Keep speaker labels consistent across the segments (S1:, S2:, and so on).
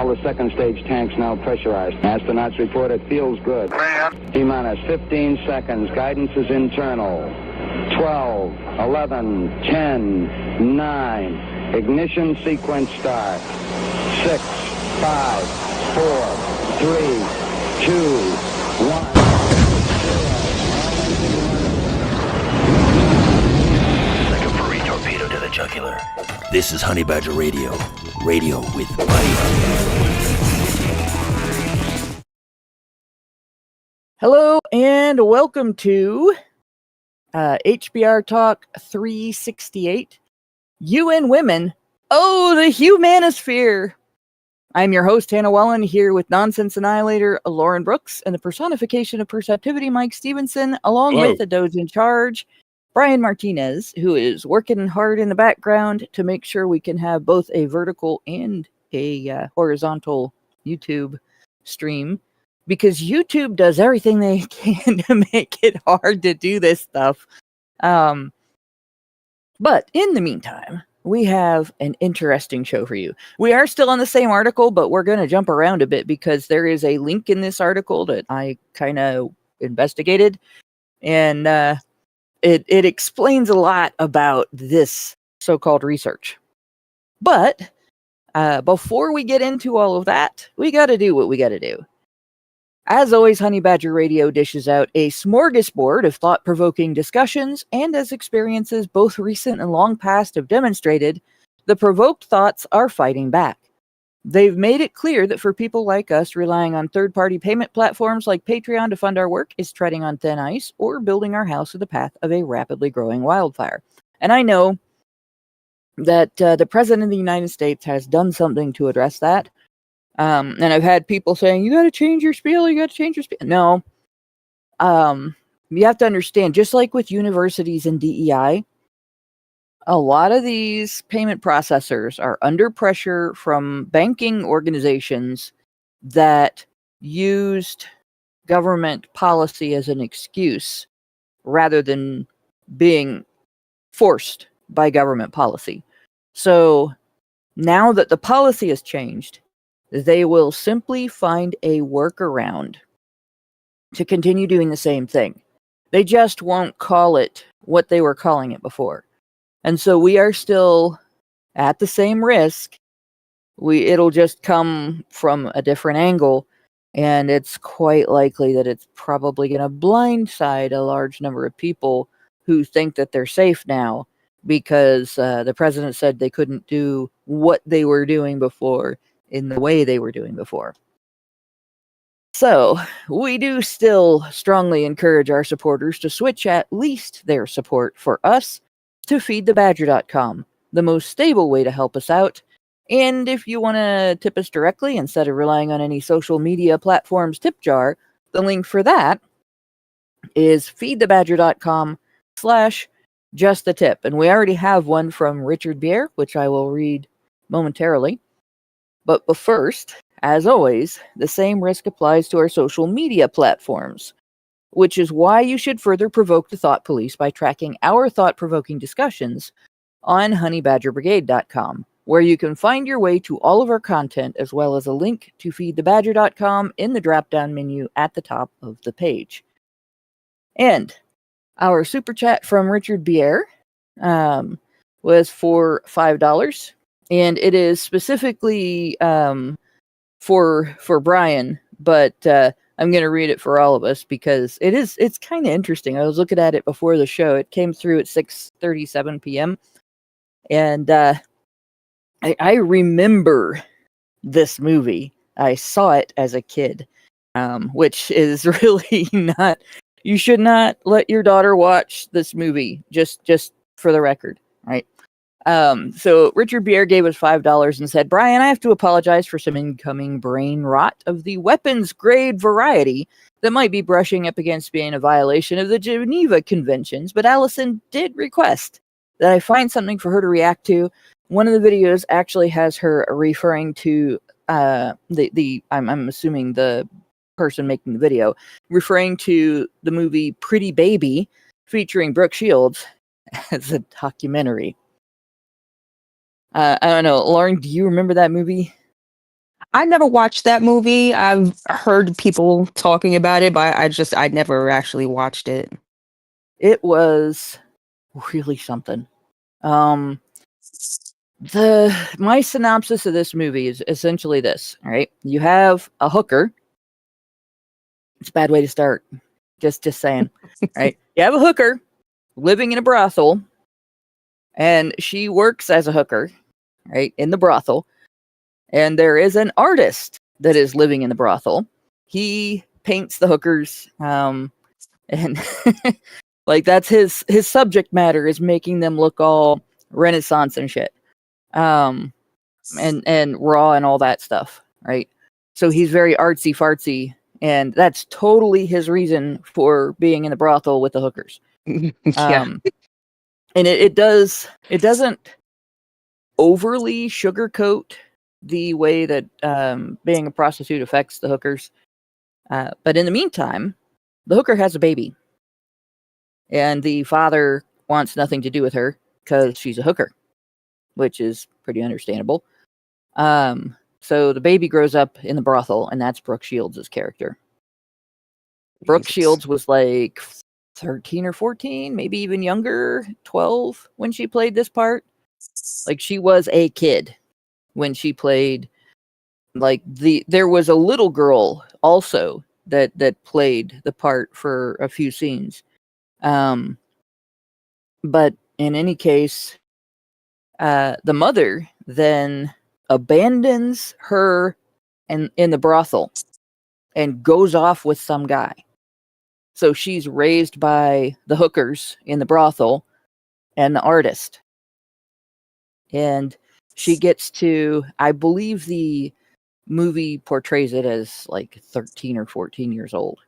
S1: All the second stage tanks now pressurized. Astronauts report it feels good. T-minus 15 seconds. Guidance is internal. 12, 11, 10, 9. Ignition sequence start. 6, 5, 4, 3, 2, 1.
S2: Torpedo to the jugular. This is Honey Badger Radio. Radio with bite.
S3: Hello and welcome to HBR Talk 368. UN Women. Oh, the huMANosphere. I'm your host, Hannah Wellen, here with Nonsense Annihilator, Lauren Brooks, and the personification of perceptivity, Mike Stevenson, along with the Doge in charge, Brian Martinez, who is working hard in the background to make sure we can have both a vertical and a horizontal YouTube stream, because YouTube does everything they can to make it hard to do this stuff. But in the meantime, we have an interesting show for you. We are still on the same article, but we're going to jump around a bit because there is a link in this article that I kind of investigated, and It explains a lot about this so-called research. But before we get into all of that, we got to do what we got to do. As always, Honey Badger Radio dishes out a smorgasbord of thought-provoking discussions, and as experiences both recent and long past have demonstrated, the provoked thoughts are fighting back. They've made it clear that for people like us, relying on third-party payment platforms like Patreon to fund our work is treading on thin ice or building our house in the path of a rapidly growing wildfire. And I know that the President of the United States has done something to address that. And I've had people saying, you got to change your spiel, you got to change your spiel. No. You have to understand, just like with universities and DEI, a lot of these payment processors are under pressure from banking organizations that used government policy as an excuse rather than being forced by government policy. So now that the policy has changed, they will simply find a workaround to continue doing the same thing. They just won't call it what they were calling it before. And so we are still at the same risk. It'll just come from a different angle, and it's quite likely that it's probably going to blindside a large number of people who think that they're safe now because the president said they couldn't do what they were doing before in the way they were doing before. So we do still strongly encourage our supporters to switch at least their support for us to feedthebadger.com, the most stable way to help us out. And if you want to tip us directly instead of relying on any social media platforms tip jar, the link for that is feedthebadger.com/justthatip. And we already have one from Richard Bier, which I will read momentarily. But first, as always, the same risk applies to our social media platforms, which is why you should further provoke the thought police by tracking our thought-provoking discussions on honeybadgerbrigade.com, where you can find your way to all of our content, as well as a link to feedthebadger.com in the drop-down menu at the top of the page. And our super chat from Richard Bier was for $5, and it is specifically for Brian, but I'm going to read it for all of us because it's kind of interesting. I was looking at it before the show. It came through at 6:37 p.m. And I remember this movie. I saw it as a kid, which is really not, you should not let your daughter watch this movie, just for the record, right? So Richard Bier gave us $5 and said, Brian, I have to apologize for some incoming brain rot of the weapons grade variety that might be brushing up against being a violation of the Geneva Conventions, but Allison did request that I find something for her to react to. One of the videos actually has her referring to I'm assuming the person making the video, referring to the movie Pretty Baby featuring Brooke Shields as a documentary. I don't know, Lauren, do you remember that movie?
S4: I never watched that movie. I've heard people talking about it, but I never actually watched it.
S3: It was really something. My synopsis of this movie is essentially this. All right, you have a hooker. It's a bad way to start. Just saying. Right, you have a hooker living in a brothel, and she works as a hooker, right, in the brothel. And there is an artist that is living in the brothel. He paints the hookers, and like that's his subject matter is making them look all Renaissance and shit, and raw and all that stuff, right? So he's very artsy fartsy, and that's totally his reason for being in the brothel with the hookers.
S4: Yeah.
S3: And it doesn't overly sugarcoat the way that being a prostitute affects the hookers. But in the meantime, the hooker has a baby. And the father wants nothing to do with her because she's a hooker, which is pretty understandable. So the baby grows up in the brothel, and that's Brooke Shields' character. Brooke Shields was like 13 or 14, maybe even younger, 12 when she played this part. Like she was a kid when she played. Like there was a little girl also that played the part for a few scenes. But in any case, the mother then abandons her in the brothel and goes off with some guy. So she's raised by the hookers in the brothel and the artist. And she gets to, I believe the movie portrays it as like 13 or 14 years old.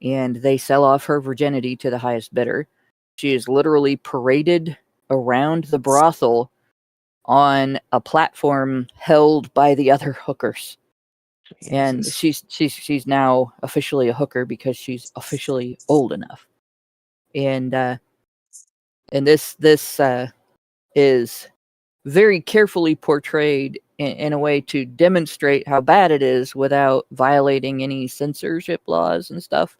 S3: And they sell off her virginity to the highest bidder. She is literally paraded around the brothel on a platform held by the other hookers. Jesus. And she's now officially a hooker because she's officially old enough. And this is very carefully portrayed in a way to demonstrate how bad it is without violating any censorship laws and stuff.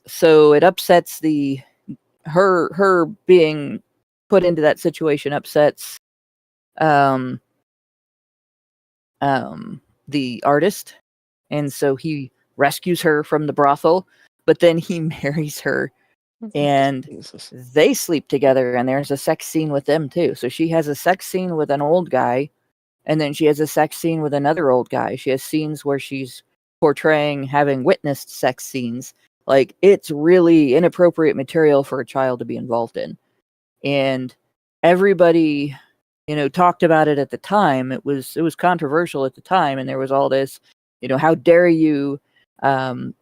S3: So it upsets her being put into that situation upsets the artist, and so he rescues her from the brothel, but then he marries her, and they sleep together, and there's a sex scene with them too. So she has a sex scene with an old guy, and then she has a sex scene with another old guy. She has scenes where she's portraying having witnessed sex scenes. Like, it's really inappropriate material for a child to be involved in. And everybody, talked about it at the time. It was controversial at the time, and there was all this, how dare you, and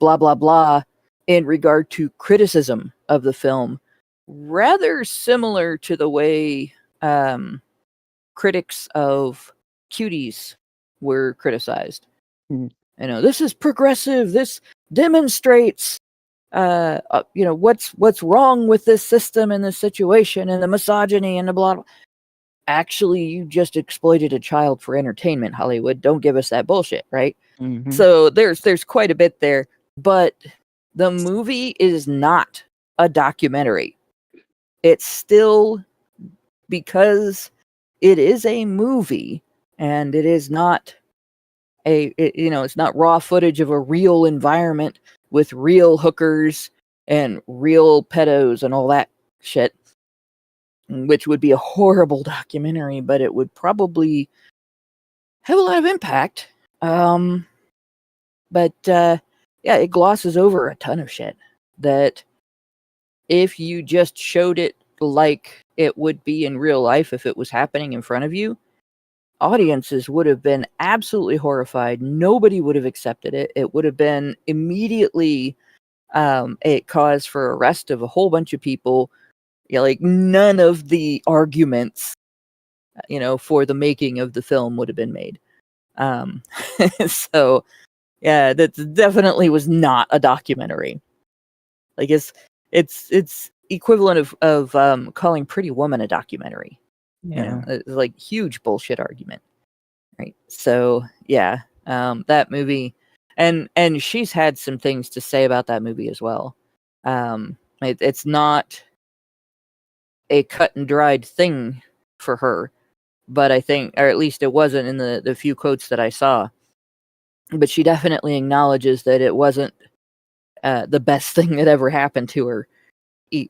S3: blah, blah, blah, in regard to criticism of the film. Rather similar to the way critics of Cuties were criticized. This is progressive. This demonstrates, what's wrong with this system and this situation and the misogyny and the blah, blah. Actually, you just exploited a child for entertainment, Hollywood. Don't give us that bullshit, right? Mm-hmm. So there's quite a bit there, but the movie is not a documentary. It's still, because it is a movie, and it is not it's not raw footage of a real environment with real hookers and real pedos and all that shit, which would be a horrible documentary, but it would probably have a lot of impact. But it glosses over a ton of shit that if you just showed it like it would be in real life, if it was happening in front of you, audiences would have been absolutely horrified. Nobody would have accepted it. It would have been immediately a cause for arrest of a whole bunch of people. Yeah, like none of the arguments, for the making of the film would have been made. So, yeah, that definitely was not a documentary. Like it's equivalent of calling Pretty Woman a documentary. Yeah, it's like huge bullshit argument. right? So yeah, that movie, and she's had some things to say about that movie as well. It's not a cut and dried thing for her, but I think, or at least it wasn't in the few quotes that I saw. But she definitely acknowledges that it wasn't the best thing that ever happened to her.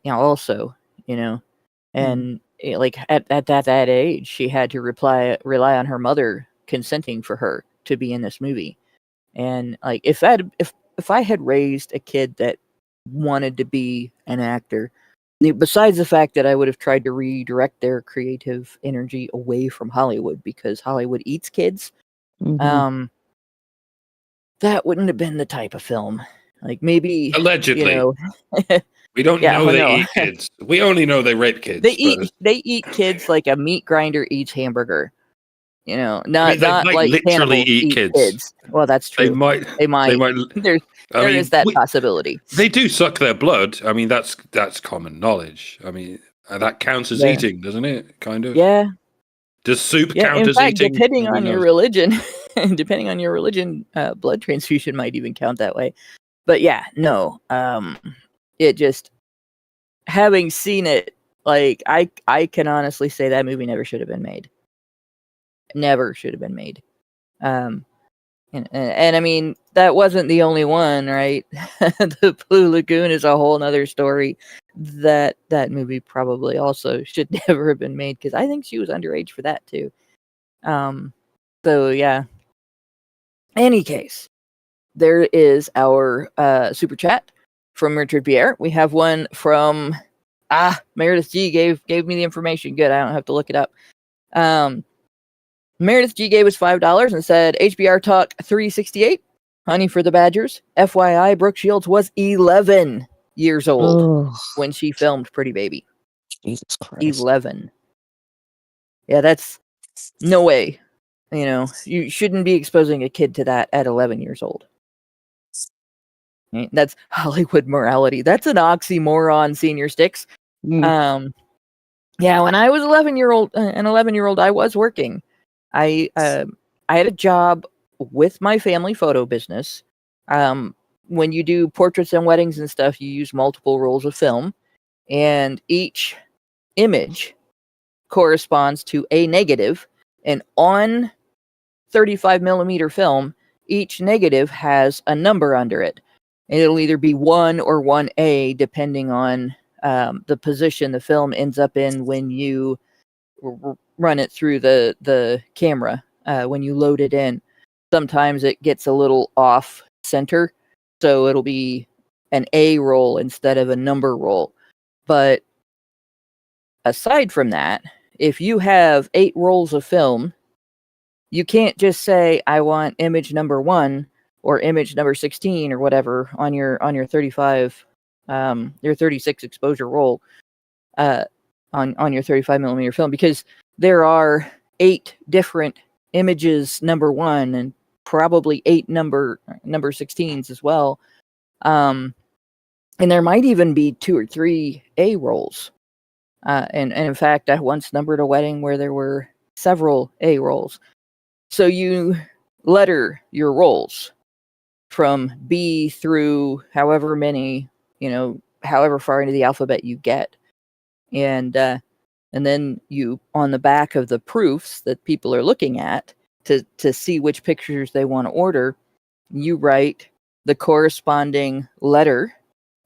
S3: Also, and like at that age, she had to rely on her mother consenting for her to be in this movie. And like if I had raised a kid that wanted to be an actor, besides the fact that I would have tried to redirect their creative energy away from Hollywood because Hollywood eats kids,
S4: Mhm.
S3: that wouldn't have been the type of film. Like maybe,
S5: Allegedly. We don't
S3: yeah,
S5: know
S3: well,
S5: they
S3: no.
S5: eat kids. We only know they rape kids.
S3: They eat kids like a meat grinder eats hamburger. Not
S5: they
S3: not
S5: might
S3: like
S5: literally
S3: cannibals
S5: eat
S3: eat
S5: kids.
S3: kids. Well, that's
S5: They
S3: true.
S5: might.
S3: They might.
S5: They might.
S3: There is that possibility.
S5: They do suck their blood. I mean, that's common knowledge. I mean, that counts as
S3: Yeah.
S5: eating, doesn't it? Kind of.
S3: Yeah.
S5: Does soup
S3: Yeah.
S5: count
S3: In
S5: as
S3: fact,
S5: eating?
S3: depending
S5: Nobody
S3: on your
S5: knows.
S3: religion, blood transfusion might even count that way. But yeah, no. It just, having seen it, like I can honestly say that movie never should have been made. Never should have been made. And I mean, that wasn't the only one, right? The Blue Lagoon is a whole nother story. That movie probably also should never have been made because I think she was underage for that too. So yeah. Any case, there is our super chat from Richard Pierre. We have one from Meredith G gave me the information. Good, I don't have to look it up. Meredith G gave us $5 and said, HBR Talk 368, Honey for the Badgers. FYI, Brooke Shields was 11 years old when she filmed Pretty Baby.
S4: Jesus Christ.
S3: 11. Yeah, that's no way. You shouldn't be exposing a kid to that at 11 years old. That's Hollywood morality. That's an oxymoron, Senior Sticks. Yeah, when I was 11-year-old, I was working. I had a job with my family photo business. When you do portraits and weddings and stuff, you use multiple rolls of film, and each image corresponds to a negative. And on 35 millimeter film, each negative has a number under it. And it'll either be 1 or 1A, depending on the position the film ends up in when you run it through the camera, when you load it in. Sometimes it gets a little off center, so it'll be an A roll instead of a number roll. But aside from that, if you have 8 rolls of film, you can't just say, I want image number 1 or image number 16 or whatever on your 35, your 36 exposure roll, on your 35 millimeter film, because there are 8 different images number 1 and probably 8 number 16s as well. And there might even be 2 or 3 A rolls. And in fact, I once numbered a wedding where there were several A rolls. So you letter your rolls from B through however many, however far into the alphabet you get. And then you, on the back of the proofs that people are looking at to see which pictures they want to order, you write the corresponding letter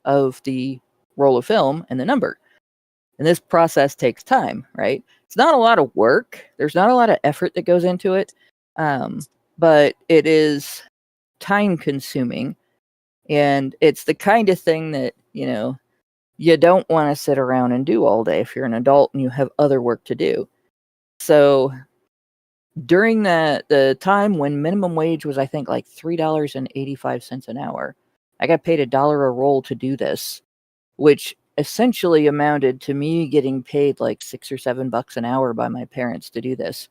S3: of the roll of film and the number. And this process takes time, right? It's not a lot of work. There's not a lot of effort that goes into it. But it is time consuming. And it's the kind of thing that, you don't want to sit around and do all day if you're an adult and you have other work to do. So during the time when minimum wage was, I think, like $3.85 an hour, I got paid $1 a roll to do this, which essentially amounted to me getting paid like $6 or $7 an hour by my parents to do this.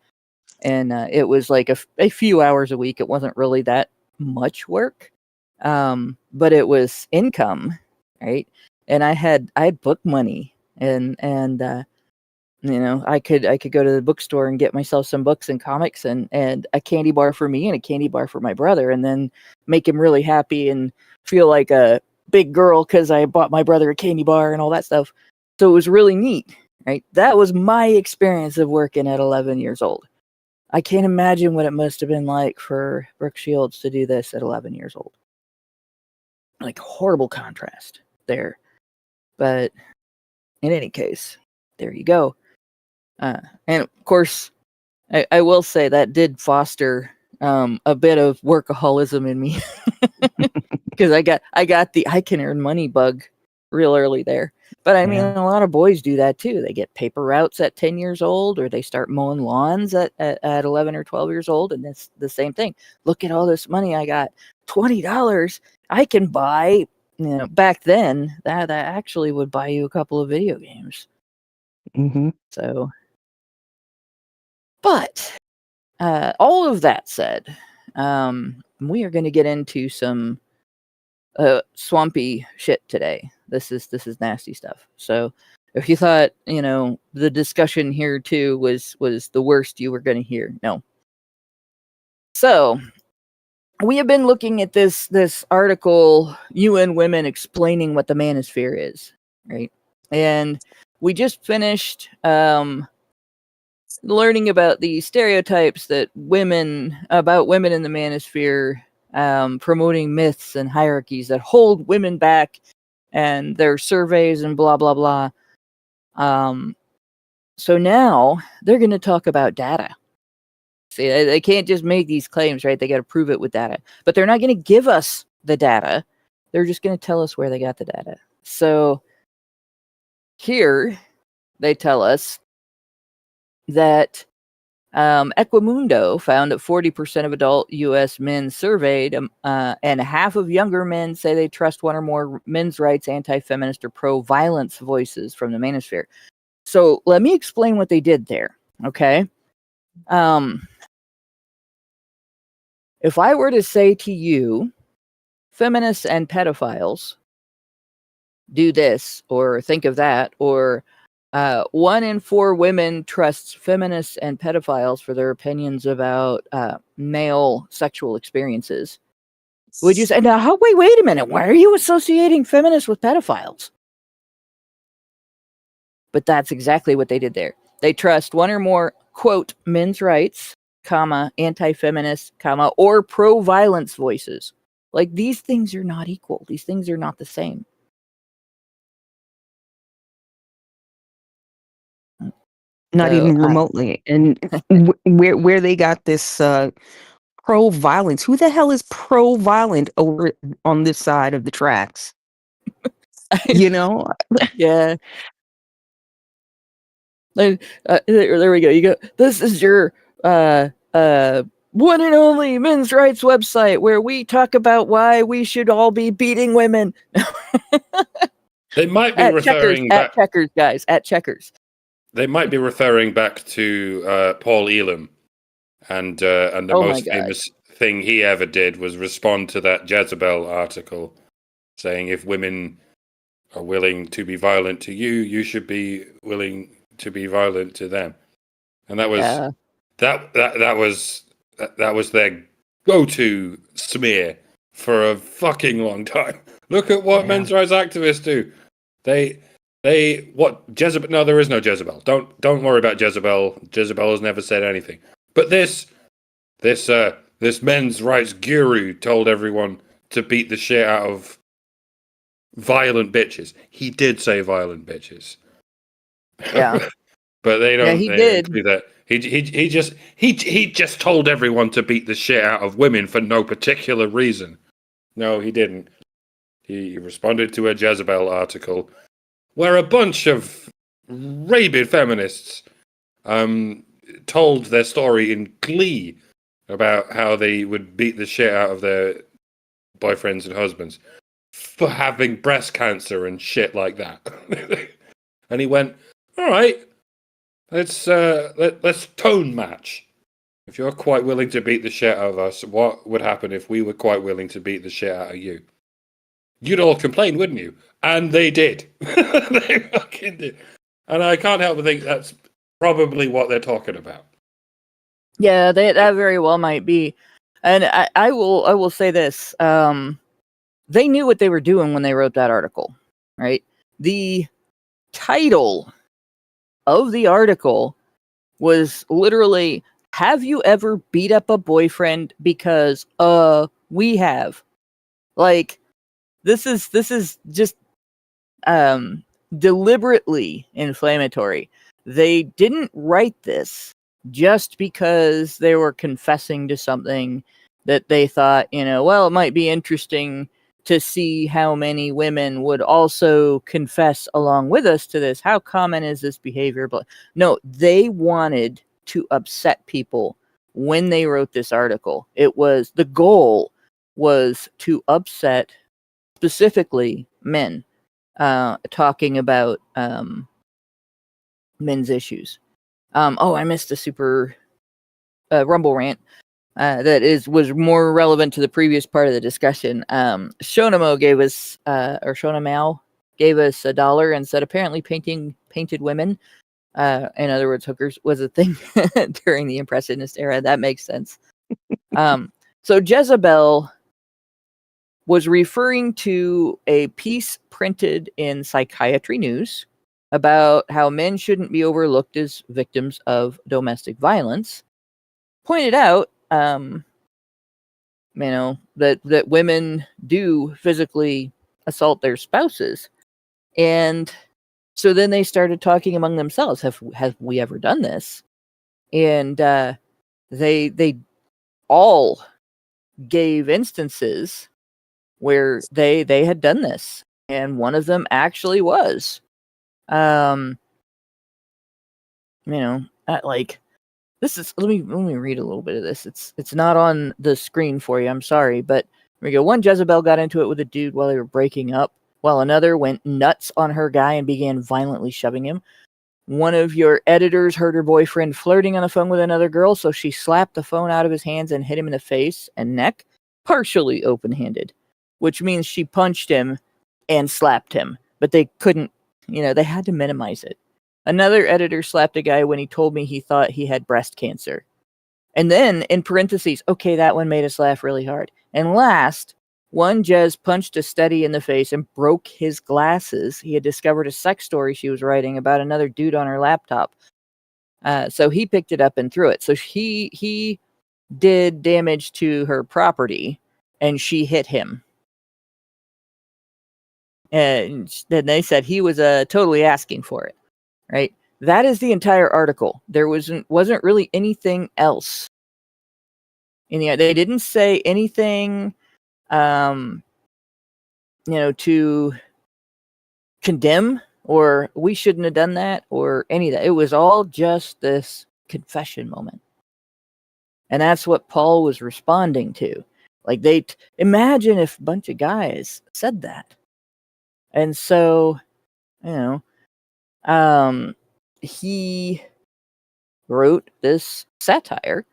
S3: And it was like a few hours a week. It wasn't really that much work, but it was income, right? And I had book money, and I could go to the bookstore and get myself some books and comics and a candy bar for me and a candy bar for my brother, and then make him really happy and feel like a big girl because I bought my brother a candy bar and all that stuff. So it was really neat, right? That was my experience of working at 11 years old. I can't imagine what it must have been like for Brooke Shields to do this at 11 years old. Like, horrible contrast there. But in any case, there you go. And of course, I will say that did foster a bit of workaholism in me because I got the I can earn money bug real early there. But I mean, a lot of boys do that too. They get paper routes at 10 years old, or they start mowing lawns at 11 or 12 years old, and it's the same thing. Look at all this money I got. $20. I can buy. Back then that actually would buy you a couple of video games.
S4: Mm-hmm.
S3: So, but all of that said, we are going to get into some swampy shit today. This is nasty stuff. So if you thought, the discussion here too was the worst you were going to hear, no. So we have been looking at this article, UN Women Explaining What the Manosphere Is, right? And we just finished learning about the stereotypes that women in the manosphere, promoting myths and hierarchies that hold women back, and their surveys and blah blah blah. So now they're going to talk about data. See, they can't just make these claims, right? They got to prove it with data, but they're not going to give us the data. They're just going to tell us where they got the data. So here they tell us that Equimundo found that 40% of adult U.S. men surveyed, and half of younger men say they trust one or more men's rights, anti-feminist, or pro-violence voices from the manosphere. So let me explain what they did there, okay? If I were to say to you, feminists and pedophiles do this, or think of that, or 1 in 4 women trusts feminists and pedophiles for their opinions about male sexual experiences, would you say, now, wait a minute, why are you associating feminists with pedophiles? But that's exactly what they did there. They trust 1 or more, quote, men's rights, comma, anti-feminist, comma, or pro-violence voices. Like, these things are not equal. These things are not the same.
S4: Not even remotely. And where they got this pro-violence. Who the hell is pro-violent over on this side of the tracks?
S3: Yeah. There we go. You go. This is your one and only men's rights website where we talk about why we should all be beating women.
S5: They might be referring back
S3: at Checkers, guys, at Checkers.
S5: They might be referring back to Paul Elam, and the most famous thing he ever did was respond to that Jezebel article, saying if women are willing to be violent to you, you should be willing to be violent to them. And that was that was their go-to smear for a fucking long time. Look at what men's rights activists do. They what Jezebel? No, there is no Jezebel. Don't worry about Jezebel. Jezebel has never said anything. But this men's rights guru told everyone to beat the shit out of violent bitches. He did say violent bitches.
S3: Yeah.
S5: But they don't.
S3: Yeah, he
S5: did.
S3: Don't
S5: do that. He just told everyone to beat the shit out of women for no particular reason. No, he didn't. He responded to a Jezebel article where a bunch of rabid feminists told their story in glee about how they would beat the shit out of their boyfriends and husbands for having breast cancer and shit like that. And he went, all right, let's tone match. If you're quite willing to beat the shit out of us, what would happen if we were quite willing to beat the shit out of you? You'd all complain, wouldn't you? And they did. They fucking did. And I can't help but think that's probably what they're talking about.
S3: Yeah, that very well might be. And I will say this. They knew what they were doing when they wrote that article, right? The title of the article was literally, "Have you ever beat up a boyfriend?" Because we have. Like, this is just deliberately inflammatory. They didn't write this just because they were confessing to something that they thought, well, it might be interesting to see how many women would also confess along with us to this. How common is this behavior? But no, they wanted to upset people when they wrote this article. The goal was to upset specifically men, talking about men's issues. I missed a super Rumble rant that was more relevant to the previous part of the discussion. Shonamo gave us, or Shonamao gave us $1 and said apparently painted women, in other words, hookers, was a thing during the Impressionist era. That makes sense. So Jezebel was referring to a piece printed in Psychiatry News about how men shouldn't be overlooked as victims of domestic violence. Pointed out, that women do physically assault their spouses. And so then they started talking among themselves. Have we ever done this? And they all gave instances where they had done this, and one of them actually was, like, this is, let me read a little bit of this. It's not on the screen for you, I'm sorry, but here we go. One Jezebel got into it with a dude while they were breaking up, while another went nuts on her guy and began violently shoving him. One of your editors heard her boyfriend flirting on the phone with another girl, so she slapped the phone out of his hands and hit him in the face and neck, partially open-handed, which means she punched him and slapped him, but they couldn't, they had to minimize it. Another editor slapped a guy when he told me he thought he had breast cancer. And then, in parentheses, okay, that one made us laugh really hard. And last, one Jez punched a steady in the face and broke his glasses. He had discovered a sex story she was writing about another dude on her laptop. So he picked it up and threw it. So he did damage to her property, and she hit him. And then they said he was totally asking for it, right? That is the entire article. There wasn't really anything else. They didn't say anything, to condemn or we shouldn't have done that or any of that. It was all just this confession moment. And that's what Paul was responding to. Like, imagine if a bunch of guys said that. And so, he wrote this satire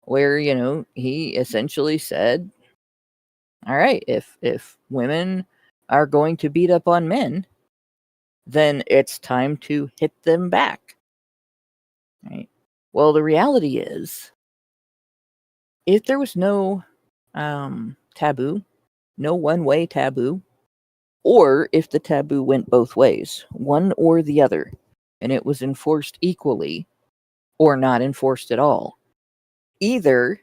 S3: where, he essentially said, all right, if women are going to beat up on men, then it's time to hit them back. Right? Well, the reality is, if there was no taboo, no one-way taboo, or if the taboo went both ways, one or the other, and it was enforced equally or not enforced at all, either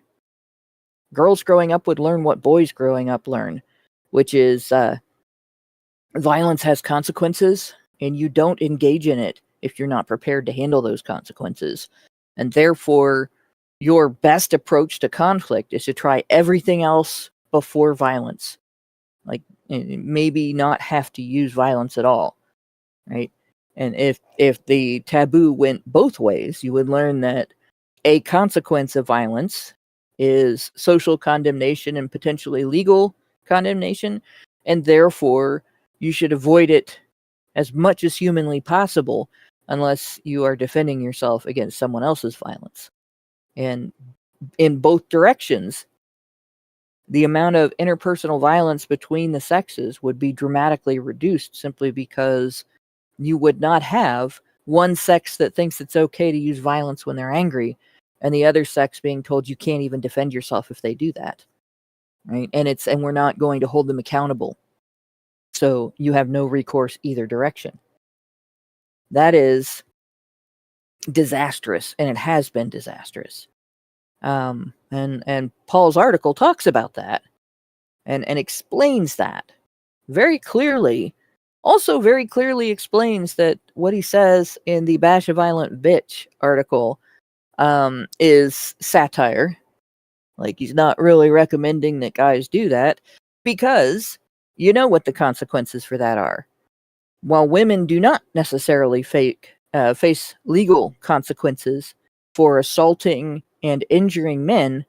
S3: girls growing up would learn what boys growing up learn, which is violence has consequences, and you don't engage in it if you're not prepared to handle those consequences. And therefore, your best approach to conflict is to try everything else before violence. Like, maybe not have to use violence at all, right? And if the taboo went both ways, you would learn that a consequence of violence is social condemnation and potentially legal condemnation, and therefore you should avoid it as much as humanly possible unless you are defending yourself against someone else's violence. And in both directions, the amount of interpersonal violence between the sexes would be dramatically reduced simply because you would not have one sex that thinks it's okay to use violence when they're angry, and the other sex being told you can't even defend yourself if they do that, right? And we're not going to hold them accountable, so you have no recourse either direction. That is disastrous, and it has been disastrous. And Paul's article talks about that and explains that very clearly. Also very clearly explains that what he says in the Bash a Violent Bitch article is satire. Like, he's not really recommending that guys do that, because you know what the consequences for that are. While women do not necessarily face legal consequences for assaulting and injuring men,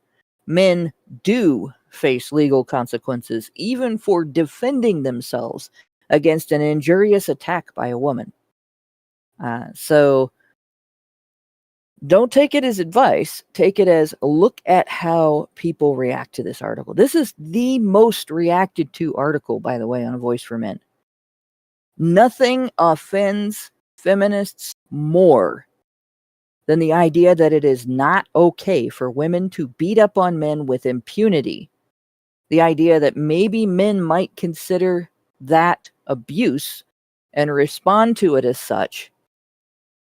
S3: men do face legal consequences even for defending themselves against an injurious attack by a woman. So don't take it as advice. Take it as a look at how people react to this article. This is the most reacted to article, by the way, on A Voice for Men. Nothing offends feminists more than the idea that it is not okay for women to beat up on men with impunity. The idea that maybe men might consider that abuse and respond to it as such.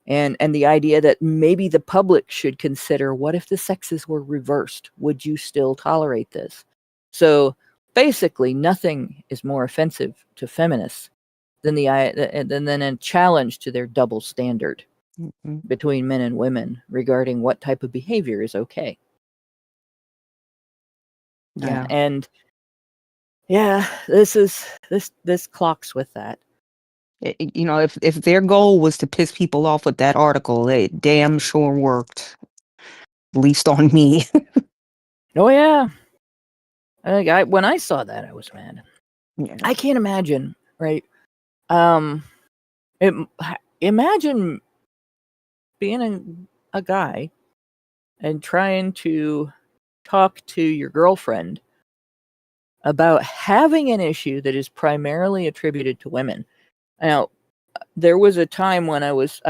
S3: And the idea that maybe the public should consider, what if the sexes were reversed? Would you still tolerate this? So basically, nothing is more offensive to feminists than a challenge to their double standard between men and women regarding what type of behavior is okay.
S4: Yeah.
S3: And yeah, this clocks with that.
S4: You know, if their goal was to piss people off with that article, it damn sure worked. At least on me.
S3: Oh yeah. When I saw that, I was mad.
S4: Yeah.
S3: I can't imagine, right? Imagine being a guy and trying to talk to your girlfriend about having an issue that is primarily attributed to women. Now, there was a time when I was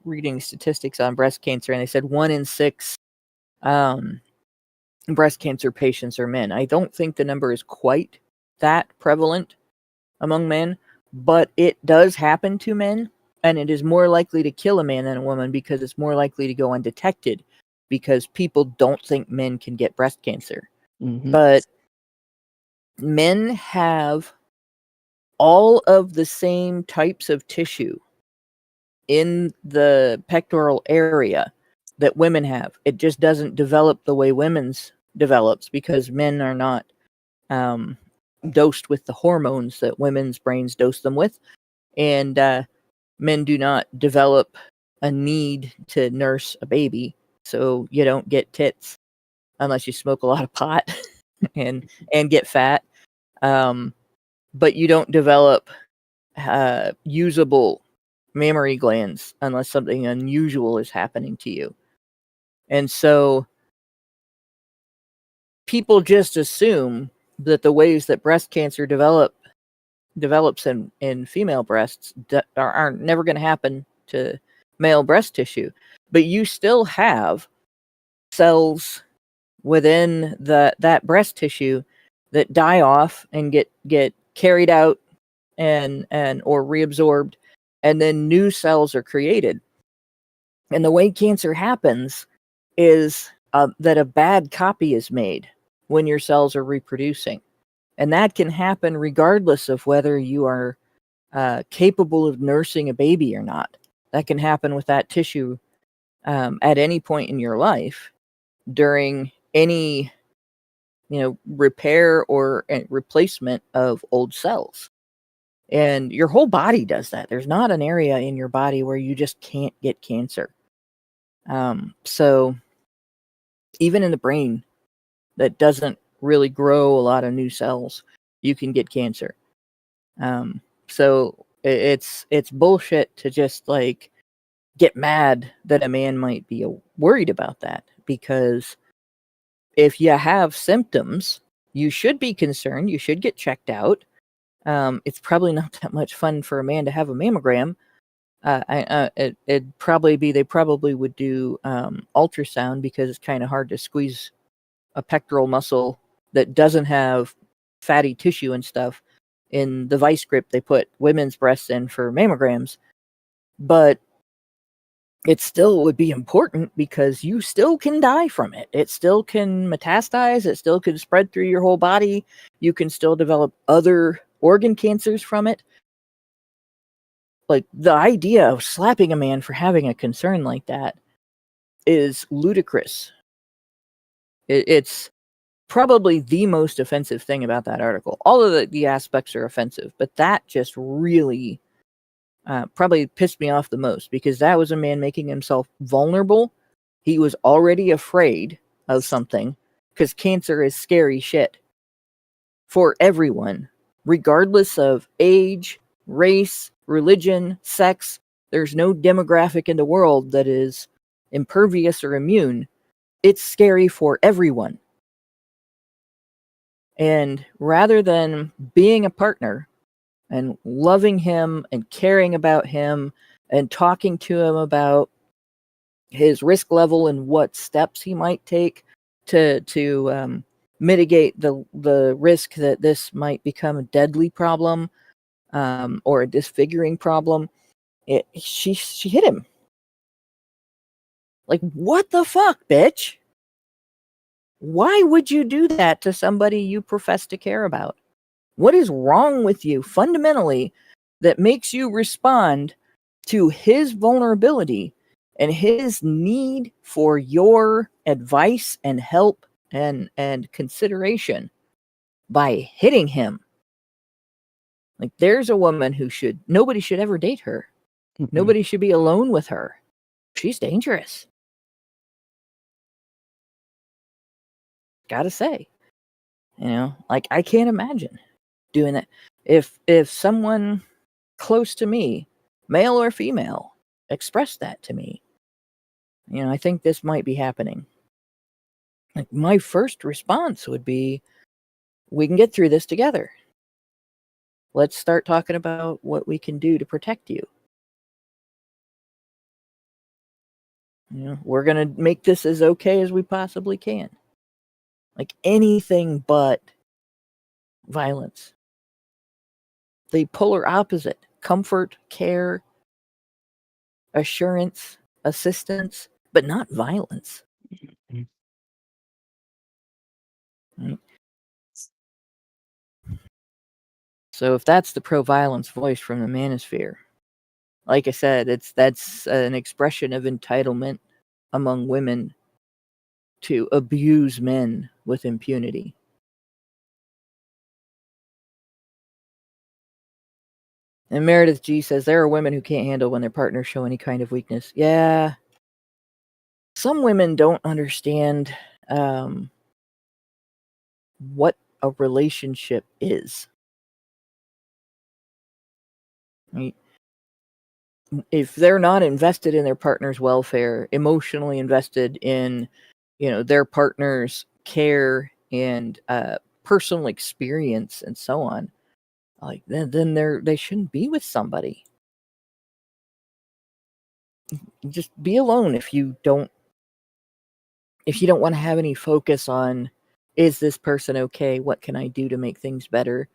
S3: reading statistics on breast cancer, and they said 1 in 6 breast cancer patients are men. I don't think the number is quite that prevalent among men, but it does happen to men, and it is more likely to kill a man than a woman because it's more likely to go undetected, because people don't think men can get breast cancer.
S4: Mm-hmm.
S3: But men have all of the same types of tissue in the pectoral area that women have. It just doesn't develop the way women's develops, because men are not dosed with the hormones that women's brains dose them with. And men do not develop a need to nurse a baby. So you don't get tits unless you smoke a lot of pot and get fat. But you don't develop usable mammary glands unless something unusual is happening to you. And so people just assume that the ways that breast cancer develops in female breasts are never going to happen to male breast tissue. But you still have cells within that breast tissue that die off and get carried out and or reabsorbed, and then new cells are created. And the way cancer happens is that a bad copy is made when your cells are reproducing. And that can happen regardless of whether you are capable of nursing a baby or not. That can happen with that tissue at any point in your life during any repair or replacement of old cells. And your whole body does that. There's not an area in your body where you just can't get cancer. So even in the brain that doesn't really grow a lot of new cells, you can get cancer. So it's bullshit to just like get mad that a man might be worried about that, because if you have symptoms, you should be concerned. You should get checked out. It's probably not that much fun for a man to have a mammogram, It'd probably be, they probably would do ultrasound, because it's kind of hard to squeeze a pectoral muscle that doesn't have fatty tissue and stuff in the vice grip they put women's breasts in for mammograms. But it still would be important, because you still can die from it. It still can metastasize. It still can spread through your whole body. You can still develop other organ cancers from it. Like, the idea of slapping a man for having a concern like that is ludicrous. It's probably the most offensive thing about that article. All of the aspects are offensive, but that just really probably pissed me off the most, because that was a man making himself vulnerable. He was already afraid of something, because cancer is scary shit for everyone, regardless of age, race, religion, sex. There's no demographic in the world that is impervious or immune. It's scary for everyone. And rather than being a partner and loving him and caring about him and talking to him about his risk level and what steps he might take to mitigate the risk that this might become a deadly problem, or a disfiguring problem, she hit him. Like, what the fuck, bitch? Why would you do that to somebody you profess to care about? What is wrong with you fundamentally that makes you respond to his vulnerability and his need for your advice and help and consideration by hitting him? Like, there's a woman who nobody should ever date her.
S4: Mhm.
S3: Nobody should be alone with her. She's dangerous. Gotta say. Like, I can't imagine doing that. If someone close to me, male or female, expressed that to me, I think this might be happening. Like, my first response would be, we can get through this together. Let's start talking about what we can do to protect you. We're going to make this as okay as we possibly can. Like, anything but violence. The polar opposite: comfort, care, assurance, assistance, but not violence.
S4: Mhm.
S3: Right? So if that's the pro-violence voice from the manosphere, like I said, that's an expression of entitlement among women to abuse men with impunity. And Meredith G says there are women who can't handle when their partners show any kind of weakness. Yeah. Some women don't understand what a relationship is. Right? If they're not invested in their partner's welfare, emotionally invested in, their partner's care and personal experience and so on, like, then they shouldn't be with somebody. Just be alone if you don't want to have any focus on, is this person okay? What can I do to make things better?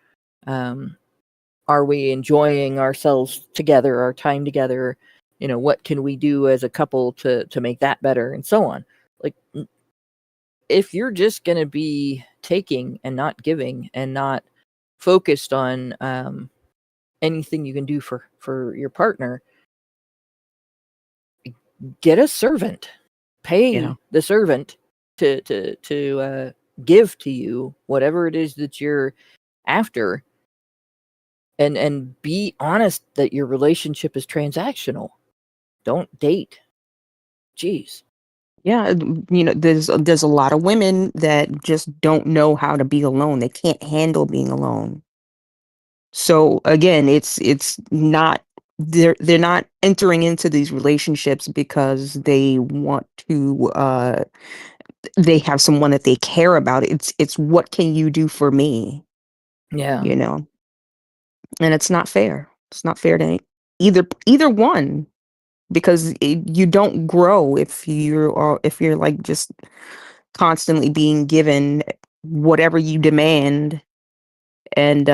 S3: Are we enjoying ourselves together, our time together? What can we do as a couple to make that better, and so on? Like, if you're just going to be taking and not giving and not focused on anything you can do for your partner, get a servant. Pay the servant to give to you whatever it is that you're after, and be honest that your relationship is transactional. Don't date. Jeez.
S4: Yeah, there's a lot of women that just don't know how to be alone. They can't handle being alone. So again, it's not, they're not entering into these relationships because they want to they have someone that they care about. It's what can you do for me?
S3: Yeah.
S4: And it's not fair. It's not fair to either one, because you don't grow if you're like just constantly being given whatever you demand, and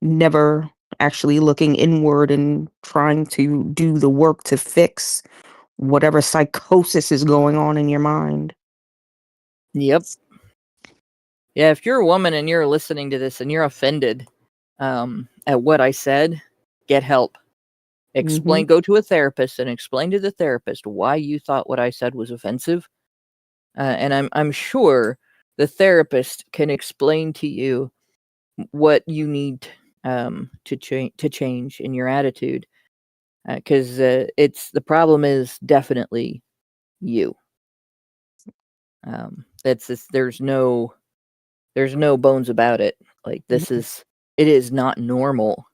S4: never actually looking inward and trying to do the work to fix whatever psychosis is going on in your mind.
S3: Yep. Yeah, if you're a woman and you're listening to this and you're offended at what I said, get help. Explain. Go to a therapist and explain to the therapist why you thought what I said was offensive. And I'm sure the therapist can explain to you what you need to change in your attitude, because the problem is definitely you. There's no bones about it. Like, it is not normal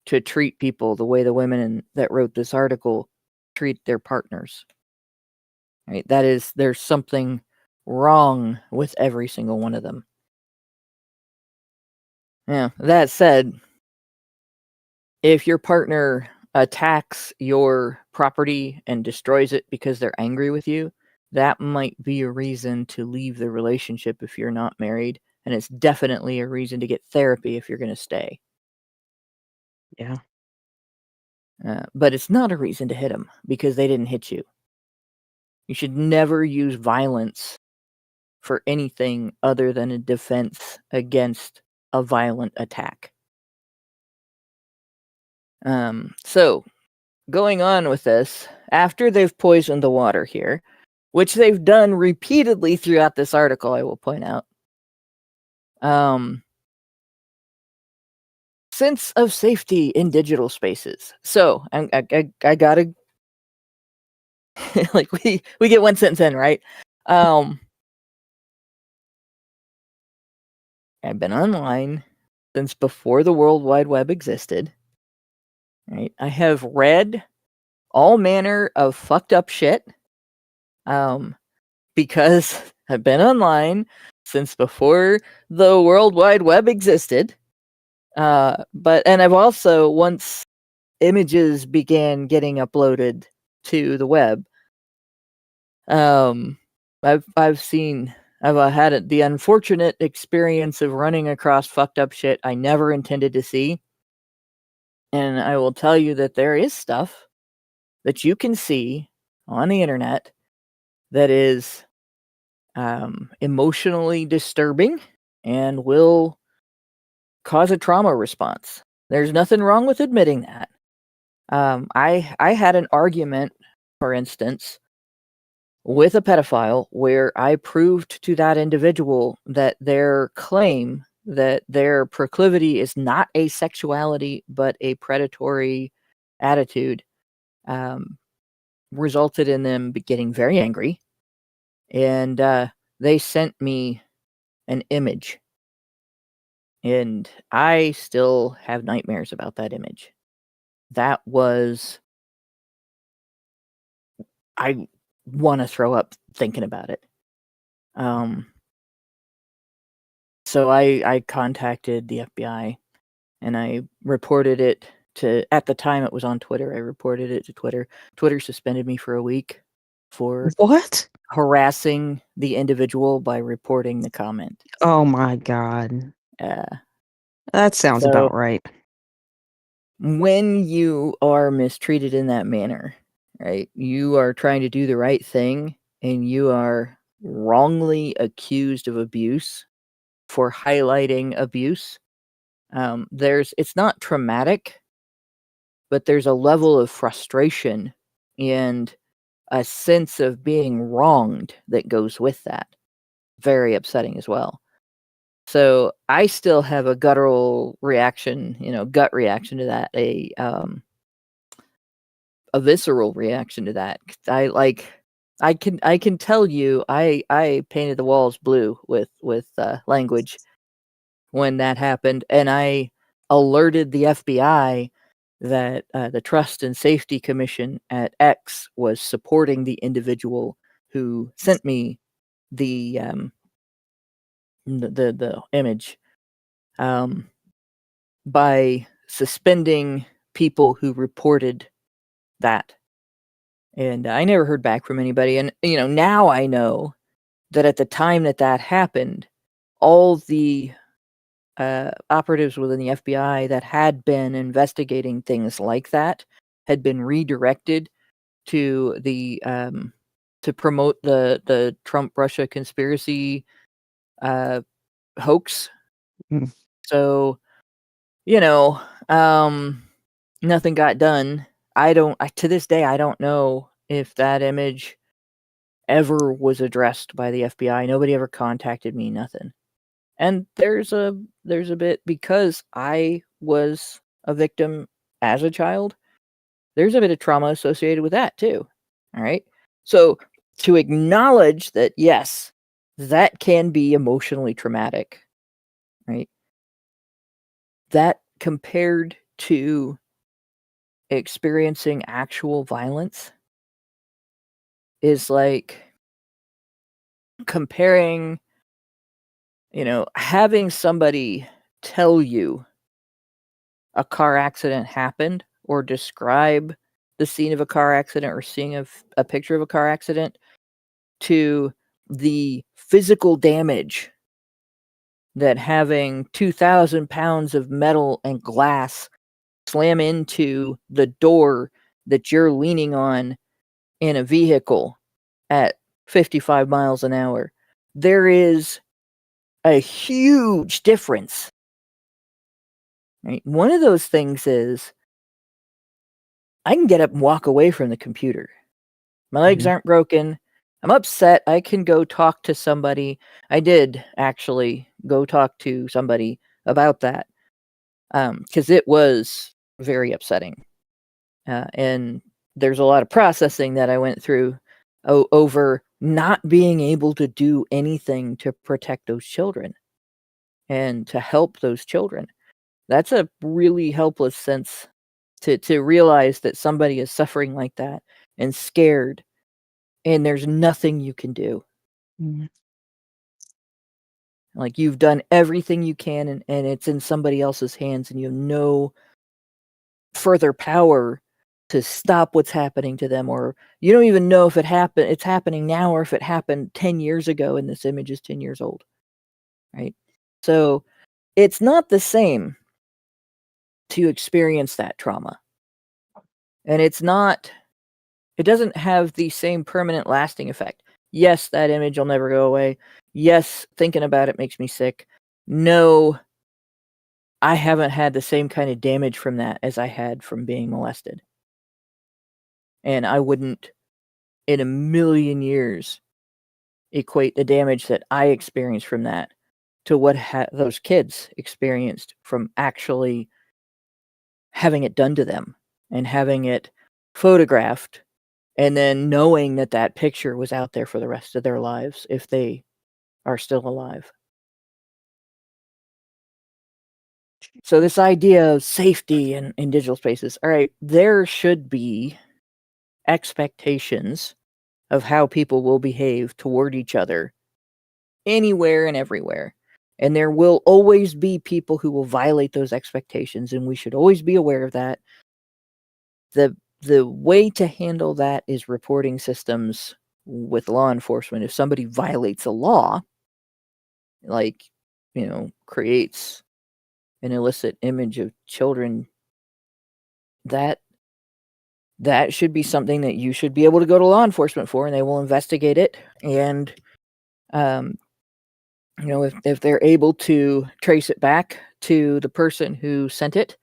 S3: to treat people the way the women that wrote this article treat their partners. Right? There's something wrong with every single one of them. Yeah, that said, if your partner attacks your property and destroys it because they're angry with you, that might be a reason to leave the relationship if you're not married, and it's definitely a reason to get therapy if you're going to stay.
S4: Yeah.
S3: But it's not a reason to hit them because they didn't hit you. You should never use violence for anything other than a defense against a violent attack. So, going on with this, after they've poisoned the water here, which they've done repeatedly throughout this article, I will point out. Sense of safety in digital spaces. So, I gotta like we get one sentence in, right? I've been online since before the World Wide Web existed. Right? I have read all manner of fucked up shit. Because I've been online since before the World Wide Web existed. And I've also, once images began getting uploaded to the web, I've had the unfortunate experience of running across fucked up shit I never intended to see. And I will tell you that there is stuff that you can see on the internet that is emotionally disturbing and will cause a trauma response. There's nothing wrong with admitting that. I had an argument, for instance, with a pedophile where I proved to that individual that their claim that their proclivity is not asexuality but a predatory attitude resulted in them getting very angry, and they sent me an image. And I still have nightmares about that image. That was... I want to throw up thinking about it. So I contacted the FBI and I reported it to... At the time it was on Twitter. I reported it to Twitter. Twitter suspended me for a week for
S4: What?
S3: harassing the individual by reporting the comment.
S4: Oh my God. That sounds
S3: So
S4: about right.
S3: when you are mistreated in that manner, right, you are trying to do the right thing and you are wrongly accused of abuse for highlighting abuse. It's not traumatic, but there's a level of frustration and a sense of being wronged that goes with that. Very upsetting as well. So I still have a guttural reaction, gut reaction to that, a visceral reaction to that. I can tell you, I painted the walls blue with language when that happened, and I alerted the FBI that the Trust and Safety Commission at X was supporting the individual who sent me the image by suspending people who reported that. And I never heard back from anybody. And, now I know that at the time that happened, all the operatives within the FBI that had been investigating things like that had been redirected to the to promote the Trump-Russia conspiracy hoax.
S4: Mm.
S3: So, nothing got done. To this day, I don't know if that image ever was addressed by the FBI. Nobody ever contacted me, nothing. And there's a bit, because I was a victim as a child, there's a bit of trauma associated with that too. All right. So to acknowledge that, yes, that can be emotionally traumatic, right? That compared to experiencing actual violence is like comparing, having somebody tell you a car accident happened or describe the scene of a car accident or seeing a picture of a car accident to the physical damage that having 2,000 pounds of metal and glass slam into the door that you're leaning on in a vehicle at 55 miles an hour. There is a huge difference. Right? One of those things is I can get up and walk away from the computer. My legs aren't broken. I'm upset. I can go talk to somebody. I did actually go talk to somebody about that because it was very upsetting. And there's a lot of processing that I went through over not being able to do anything to protect those children and to help those children. That's a really helpless sense to realize that somebody is suffering like that and scared, and there's nothing you can do.
S4: Mm.
S3: Like, you've done everything you can, and it's in somebody else's hands, and you have no further power to stop what's happening to them, or you don't even know if it's happening now, or if it happened 10 years ago and this image is 10 years old, right? So it's not the same to experience that trauma. And it doesn't have the same permanent lasting effect. Yes, that image will never go away. Yes, thinking about it makes me sick. No, I haven't had the same kind of damage from that as I had from being molested. And I wouldn't in a million years equate the damage that I experienced from that to what those kids experienced from actually having it done to them and having it photographed, and then knowing that that picture was out there for the rest of their lives if they are still alive. So this idea of safety in digital spaces, all right, there should be expectations of how people will behave toward each other anywhere and everywhere. And there will always be people who will violate those expectations, and we should always be aware of that. The way to handle that is reporting systems with law enforcement. If somebody violates a law, like, creates an illicit image of children, that should be something that you should be able to go to law enforcement for, and they will investigate it. And if they're able to trace it back to the person who sent it,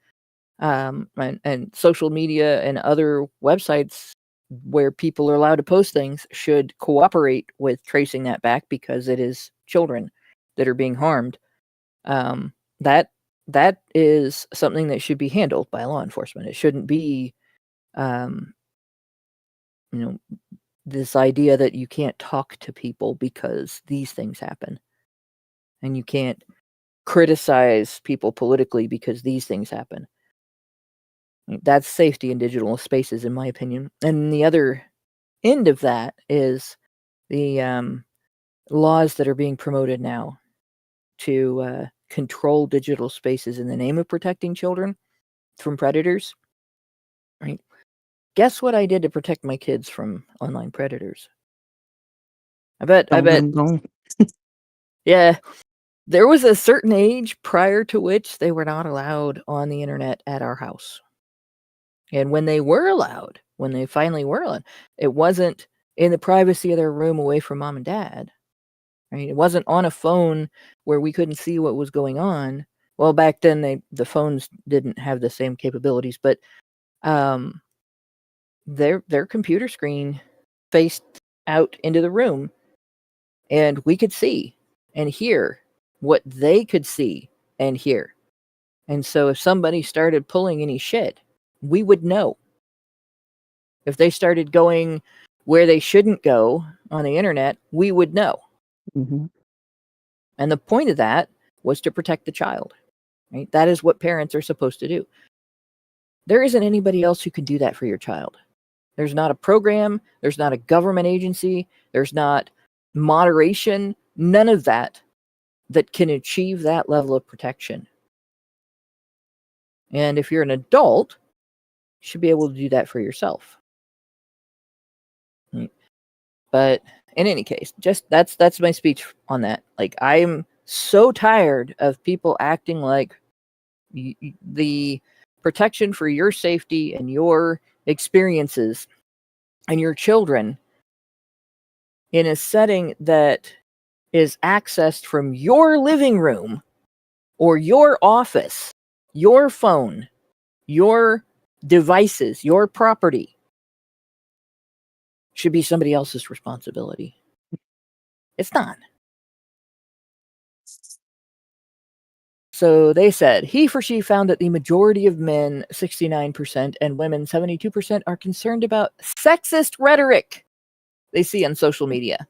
S3: and social media and other websites where people are allowed to post things should cooperate with tracing that back, because it is children that are being harmed. That is something that should be handled by law enforcement. It shouldn't be, this idea that you can't talk to people because these things happen, and you can't criticize people politically because these things happen. That's safety in digital spaces, in my opinion. And the other end of that is the laws that are being promoted now to control digital spaces in the name of protecting children from predators. Right? Guess what I did to protect my kids from online predators? I bet,
S4: Don't let 'em go.
S3: yeah, there was a certain age prior to which they were not allowed on the internet at our house. And when they were allowed, when they finally were allowed, it wasn't in the privacy of their room away from mom and dad. Right? It wasn't on a phone where we couldn't see what was going on. Well, back then the phones didn't have the same capabilities, but their computer screen faced out into the room, and we could see and hear what they could see and hear. And so if somebody started pulling any shit, we would know. If they started going where they shouldn't go on the internet, we would know.
S4: Mhm.
S3: And the point of that was to protect the child. Right? That is what parents are supposed to do. There isn't anybody else who can do that for your child. There's not a program, there's not a government agency, there's not moderation, none of that can achieve that level of protection. And if you're an adult, you should be able to do that for yourself. Right? But in any case, just that's my speech on that. Like, I'm so tired of people acting like the protection for your safety and your experiences and your children in a setting that is accessed from your living room or your office, your phone, your devices, your property, should be somebody else's responsibility. It's not. So they said, he for she found that the majority of men, 69%, and women, 72%, are concerned about sexist rhetoric they see on social media.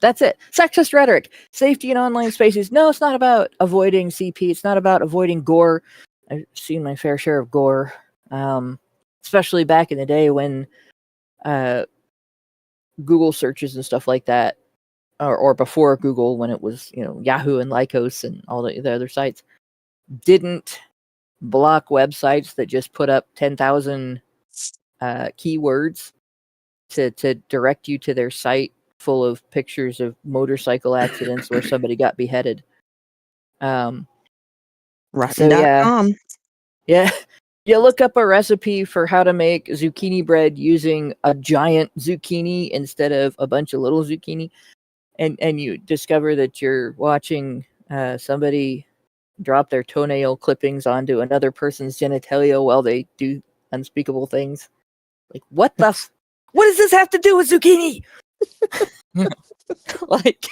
S3: That's it. Sexist rhetoric. Safety in online spaces. No, it's not about avoiding CP. It's not about avoiding gore. I've seen my fair share of gore, especially back in the day when Google searches and stuff like that, or before Google, when it was, Yahoo and Lycos and all the other sites, didn't block websites that just put up 10,000 keywords to direct you to their site full of pictures of motorcycle accidents where somebody got beheaded.
S4: Rotten.com.
S3: Yeah. You look up a recipe for how to make zucchini bread using a giant zucchini instead of a bunch of little zucchini, and you discover that you're watching somebody drop their toenail clippings onto another person's genitalia while they do unspeakable things. Like, what does this have to do with zucchini? Like,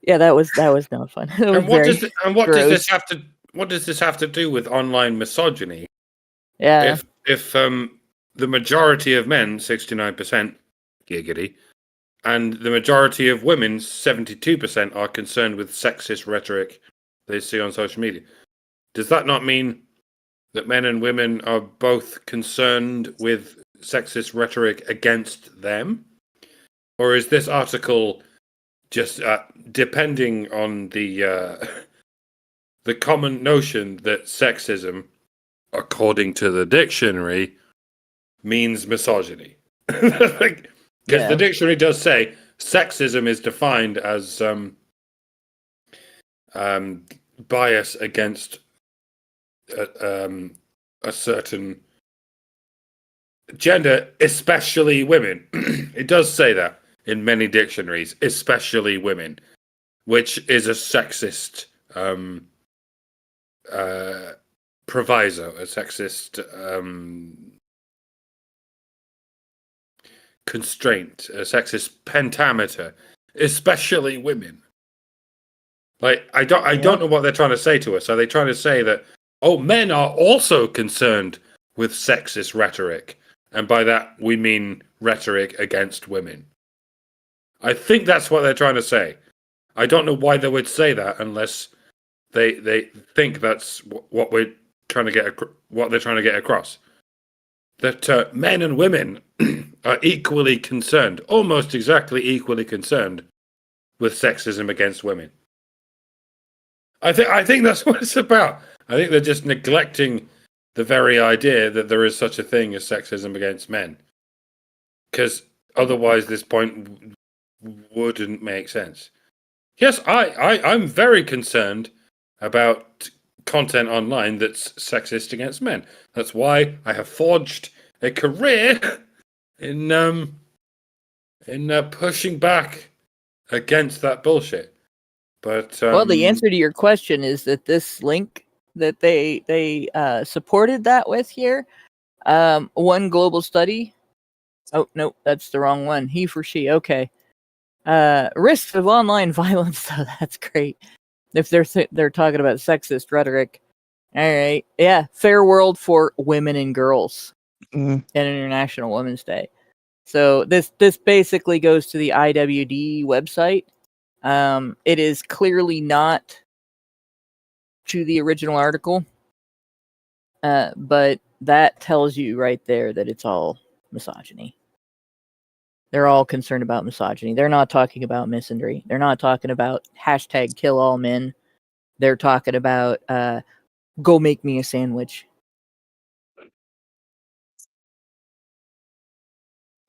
S3: yeah, that was not fun.
S5: And what does this have to do with online misogyny?
S3: Yeah.
S5: If the majority of men, 69%, giggity, and the majority of women, 72%, are concerned with sexist rhetoric they see on social media, does that not mean that men and women are both concerned with sexist rhetoric against them? Or is this article just depending on the common notion that sexism, according to the dictionary, means misogyny? Because the dictionary does say sexism is defined as bias against a certain gender, especially women. It does say that in many dictionaries, especially women, which is a sexist proviso, a sexist constraint, a sexist pentameter, especially women. Like, I don't know what they're trying to say to us. Are they trying to say that, men are also concerned with sexist rhetoric, and by that we mean rhetoric against women? I think that's what they're trying to say. I don't know why they would say that unless they think that's what we're trying to get. What they're trying to get across, that men and women are equally concerned, almost exactly equally concerned, with sexism against women. I think that's what it's about. I think they're just neglecting the very idea that there is such a thing as sexism against men. Because otherwise this point wouldn't make sense. Yes, I'm very concerned about content online that's sexist against men. That's why I have forged a career in pushing back against that bullshit. But
S3: well, the answer to your question is that this link that they supported that with here, one global study. Oh no, that's the wrong one. He for she. Okay. Risks of online violence. So that's great. If they're talking about sexist rhetoric. All right. Yeah. Fair world for women and girls. And International Women's Day. So this basically goes to the IWD website. It is clearly not to the original article, but that tells you right there that it's all misogyny. They're all concerned about misogyny. They're not talking about misandry. They're not talking about #KillAllMen. They're talking about go make me a sandwich.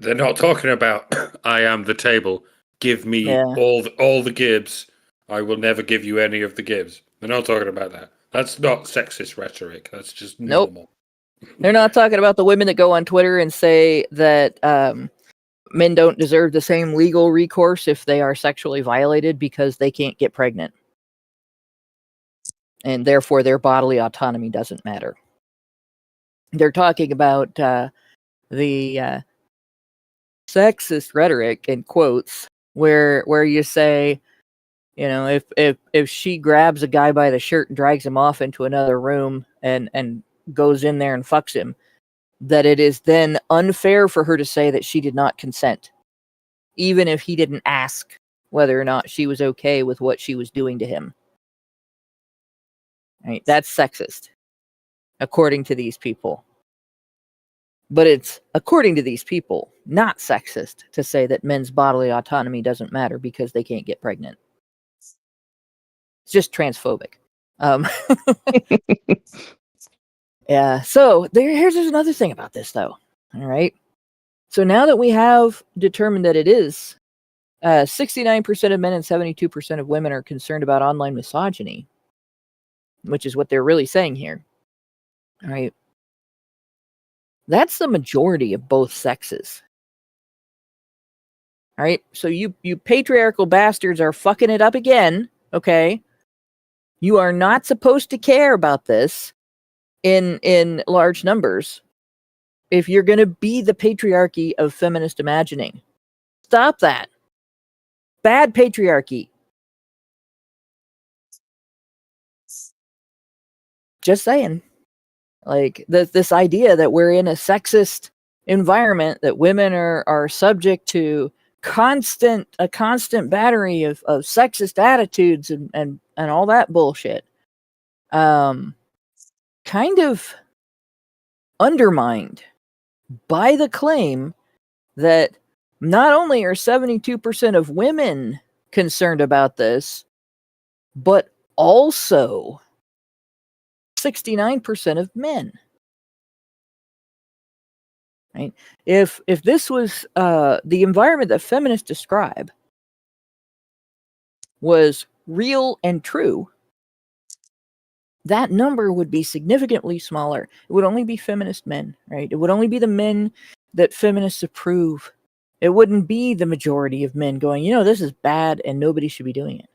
S5: they're not talking about I am the table. Give me all the Gibbs. I will never give you any of the Gibbs. They're not talking about that. That's not sexist rhetoric. That's just normal.
S3: Nope. They're not talking about the women that go on Twitter and say that men don't deserve the same legal recourse if they are sexually violated because they can't get pregnant. And therefore their bodily autonomy doesn't matter. They're talking about the sexist rhetoric in quotes where you say, you know, if she grabs a guy by the shirt and drags him off into another room and goes in there and fucks him, that it is then unfair for her to say that she did not consent, even if he didn't ask whether or not she was okay with what she was doing to him. Right? That's sexist, according to these people. But it's, according to these people, not sexist to say that men's bodily autonomy doesn't matter because they can't get pregnant. It's just transphobic. Yeah, so here's another thing about this, though. All right. So now that we have determined that it is 69% of men and 72% of women are concerned about online misogyny, which is what they're really saying here. All right. That's the majority of both sexes. All right. So you patriarchal bastards are fucking it up again. Okay. You are not supposed to care about this in large numbers if you're going to be the patriarchy of feminist imagining. Stop that. Bad patriarchy. Just saying. Like this idea that we're in a sexist environment, that women are subject to a constant battery of sexist attitudes and all that bullshit. Kind of undermined by the claim that not only are 72% of women concerned about this, but also 69% of men. Right? If this was the environment that feminists describe was real and true, that number would be significantly smaller. It would only be feminist men, right? It would only be the men that feminists approve. It wouldn't be the majority of men going, you know, this is bad and nobody should be doing it.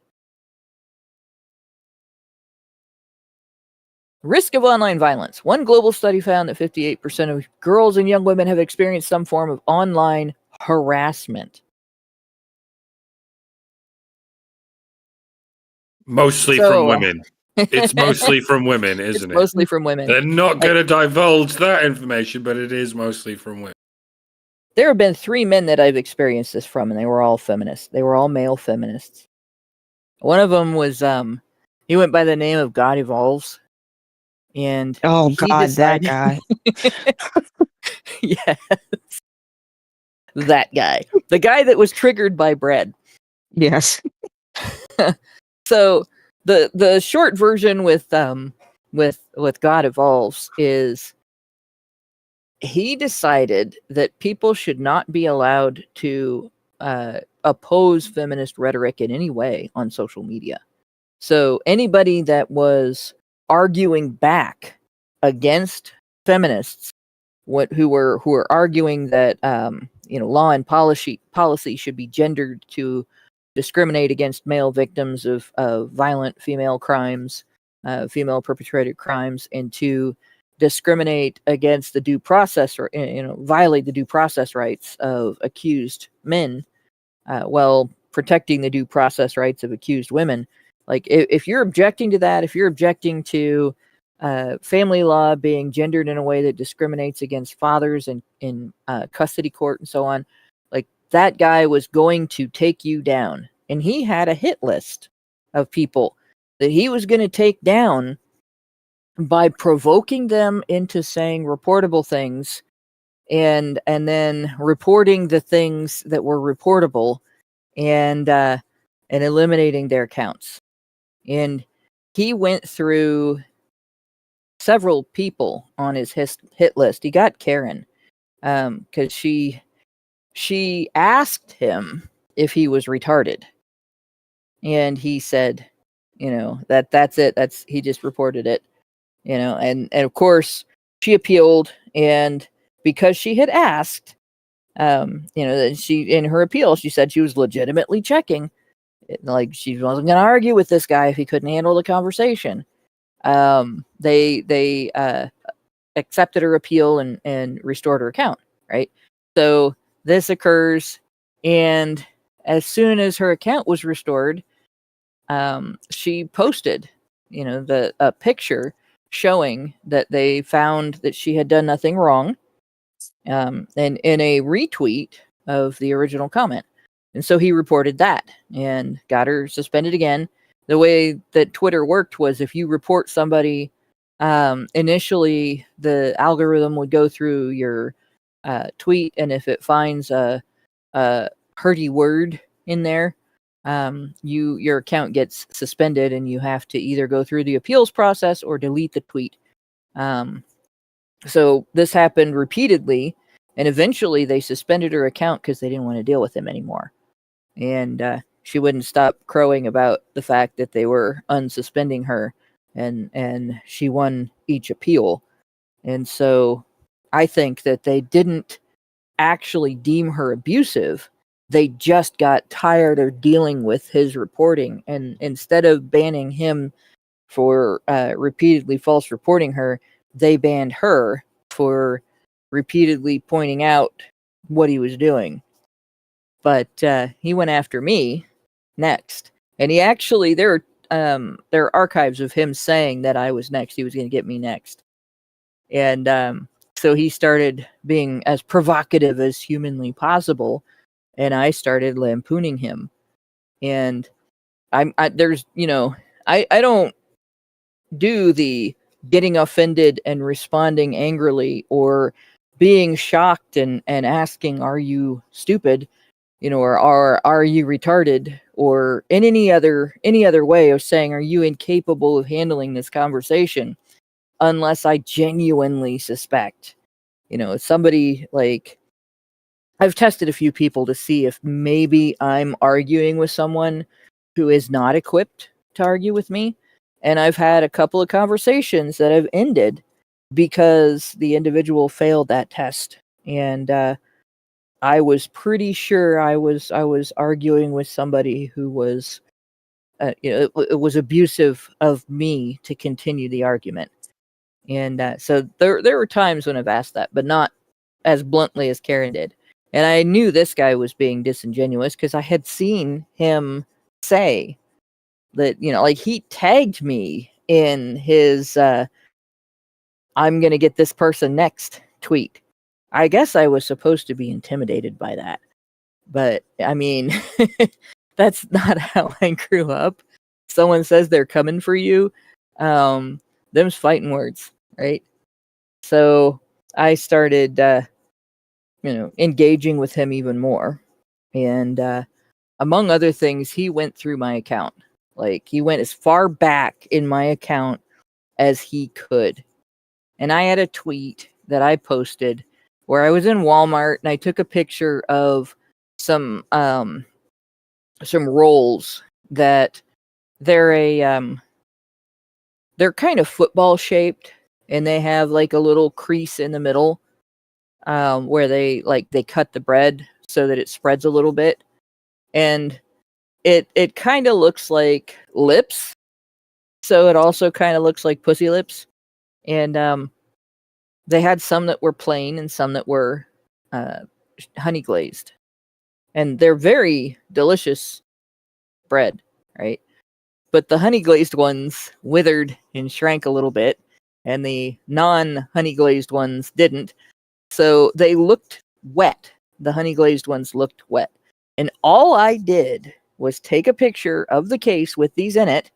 S3: Risk of online violence. One global study found that 58% of girls and young women have experienced some form of online harassment.
S5: Mostly from women. It's mostly from women, isn't it?
S3: Mostly from women.
S5: They're not going to divulge that information, but it is mostly from women.
S3: There have been 3 men that I've experienced this from, and they were all feminists. They were all male feminists. One of them was, he went by the name of God Evolves. And
S4: that guy.
S3: Yes. That guy. The guy that was triggered by bread.
S4: Yes.
S3: So the short version with with God Evolves is he decided that people should not be allowed to oppose feminist rhetoric in any way on social media. So anybody that was arguing back against feminists, who were arguing that law and policy should be gendered to discriminate against male victims of violent female crimes, female perpetrated crimes, and to discriminate against the due process, or violate the due process rights of accused men, while protecting the due process rights of accused women. Like, if you're objecting to that, if you're objecting to family law being gendered in a way that discriminates against fathers in custody court and so on, like, that guy was going to take you down. And he had a hit list of people that he was going to take down by provoking them into saying reportable things, and then reporting the things that were reportable, and eliminating their accounts. And he went through several people on his hit list. He got Karen, because she asked him if he was retarded, and he said, that's it. He just reported it, and of course she appealed, and because she had asked, that she, in her appeal, she said she was legitimately checking. Like, she wasn't going to argue with this guy if he couldn't handle the conversation. They accepted her appeal and restored her account, right? So this occurs, and as soon as her account was restored, she posted, a picture showing that they found that she had done nothing wrong, and in a retweet of the original comment. And so he reported that and got her suspended again. The way that Twitter worked was, if you report somebody, initially the algorithm would go through your tweet, and if it finds a hurty word in there, your account gets suspended, and you have to either go through the appeals process or delete the tweet. So this happened repeatedly, and eventually they suspended her account because they didn't want to deal with him anymore. And she wouldn't stop crowing about the fact that they were unsuspending her, and she won each appeal. And so I think that they didn't actually deem her abusive. They just got tired of dealing with his reporting, and instead of banning him for repeatedly false reporting her, they banned her for repeatedly pointing out what he was doing. But he went after me next, and he actually, there are archives of him saying that I was next. He was going to get me next, and so he started being as provocative as humanly possible, and I started lampooning him. And I don't do the getting offended and responding angrily, or being shocked and asking, "Are you stupid?" Or are you retarded, or in any other way of saying, "Are you incapable of handling this conversation?" Unless I genuinely suspect, somebody, like, I've tested a few people to see if maybe I'm arguing with someone who is not equipped to argue with me. And I've had a couple of conversations that have ended because the individual failed that test. And I was pretty sure I was arguing with somebody who was, it was abusive of me to continue the argument. And so there were times when I've asked that, but not as bluntly as Karen did. And I knew this guy was being disingenuous because I had seen him say that, like, he tagged me in his "I'm going to get this person next" tweet. I guess I was supposed to be intimidated by that. But, I mean, that's not how I grew up. Someone says they're coming for you, them's fighting words, right? So I started, engaging with him even more. And among other things, he went through my account. Like, he went as far back in my account as he could. And I had a tweet that I posted where I was in Walmart and I took a picture of some rolls that they're kind of football shaped, and they have like a little crease in the middle where they cut the bread so that it spreads a little bit, and it kind of looks like lips, so it also kind of looks like pussy lips. And they had some that were plain and some that were honey glazed, and they're very delicious bread, right? But the honey glazed ones withered and shrank a little bit, and the non-honey glazed ones didn't. So they looked wet. The honey glazed ones looked wet. And all I did was take a picture of the case with these in it,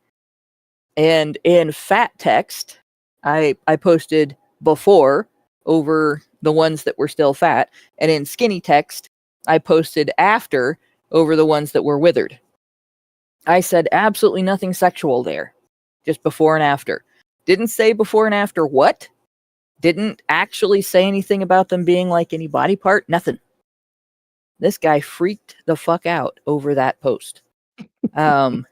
S3: and in fat text, I posted before over the ones that were still fat, and in skinny text, I posted after over the ones that were withered. I said absolutely nothing sexual there. Just before and after. Didn't say before and after what? Didn't actually say anything about them being like any body part. Nothing. This guy freaked the fuck out over that post. And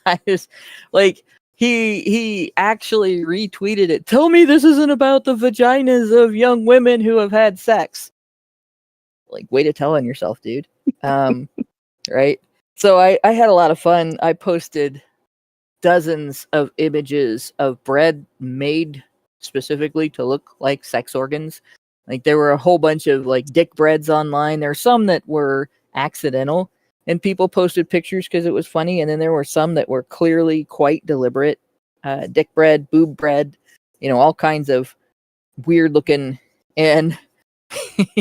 S3: I just, like, he actually retweeted it. Tell me this isn't about the vaginas of young women who have had sex. Like, way to tell on yourself, dude. Right? So I had a lot of fun. I posted dozens of images of bread made specifically to look like sex organs. Like, there were a whole bunch of like dick breads online. There were some that were accidental, and people posted pictures because it was funny. And then there were some that were clearly quite deliberate. Dick bread, boob bread, all kinds of weird looking. And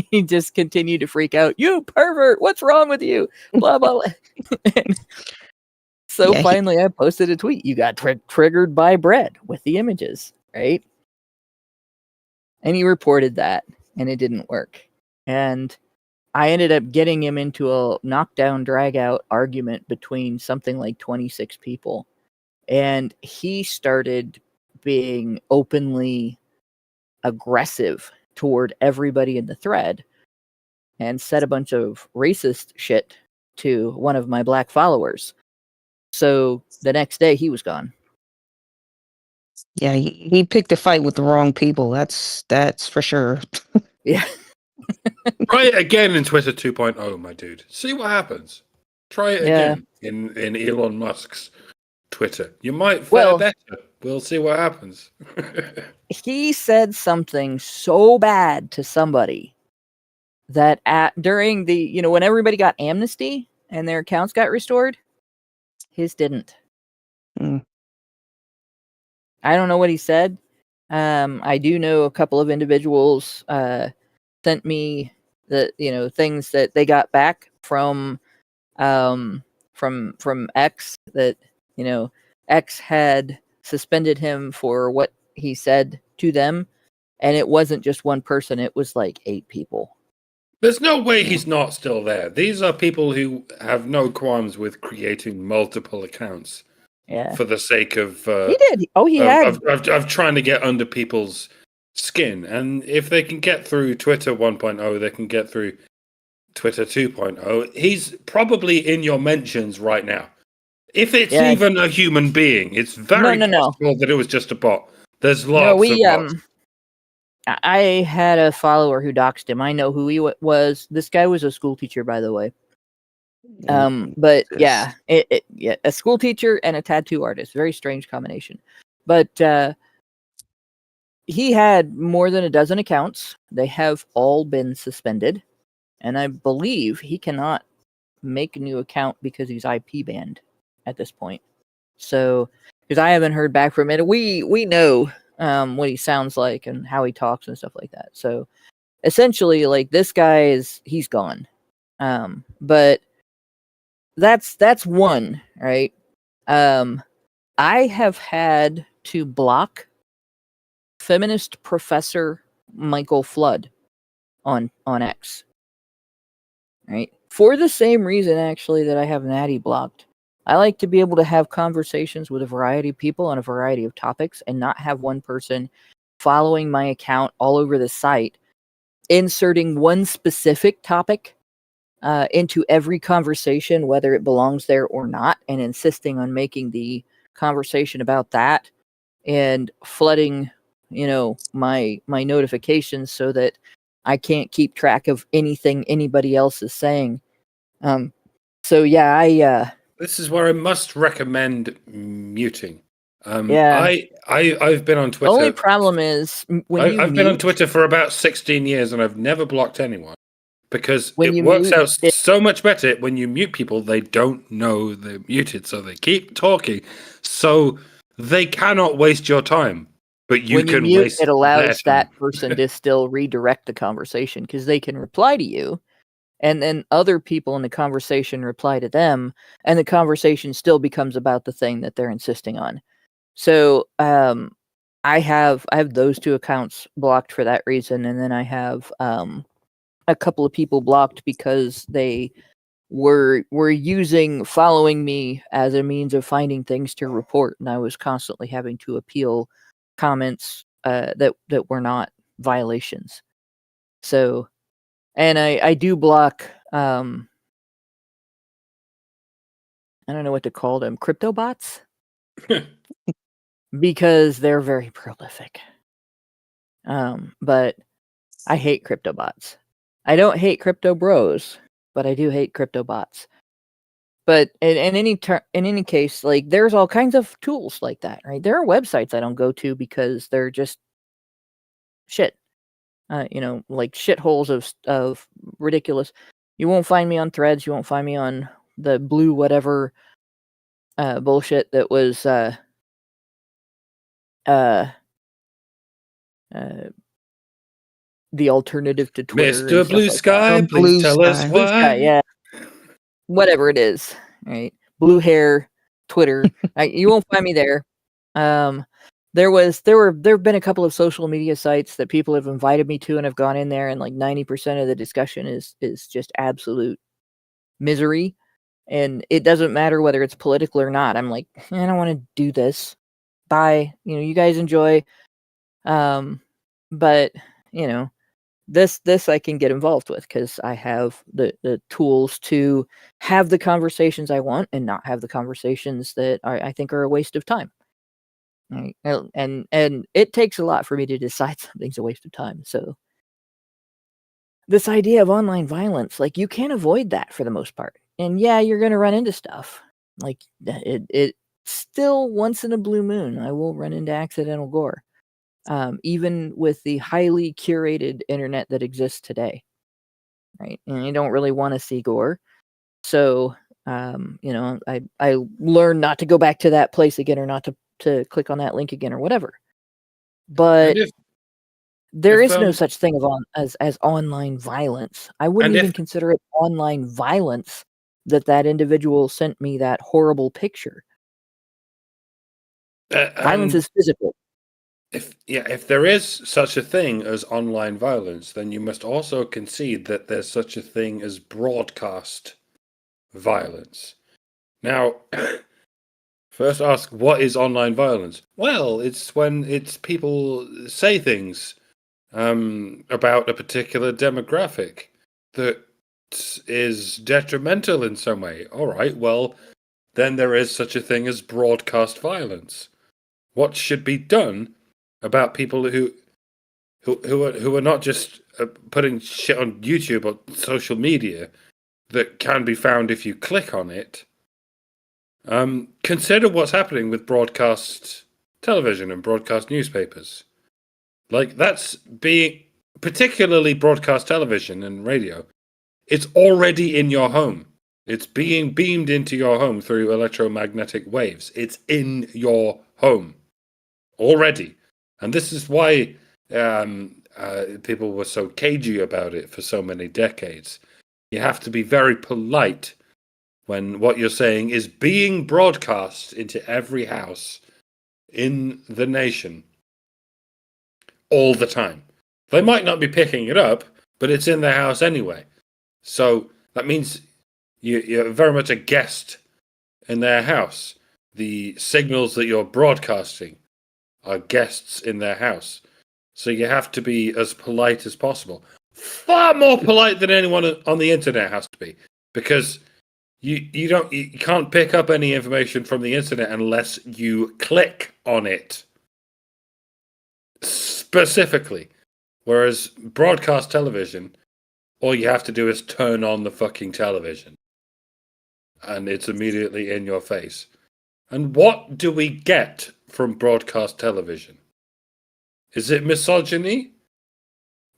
S3: he just continued to freak out. You pervert! What's wrong with you? Blah blah blah. So
S4: Yeah,
S3: finally, I posted a tweet. You got triggered by bread with the images, right? And he reported that, and it didn't work. And I ended up getting him into a knockdown, drag-out argument between something like 26 people. And he started being openly aggressive toward everybody in the thread and said a bunch of racist shit to one of my black followers. So the next day he was gone.
S4: yeah, he picked a fight with the wrong people. That's for sure.
S3: Yeah.
S5: Try it again in Twitter 2.0, my dude. See what happens. Try it again in Elon Musk's Twitter. You might fare better. We'll see what happens.
S3: He said something so bad to somebody that during the, when everybody got amnesty and their accounts got restored, his didn't.
S4: Mm.
S3: I don't know what he said. I do know a couple of individuals sent me the things that they got back from X, that X had suspended him for what he said to them, and it wasn't just one person, it was like 8 people.
S5: There's no way he's not still there. These are people who have no qualms with creating multiple accounts.
S3: Yeah.
S5: For the sake of
S3: he did. Oh, he had
S5: of trying to get under people's skin, and if they can get through Twitter 1.0, they can get through Twitter 2.0. He's probably in your mentions right now. If it's even a human being, it's very possible that it was just a bot. There's lots of bots.
S3: I had a follower who doxed him. I know who he was. This guy was a school teacher, by the way. But yeah, a school teacher and a tattoo artist. Very strange combination. But he had more than a dozen accounts. They have all been suspended. And I believe he cannot make a new account because he's IP banned at this point. So, because I haven't heard back from it. We know what he sounds like and how he talks and stuff like that. So, essentially, like, this guy he's gone. But that's one, right? I have had to block feminist professor Michael Flood on X, right? For the same reason, actually, that I have Natty blocked. I like to be able to have conversations with a variety of people on a variety of topics and not have one person following my account all over the site, inserting one specific topic into every conversation, whether it belongs there or not, and insisting on making the conversation about that and flooding, my notifications so that I can't keep track of anything anybody else is saying. So yeah,
S5: This is where I must recommend muting.
S3: yeah.
S5: I've been on
S3: The only
S5: Twitter.
S3: problem is when you
S5: I've been on
S3: mute,
S5: Twitter for about 16 years and I've never blocked anyone because
S3: when
S5: it
S3: you
S5: works
S3: mute,
S5: out so much better when you mute people. They don't know they're muted, so they keep talking, so they cannot waste your time. But you
S3: when you
S5: can
S3: mute,
S5: waste
S3: it
S5: their
S3: allows
S5: time.
S3: that person to still redirect the conversation because they can reply to you, and then other people in the conversation reply to them, and the conversation still becomes about the thing that they're insisting on. So I have those two accounts blocked for that reason, and then I have a couple of people blocked because they were following me as a means of finding things to report, and I was constantly having to appeal comments that were not violations. So, and I do block I don't know what to call them, crypto bots, because they're very prolific. But I hate crypto bots. I don't hate crypto bros, but I do hate crypto bots. But in any case, like there's all kinds of tools like that, right? There are websites I don't go to because they're just shit. Like shitholes of ridiculous. You won't find me on Threads. You won't find me on the blue whatever bullshit that was uh, the alternative to Twitter and
S5: Mr.
S3: stuff
S5: Blue
S3: like that.
S5: Sky, please
S4: Blue
S5: tell us
S4: Sky.
S3: Blue Sky,
S5: why.
S3: yeah, whatever it is, right? Blue hair, Twitter. You won't find me there. There have been a couple of social media sites that people have invited me to, and I've gone in there, and like 90% of the discussion is just absolute misery, and it doesn't matter whether it's political or not. I'm like, I don't want to do this. Bye. You guys enjoy. But this I can get involved with because I have the tools to have the conversations I want and not have the conversations that I think are a waste of time. Right? And it takes a lot for me to decide something's a waste of time. So this idea of online violence, like you can't avoid that for the most part. And yeah, you're going to run into stuff. Like it still once in a blue moon, I will run into accidental gore. Even with the highly curated internet that exists today, right? And you don't really want to see gore. So, I learned not to go back to that place again or not to click on that link again or whatever. But
S5: And
S3: there
S5: if
S3: is no such thing as online violence. I wouldn't
S5: and
S3: even
S5: if
S3: consider it online violence that individual sent me that horrible picture. Violence
S5: and
S3: is physical.
S5: if there is such a thing as online violence, then you must also concede that there's such a thing as broadcast violence. Now, first ask, what is online violence? Well, it's when it's people say things about a particular demographic that is detrimental in some way. All right, well, then there is such a thing as broadcast violence. What should be done about people who are not just putting shit on YouTube or social media that can be found if you click on it? Consider what's happening with broadcast television and broadcast newspapers. Like that's being particularly broadcast television and radio. It's already in your home. It's being beamed into your home through electromagnetic waves. It's in your home already. And this is why people were so cagey about it for so many decades. You have to be very polite when what you're saying is being broadcast into every house in the nation all the time. They might not be picking it up, but it's in their house anyway. So that means you're very much a guest in their house. The signals that you're broadcasting are guests in their house. So you have to be as polite as possible. Far more polite than anyone on the internet has to be. Because you can't pick up any information from the internet unless you click on it specifically. Whereas broadcast television, all you have to do is turn on the fucking television. And it's immediately in your face. And what do we get from broadcast television? Is it misogyny?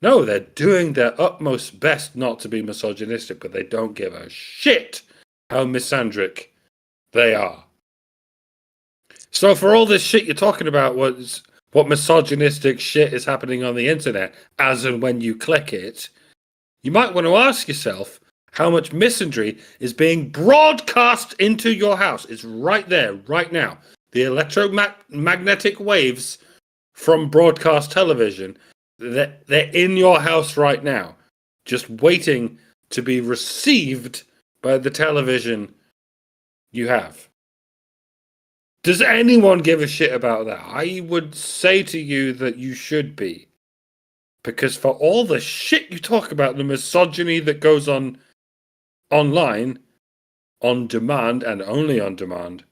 S5: No, they're doing their utmost best not to be misogynistic, but they don't give a shit how misandric they are. So for all this shit you're talking about, what misogynistic shit is happening on the internet, as and when you click it, you might want to ask yourself how much misandry is being broadcast into your house. It's right there, right now. The electromagnetic waves from broadcast television, they're in your house right now, just waiting to be received by the television you have. Does anyone give a shit about that? I would say to you that you should be. Because for all the shit you talk about, the misogyny that goes on online, on demand, and only on demand,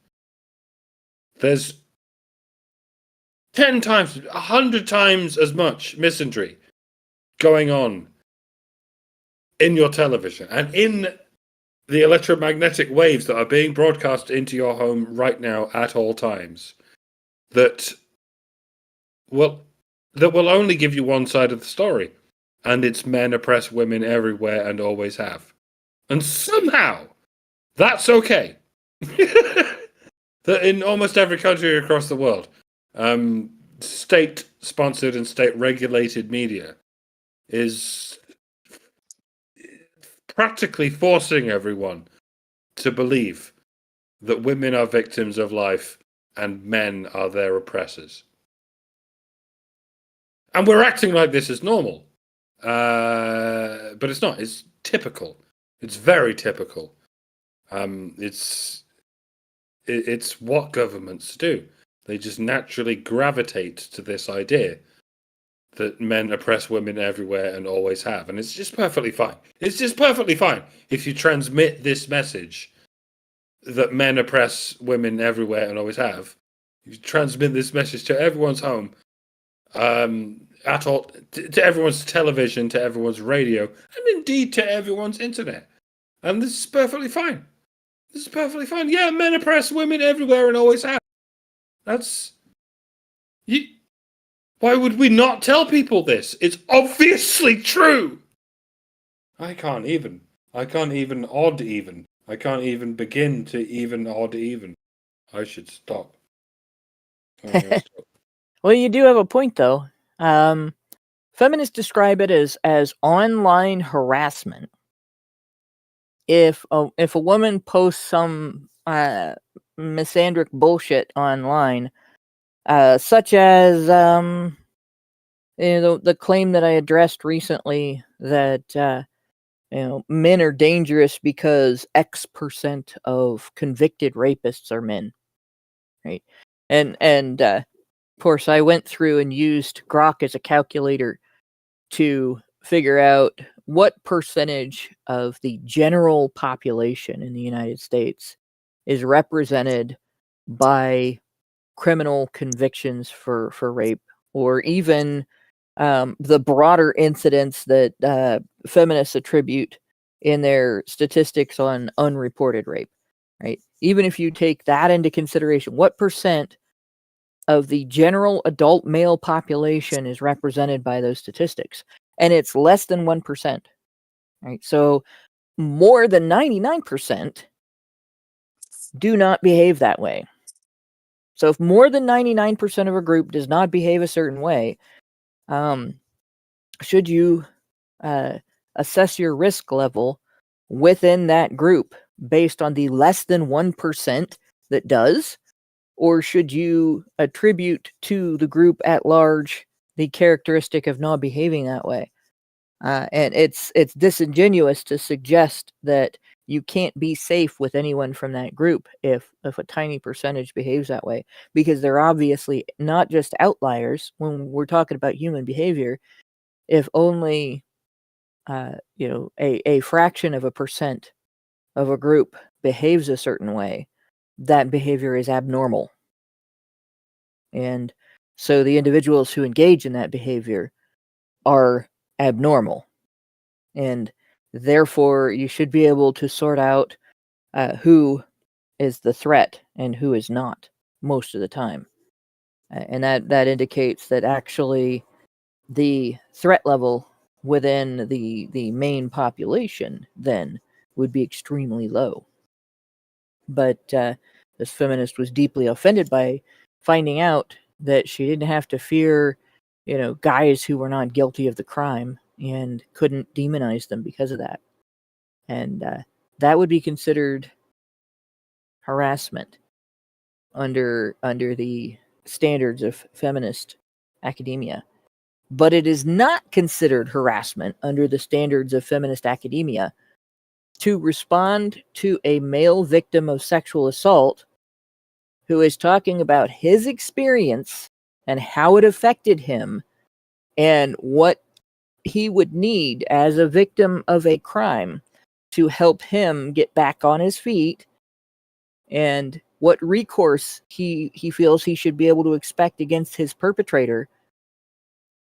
S5: there's 10 times, 100 times as much misandry going on in your television and in the electromagnetic waves that are being broadcast into your home right now at all times that will only give you one side of the story. And it's men oppress women everywhere and always have. And somehow, that's okay. That in almost every country across the world, state-sponsored and state-regulated media is practically forcing everyone to believe that women are victims of life and men are their oppressors. And we're acting like this is normal. But it's not. It's typical. It's very typical. It's what governments do. They just naturally gravitate to this idea that men oppress women everywhere and always have. And it's just perfectly fine. It's just perfectly fine if you transmit this message that men oppress women everywhere and always have. You transmit this message to everyone's home, at all, to everyone's television, to everyone's radio, and indeed to everyone's internet. And this is perfectly fine. This is perfectly fine. Yeah, men oppress women everywhere and always have. That's... Why would we not tell people this? It's obviously true. I can't even odd even. I can't even begin to even odd even. I should stop.
S3: Well, you do have a point, though. Feminists describe it as online harassment. If a woman posts some misandric bullshit online, such as the claim that I addressed recently that men are dangerous because X% of convicted rapists are men, right? And of course, I went through and used Grok as a calculator to figure out what percentage of the general population in the United States is represented by criminal convictions for rape, or even the broader incidents that feminists attribute in their statistics on unreported rape, right? Even if you take that into consideration, what percent of the general adult male population is represented by those statistics? And it's less than 1%, right? So more than 99% do not behave that way. So if more than 99% of a group does not behave a certain way, should you assess your risk level within that group based on the less than 1% that does? Or should you attribute to the group at large the characteristic of not behaving that way? And it's disingenuous to suggest that You can't be safe with anyone from that group if a tiny percentage behaves that way, because they're obviously not just outliers when we're talking about human behavior. If only a fraction of a percent of a group behaves a certain way, that behavior is abnormal. And so the individuals who engage in that behavior are abnormal. And therefore, you should be able to sort out who is the threat and who is not most of the time. And that indicates that actually the threat level within the main population then would be extremely low. But this feminist was deeply offended by finding out that she didn't have to fear, guys who were not guilty of the crime, and couldn't demonize them because of that. And that would be considered harassment under the standards of feminist academia. But it is not considered harassment under the standards of feminist academia to respond to a male victim of sexual assault who is talking about his experience and how it affected him and what he would need as a victim of a crime to help him get back on his feet, and what recourse he feels he should be able to expect against his perpetrator,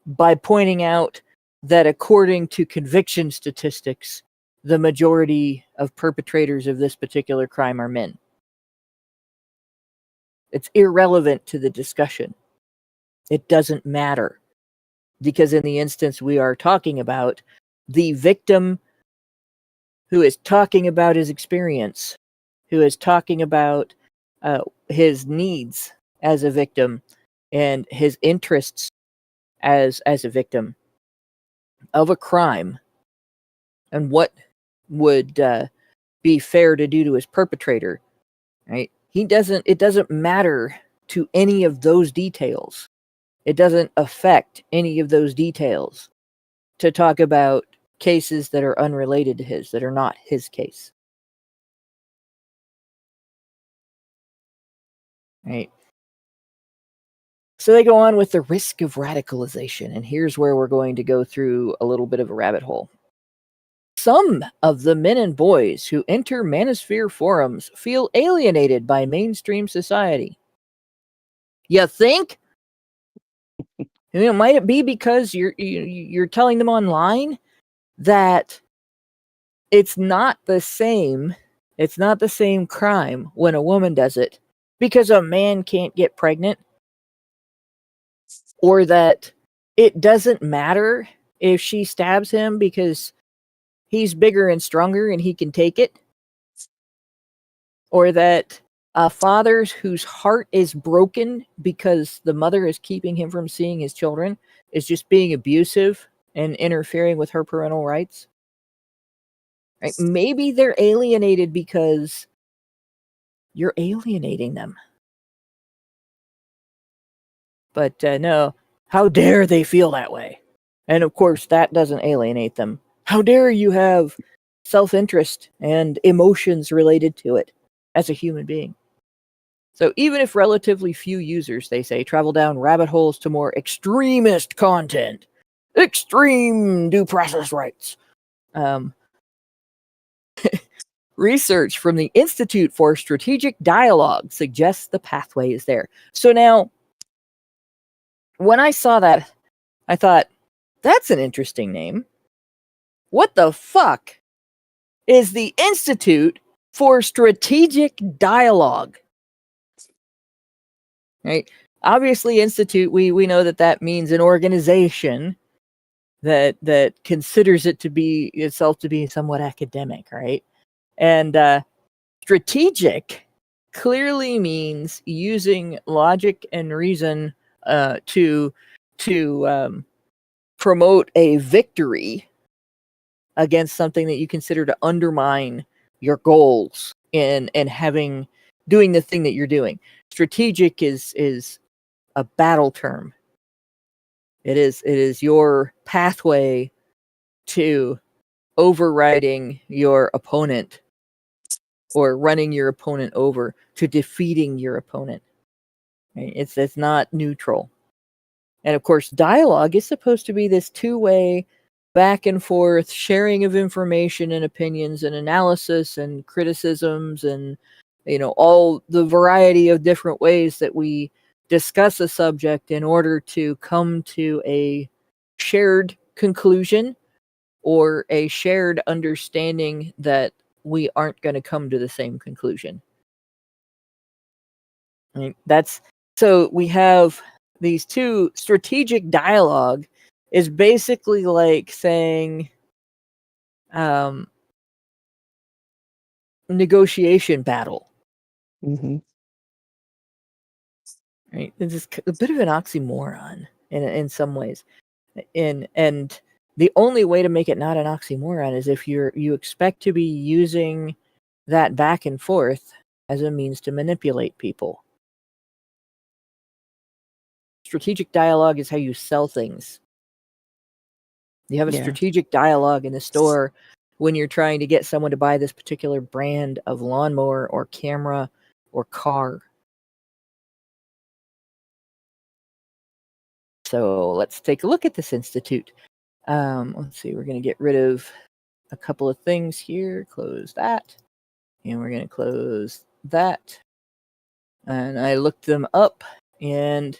S3: by pointing out that according to conviction statistics, the majority of perpetrators of this particular crime are men. It's irrelevant to the discussion. It doesn't matter. Because in the instance we are talking about, the victim who is talking about his experience, who is talking about his needs as a victim and his interests as a victim of a crime, and what would be fair to do to his perpetrator, right? It doesn't matter to any of those details. It doesn't affect any of those details to talk about cases that are unrelated to his, that are not his case. Right? So they go on with the risk of radicalization, and here's where we're going to go through a little bit of a rabbit hole. Some of the men and boys who enter manosphere forums feel alienated by mainstream society. You think? Might it be because you're telling them online that it's not the same crime when a woman does it because a man can't get pregnant, or that it doesn't matter if she stabs him because he's bigger and stronger and he can take it, or that a father whose heart is broken because the mother is keeping him from seeing his children is just being abusive and interfering with her parental rights. Right? Maybe they're alienated because you're alienating them. But no, how dare they feel that way? And of course, that doesn't alienate them. How dare you have self-interest and emotions related to it as a human being? So even if relatively few users, they say, travel down rabbit holes to more extremist content, extreme due process rights, research from the Institute for Strategic Dialogue suggests the pathway is there. So now, when I saw that, I thought, that's an interesting name. What the fuck is the Institute for Strategic Dialogue? Right? Obviously, institute, we know that means an organization that considers itself to be somewhat academic, right? And strategic clearly means using logic and reason to promote a victory against something that you consider to undermine your goals and doing the thing that you're doing. Strategic is a battle term. It is your pathway to overriding your opponent or running your opponent over to defeating your opponent. Right? It's not neutral. And of course, dialogue is supposed to be this two-way, back and forth sharing of information and opinions and analysis and criticisms and, all the variety of different ways that we discuss a subject in order to come to a shared conclusion or a shared understanding that we aren't going to come to the same conclusion. I mean, so we have these two. Strategic dialogue is basically like saying negotiation battle.
S4: Mm-hmm.
S3: Right? It's just a bit of an oxymoron in some ways. And the only way to make it not an oxymoron is if you expect to be using that back and forth as a means to manipulate people. Strategic dialogue is how you sell things. You have a strategic dialogue in the store when you're trying to get someone to buy this particular brand of lawnmower or camera or car. So let's take a look at this institute. Let's see, we're going to get rid of a couple of things here. Close that. And we're going to close that. And I looked them up. And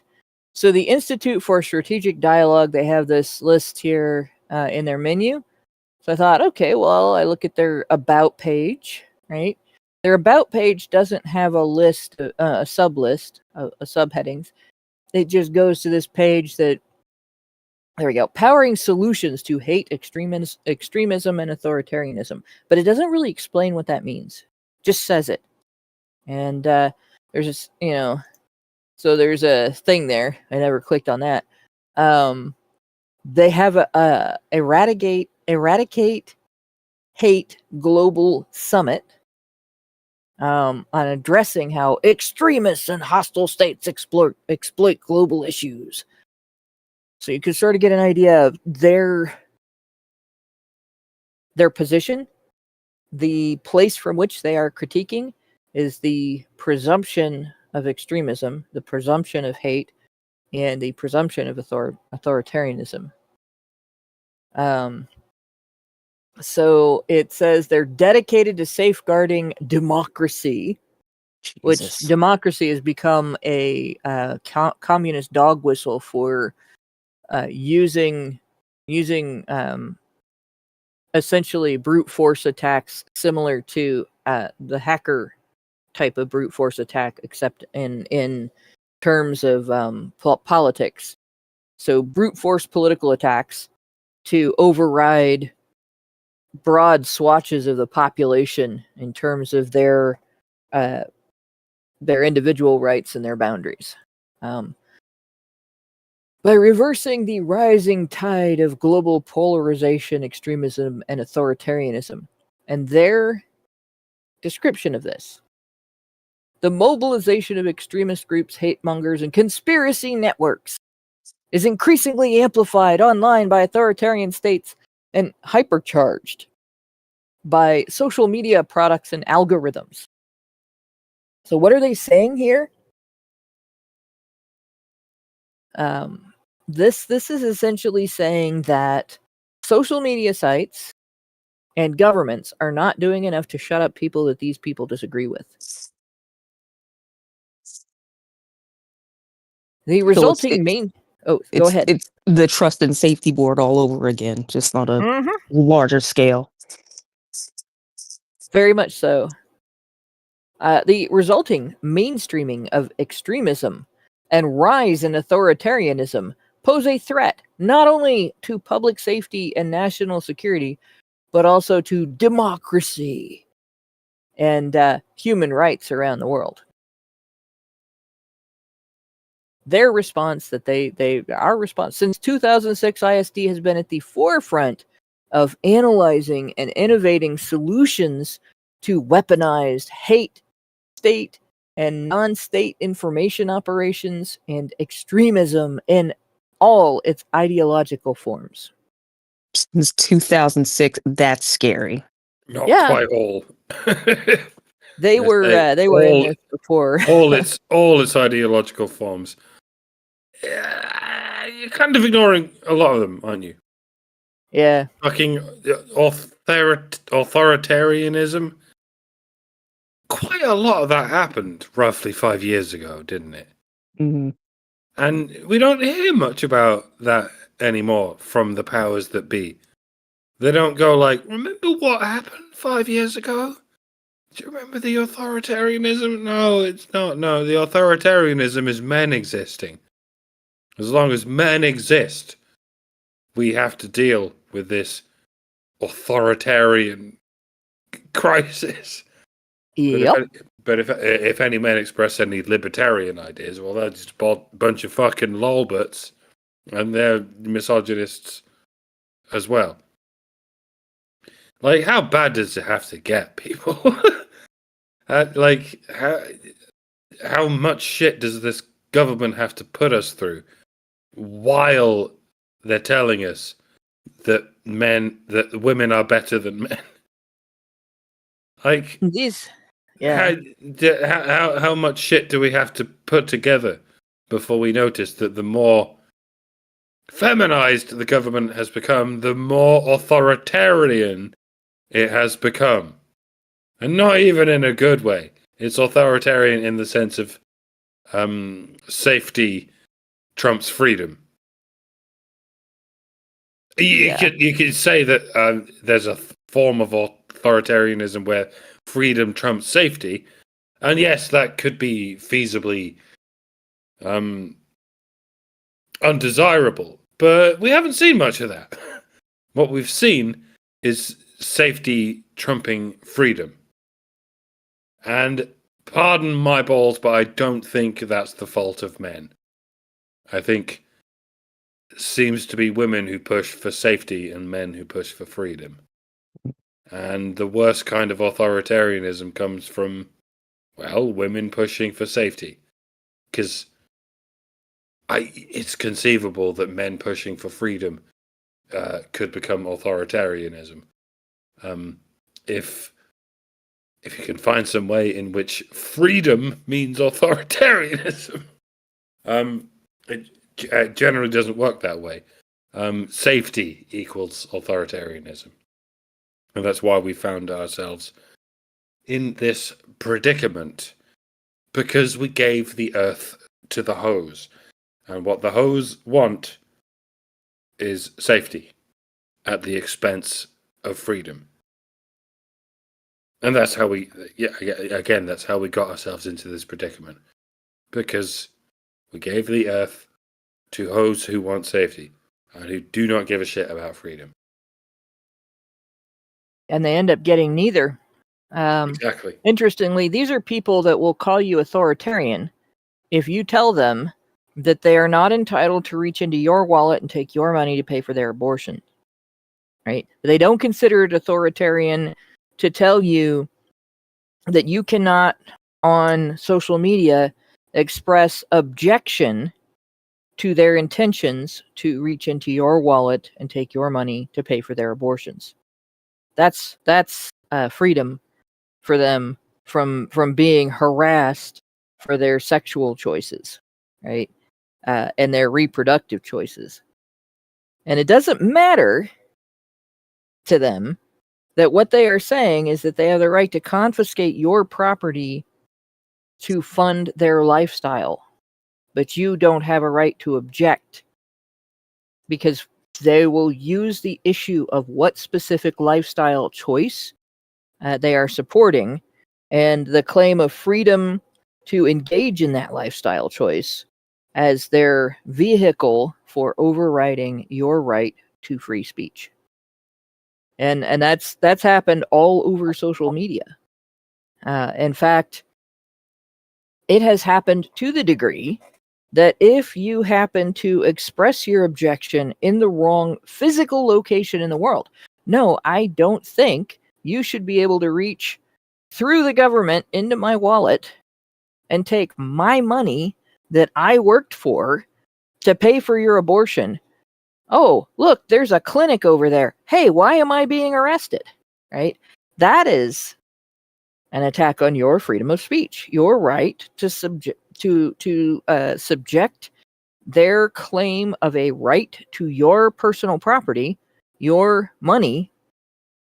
S3: so the Institute for Strategic Dialogue, they have this list here in their menu. So I thought, okay, well, I look at their About page, right? Their About page doesn't have a list, a sub-list, subheadings. It just goes to this page that, there we go, powering solutions to hate, extremism, and authoritarianism. But it doesn't really explain what that means. Just says it. And there's this, so there's a thing there. I never clicked on that. They have a Eradicate Hate Global Summit on addressing how extremists and hostile states exploit global issues. So you can sort of get an idea of their position. The place from which they are critiquing is the presumption of extremism, the presumption of hate, and the presumption of authoritarianism. So it says they're dedicated to safeguarding democracy, which democracy has become a communist dog whistle for using essentially brute force attacks similar to the hacker type of brute force attack, except in terms of politics. So brute force political attacks to override broad swatches of the population in terms of their individual rights and their boundaries. By reversing the rising tide of global polarization, extremism, and authoritarianism. And their description of this: the mobilization of extremist groups, hate mongers, and conspiracy networks is increasingly amplified online by authoritarian states and hypercharged by social media products and algorithms. So what are they saying here? This is essentially saying that social media sites and governments are not doing enough to shut up people that these people disagree with. The resulting go ahead.
S4: It's the trust and safety board all over again, just on a larger scale.
S3: Very much so. The resulting mainstreaming of extremism and rise in authoritarianism pose a threat not only to public safety and national security, but also to democracy and human rights around the world. Their response our response since 2006, ISD has been at the forefront of analyzing and innovating solutions to weaponized hate, state, and non-state information operations and extremism in all its ideological forms.
S4: Since 2006, that's scary.
S5: Not quite all.
S3: They were in this before.
S5: all its ideological forms. You're kind of ignoring a lot of them, aren't you?
S3: Yeah.
S5: Fucking authoritarianism. Quite a lot of that happened roughly 5 years ago, didn't it?
S4: Mm-hmm.
S5: And we don't hear much about that anymore from the powers that be. They don't go like, remember what happened 5 years ago? Do you remember the authoritarianism? No, it's not. No, the authoritarianism is men existing. As long as men exist, we have to deal with this authoritarian crisis.
S3: Yep.
S5: But if any men express any libertarian ideas, well, they're just a bunch of fucking lolbuts, and they're misogynists as well. Like, how bad does it have to get, people? Like, how much shit does this government have to put us through while they're telling us that women are better than men? Like,
S3: These, yeah.
S5: how much shit do we have to put together before we notice that the more feminized the government has become, the more authoritarian it has become? And not even in a good way. It's authoritarian in the sense of safety trumps freedom. You could say that there's a form of authoritarianism where freedom trumps safety, and yes, that could be feasibly undesirable, but we haven't seen much of that. What we've seen is safety trumping freedom. And pardon my balls, but I don't think that's the fault of men. I think it seems to be women who push for safety and men who push for freedom. And the worst kind of authoritarianism comes from, well, women pushing for safety. Because it's conceivable that men pushing for freedom could become authoritarianism. If you can find some way in which freedom means authoritarianism. It generally doesn't work that way. Safety equals authoritarianism. And that's why we found ourselves in this predicament, because we gave the earth to the hoes. And what the hoes want is safety at the expense of freedom. And that's how that's how we got ourselves into this predicament. Because we gave the earth to hoes who want safety and who do not give a shit about freedom.
S3: And they end up getting neither.
S5: Exactly.
S3: Interestingly, these are people that will call you authoritarian if you tell them that they are not entitled to reach into your wallet and take your money to pay for their abortion. Right? They don't consider it authoritarian to tell you that you cannot, on social media, express objection to their intentions to reach into your wallet and take your money to pay for their abortions. That's freedom for them from being harassed for their sexual choices, right? And their reproductive choices. And it doesn't matter to them that what they are saying is that they have the right to confiscate your property to fund their lifestyle. But you don't have a right to object, because they will use the issue of what specific lifestyle choice they are supporting, and the claim of freedom to engage in that lifestyle choice as their vehicle for overriding your right to free speech. And that's happened all over social media. In fact, it has happened to the degree that if you happen to express your objection in the wrong physical location in the world, no, I don't think you should be able to reach through the government into my wallet and take my money that I worked for to pay for your abortion. Oh, look, there's a clinic over there. Hey, why am I being arrested? Right? That is an attack on your freedom of speech, your right to subject their claim of a right to your personal property, your money,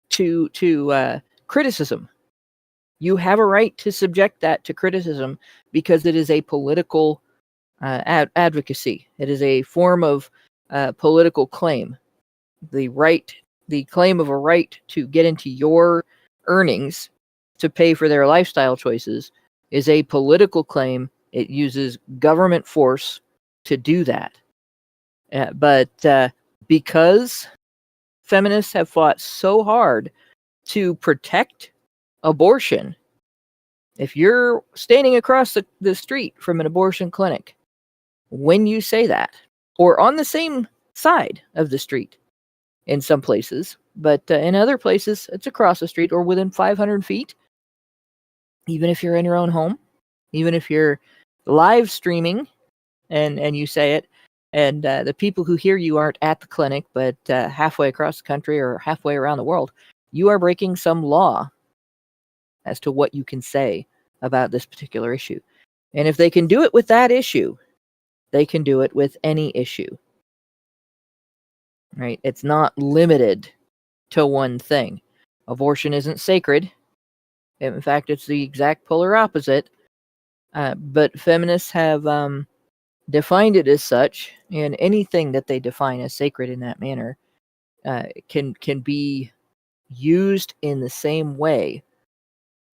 S3: to criticism. You have a right to subject that to criticism because it is a political advocacy. It is a form of political claim. The claim of a right to get into your earnings to pay for their lifestyle choices is a political claim. It uses government force to do that. But because feminists have fought so hard to protect abortion, if you're standing across the street from an abortion clinic, when you say that, or on the same side of the street in some places, but in other places, it's across the street or within 500 feet, even if you're in your own home, even if you're live streaming and you say it, and the people who hear you aren't at the clinic, but halfway across the country or halfway around the world, you are breaking some law as to what you can say about this particular issue. And if they can do it with that issue, they can do it with any issue. Right? It's not limited to one thing. Abortion isn't sacred. In fact, it's the exact polar opposite. But feminists have defined it as such, and anything that they define as sacred in that manner can be used in the same way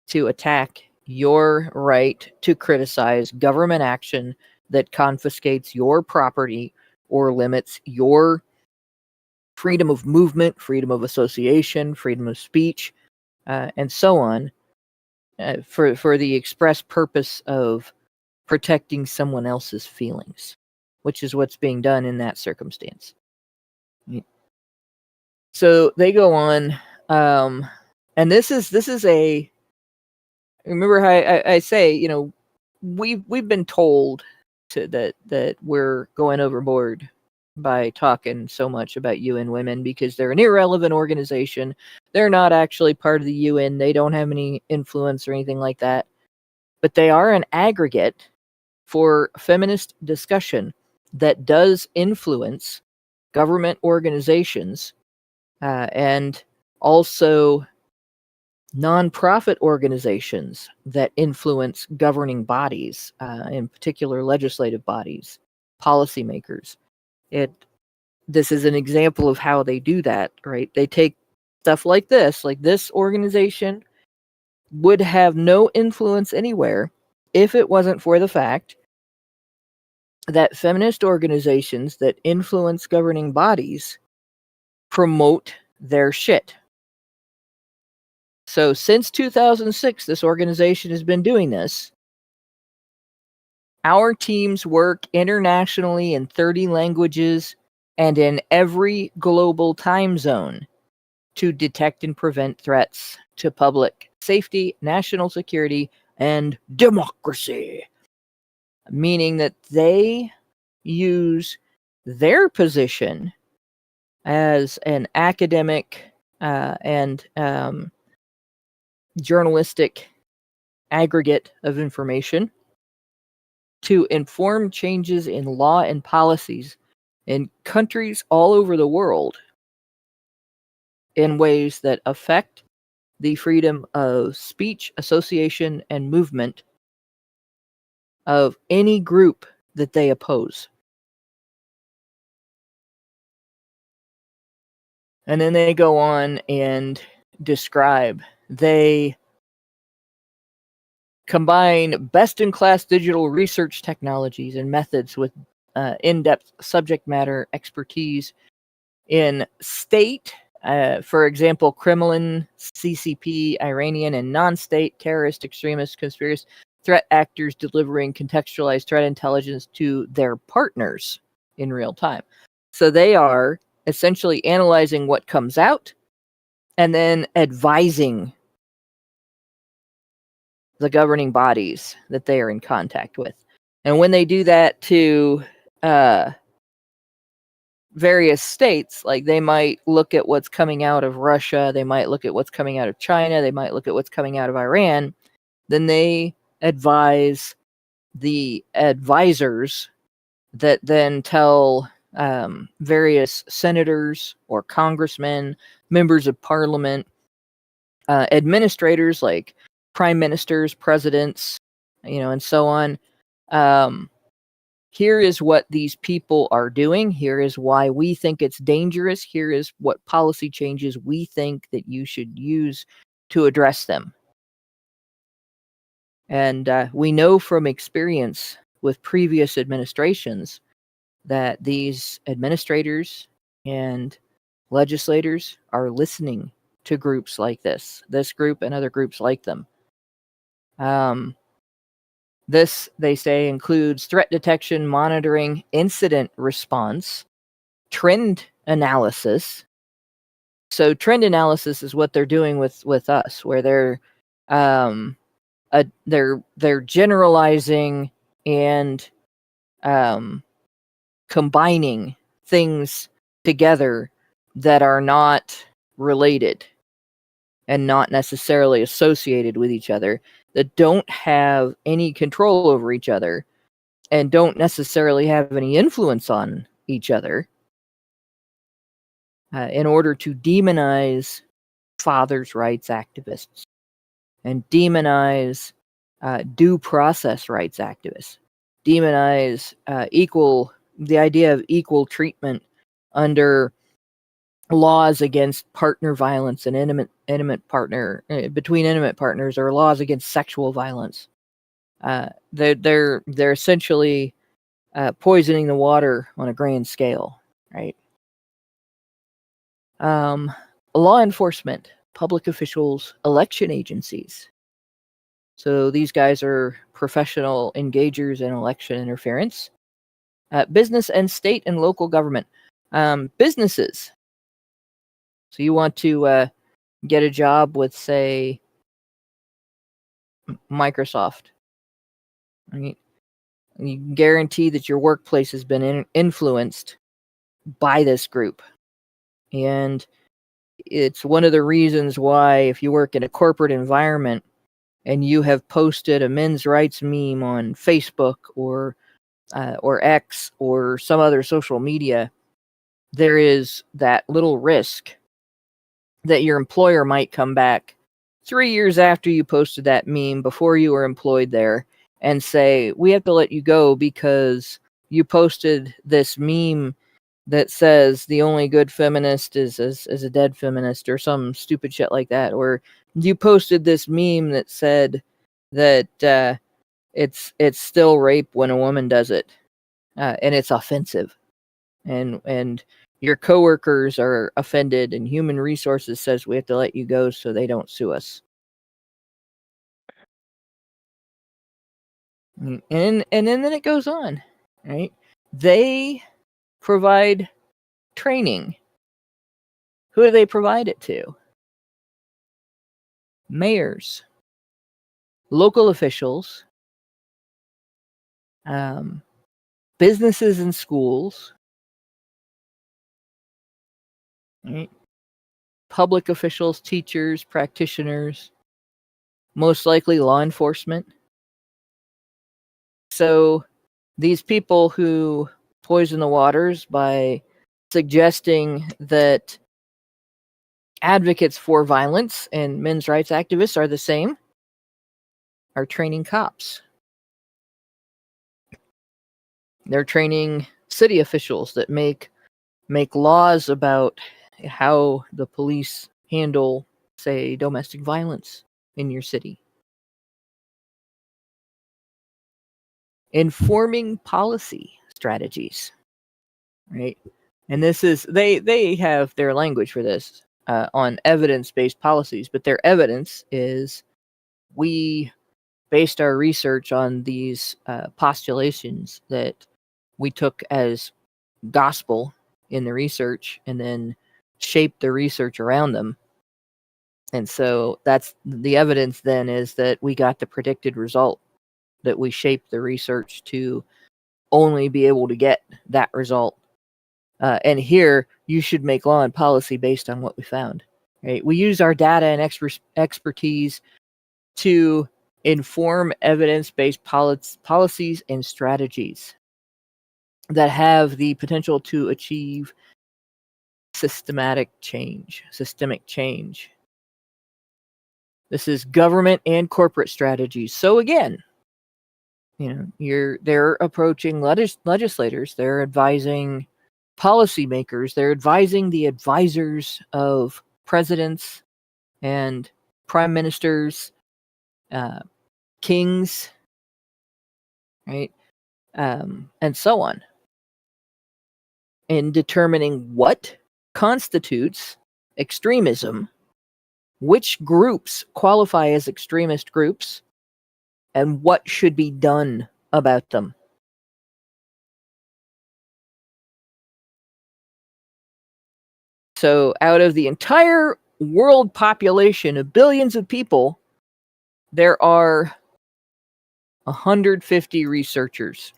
S3: to attack your right to criticize government action that confiscates your property or limits your freedom of movement, freedom of association, freedom of speech, and so on, for the express purpose of protecting someone else's feelings, which is what's being done in that circumstance. So they go on, and this is a. Remember how I say, you know, we've been told that we're going overboard by talking so much about UN Women because they're an irrelevant organization. They're not actually part of the UN. They don't have any influence or anything like that. But they are an aggregate for feminist discussion that does influence government organizations and also nonprofit organizations that influence governing bodies, in particular legislative bodies, policymakers. This is an example of how they do that, right? They take stuff like this organization would have no influence anywhere if it wasn't for the fact that feminist organizations that influence governing bodies promote their shit. So since 2006, this organization has been doing this. Our teams work internationally in 30 languages and in every global time zone to detect and prevent threats to public safety, national security, and democracy. Meaning that they use their position as an academic and journalistic aggregate of information to inform changes in law and policies in countries all over the world in ways that affect the freedom of speech, association, and movement of any group that they oppose. And then they go on and describe they combine best-in-class digital research technologies and methods with in-depth subject matter expertise in state, for example, Kremlin, CCP, Iranian, and non-state terrorist, extremist, conspiracy threat actors delivering contextualized threat intelligence to their partners in real time. So they are essentially analyzing what comes out and then advising the governing bodies that they are in contact with. And when they do that to various states, like they might look at what's coming out of Russia, they might look at what's coming out of China, they might look at what's coming out of Iran, then they advise the advisors that then tell various senators or congressmen, members of parliament, administrators like prime ministers, presidents, and so on. Here is what these people are doing. Here is why we think it's dangerous. Here is what policy changes we think that you should use to address them. And we know from experience with previous administrations that these administrators and legislators are listening to groups like this group and other groups like them. This, they say, includes threat detection, monitoring, incident response, trend analysis. So trend analysis is what they're doing with us, where they're generalizing and combining things together that are not related and not necessarily associated with each other, that don't have any control over each other and don't necessarily have any influence on each other, in order to demonize fathers' rights activists and demonize due process rights activists, demonize the idea of equal treatment under laws against partner violence and intimate partner between intimate partners, or laws against sexual violence. They're essentially poisoning the water on a grand scale, right? Law enforcement, public officials, election agencies. So these guys are professional engagers in election interference. Business and state and local government. Businesses. So you want to get a job with, say, Microsoft. Right? You guarantee that your workplace has been influenced by this group. And it's one of the reasons why, if you work in a corporate environment and you have posted a men's rights meme on Facebook or X or some other social media, there is that little risk that your employer might come back 3 years after you posted that meme, before you were employed there, and say, we have to let you go because you posted this meme that says the only good feminist is a dead feminist, or some stupid shit like that. Or you posted this meme that said that it's still rape when a woman does it, and it's offensive. And your coworkers are offended, and human resources says we have to let you go so they don't sue us. And then it goes on, right? They provide training. Who do they provide it to? Mayors, local officials, businesses and schools, right? Public officials, teachers, practitioners, most likely law enforcement. So these people who poison the waters by suggesting that advocates for violence and men's rights activists are the same are training cops. They're training city officials that make laws about how the police handle, say, domestic violence in your city. Informing policy strategies, right? And this is, they have their language for this on evidence-based policies, but their evidence is, we based our research on these postulations that we took as gospel in the research, and then shaped the research around them. And so that's the evidence then, is that we got the predicted result, that we shaped the research to only be able to get that result. And here, you should make law and policy based on what we found. Right? We use our data and expertise to inform evidence-based policies and strategies that have the potential to achieve systemic change. This is government and corporate strategies. So again, they're approaching legislators, they're advising policymakers, they're advising the advisors of presidents and prime ministers, kings, right, and so on, in determining what constitutes extremism, which groups qualify as extremist groups, and what should be done about them. So out of the entire world population of billions of people, there are 150 researchers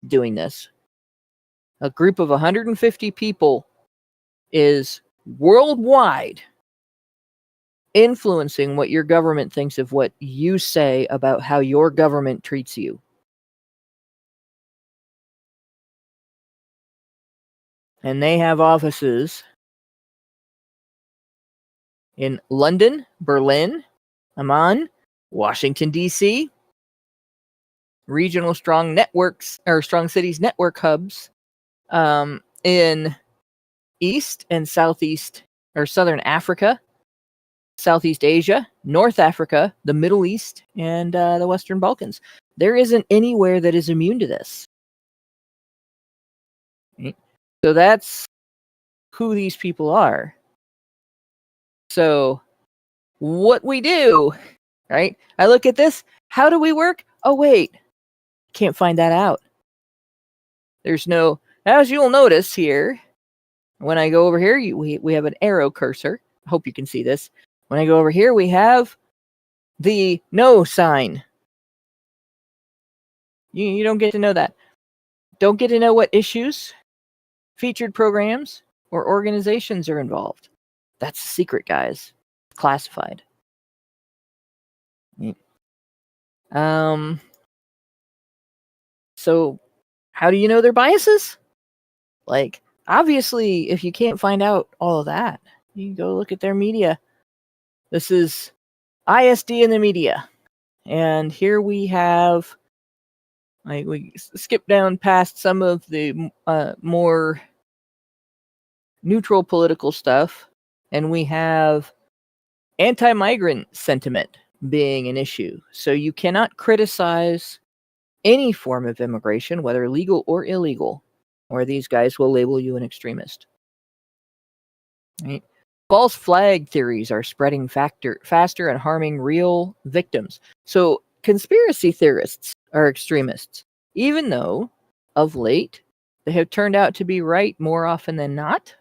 S3: doing this. A group of 150 people is worldwide influencing what your government thinks of what you say about how your government treats you. And they have offices in London, Berlin, Amman, Washington, D.C., regional strong networks, or strong cities network hubs, in East and Southeast, or Southern Africa, Southeast Asia, North Africa, the Middle East, and the Western Balkans. There isn't anywhere that is immune to this. Right? So that's who these people are. So what we do, right? I look at this. How do we work? Oh, wait. Can't find that out. There's no, as you'll notice here, when I go over here, we have an arrow cursor. I hope you can see this. When I go over here, we have the no sign. You don't get to know that. Don't get to know what issues, featured programs, or organizations are involved. That's a secret, guys. Classified. So how do you know their biases? Like, obviously, if you can't find out all of that, you can go look at their media. This is ISD in the media. And here we have, like, we skip down past some of the more neutral political stuff, and we have anti-migrant sentiment being an issue. So you cannot criticize any form of immigration, whether legal or illegal, or these guys will label you an extremist. Right? False flag theories are spreading faster and harming real victims. So conspiracy theorists are extremists, even though, of late, they have turned out to be right more often than not.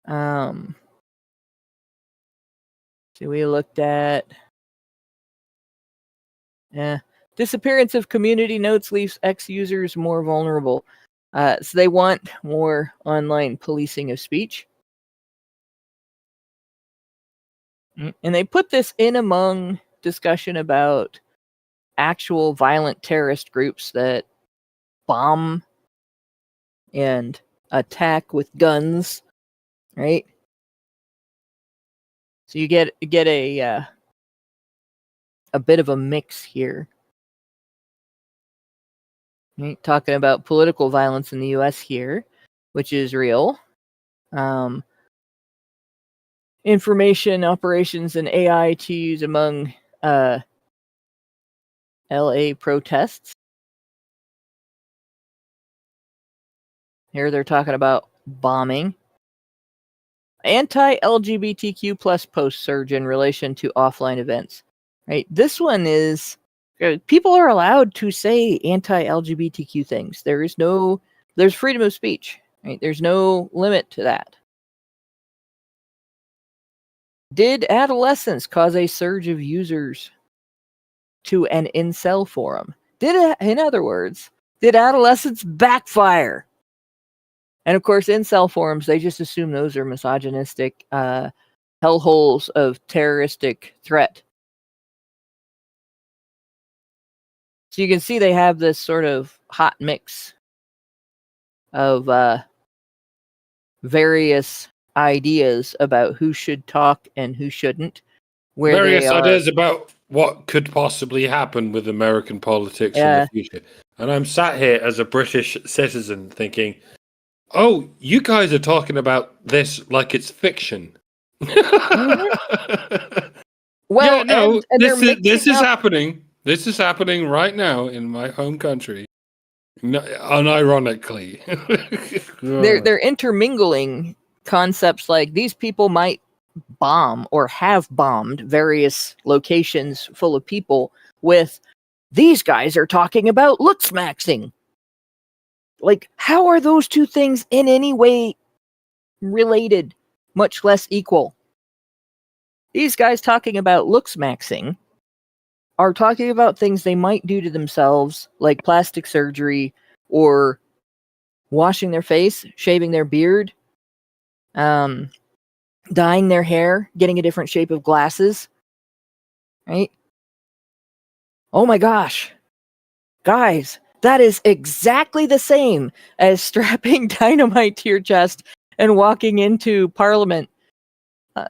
S3: So we looked at disappearance of community notes leaves ex-users more vulnerable. So they want more online policing of speech. And they put this in among discussion about actual violent terrorist groups that bomb and attack with guns, right? So you get a bit of a mix here. Right? Talking about political violence in the U.S. here, which is real. Information operations and AI to use among LA protests. Here they're talking about bombing. Anti-LGBTQ plus post surge in relation to offline events. Right? This one is, people are allowed to say anti-LGBTQ things. There's freedom of speech. Right? There's no limit to that. Did adolescence cause a surge of users to an incel forum? In other words, Did adolescents backfire? And of course, incel forums, they just assume those are misogynistic hellholes of terroristic threat. So you can see they have this sort of hot mix of various ideas about who should talk and who shouldn't. Where
S5: Various ideas about what could possibly happen with American politics in the future. And I'm sat here as a British citizen thinking, oh, you guys are talking about this like it's fiction.
S3: Well,
S5: yeah, no,
S3: and
S5: this is happening. This is happening right now in my home country. No, unironically.
S3: they're intermingling concepts like these people might bomb or have bombed various locations full of people with these guys are talking about looks maxing. Like, how are those two things in any way related, much less equal? These guys talking about looks maxing are talking about things they might do to themselves, like plastic surgery or washing their face, shaving their beard, dyeing their hair, getting a different shape of glasses, right? Oh my gosh, guys, that is exactly the same as strapping dynamite to your chest and walking into Parliament.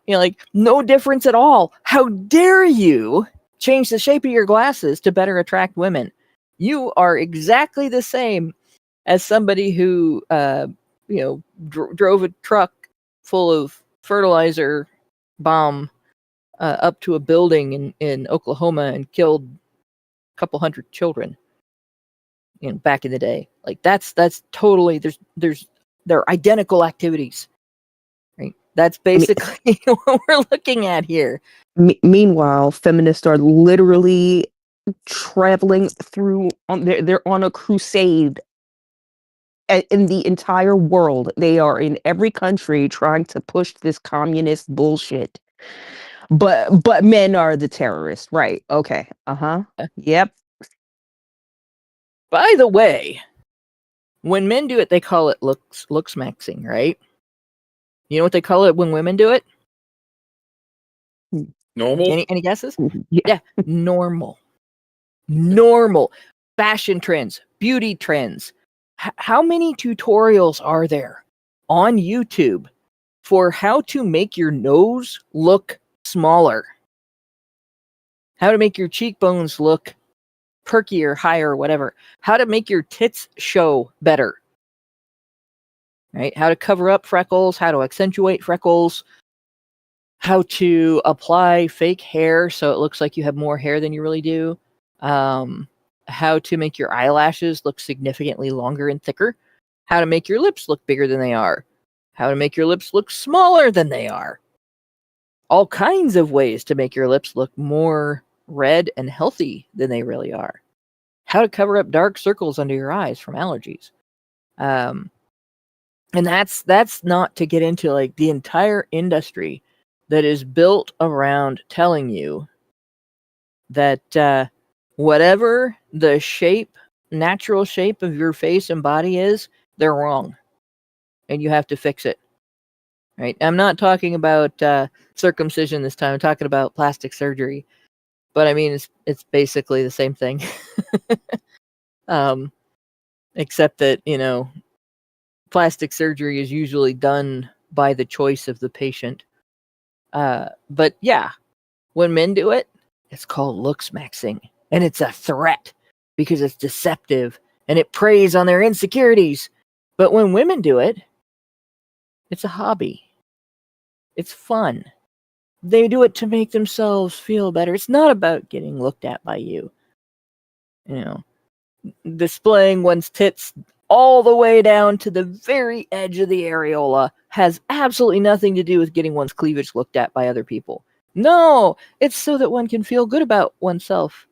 S3: Like, no difference at all. How dare you change the shape of your glasses to better attract women? You are exactly the same as somebody who, drove a truck full of fertilizer bomb up to a building in Oklahoma and killed a couple hundred children. Back in the day, like that's totally they're identical activities. Right? That's basically what we're looking at here.
S4: Meanwhile, feminists are literally traveling through they're on a crusade in the entire world. They are in every country trying to push this communist bullshit. But men are the terrorists, right? Okay. Yep.
S3: By the way, when men do it, they call it looks maxing, right? You know what they call it when women do it?
S5: Normal?
S3: Any guesses?
S4: Yeah.
S3: Yeah, normal. Normal. Fashion trends, beauty trends. How many tutorials are there on YouTube for how to make your nose look smaller? How to make your cheekbones look perkier, higher, whatever. How to make your tits show better. Right? How to cover up freckles, how to accentuate freckles, how to apply fake hair so it looks like you have more hair than you really do. How to make your eyelashes look significantly longer and thicker. How to make your lips look bigger than they are. How to make your lips look smaller than they are. All kinds of ways to make your lips look more red and healthy than they really are. How to cover up dark circles under your eyes from allergies. And that's not to get into like the entire industry that is built around telling you that whatever the natural shape of your face and body is, they're wrong. And you have to fix it. Right? I'm not talking about circumcision this time. I'm talking about plastic surgery. But I mean, it's basically the same thing. Except that, plastic surgery is usually done by the choice of the patient. But yeah, when men do it, it's called looks maxing. And it's a threat because it's deceptive and it preys on their insecurities. But when women do it, it's a hobby. It's fun. They do it to make themselves feel better. It's not about getting looked at by you. Displaying one's tits all the way down to the very edge of the areola has absolutely nothing to do with getting one's cleavage looked at by other people. No, it's so that one can feel good about oneself.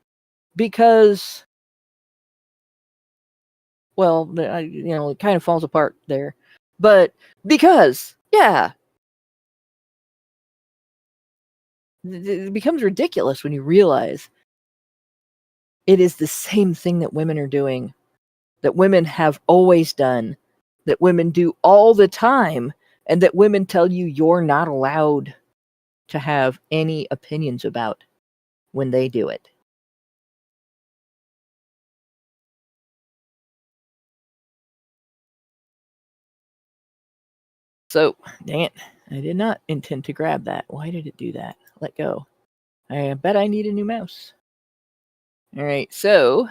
S3: Because, well, it kind of falls apart there. But because, yeah, it becomes ridiculous when you realize it is the same thing that women are doing that women have always done, that women do all the time, and that women tell you you're not allowed to have any opinions about when they do it. So, dang it, I did not intend to grab that. Why did it do that? Let go. I bet I need a new mouse. All right, so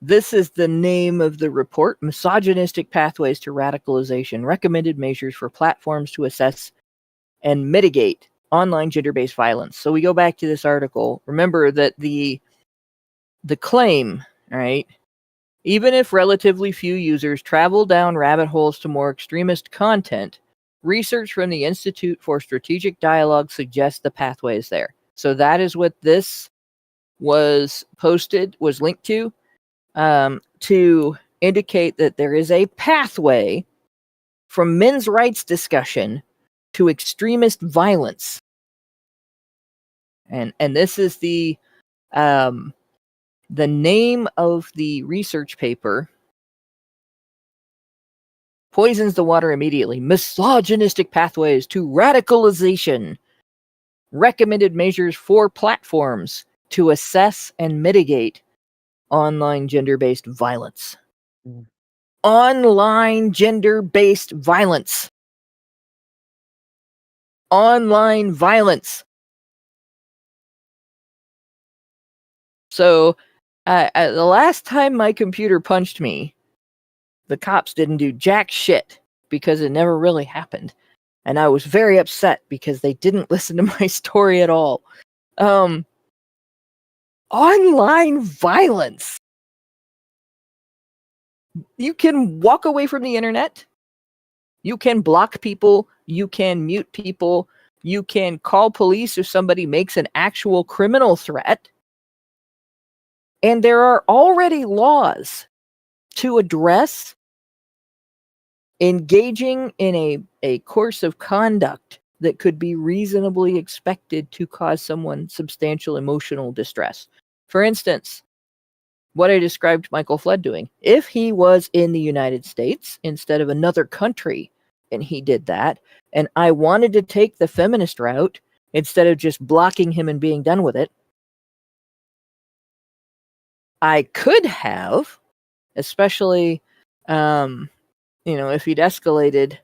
S3: this is the name of the report: Misogynistic Pathways to Radicalization, Recommended Measures for Platforms to Assess and Mitigate Online Gender-Based Violence. So we go back to this article. Remember that the claim, right? Even if relatively few users travel down rabbit holes to more extremist content, research from the Institute for Strategic Dialogue suggests the pathway is there. So that is what this was linked to indicate that there is a pathway from men's rights discussion to extremist violence. And this is the name of the research paper. Poisons the water immediately. Misogynistic pathways to radicalization. Recommended measures for platforms to assess and mitigate online gender-based violence. Online gender-based violence. Online violence. So, the last time my computer punched me, the cops didn't do jack shit because it never really happened. And I was very upset because they didn't listen to my story at all. Online violence. You can walk away from the internet. You can block people. You can mute people. You can call police if somebody makes an actual criminal threat. And there are already laws to address engaging in a course of conduct that could be reasonably expected to cause someone substantial emotional distress. For instance, what I described Michael Flood doing. If he was in the United States instead of another country, and he did that, and I wanted to take the feminist route instead of just blocking him and being done with it, I could have, especially, if he'd escalated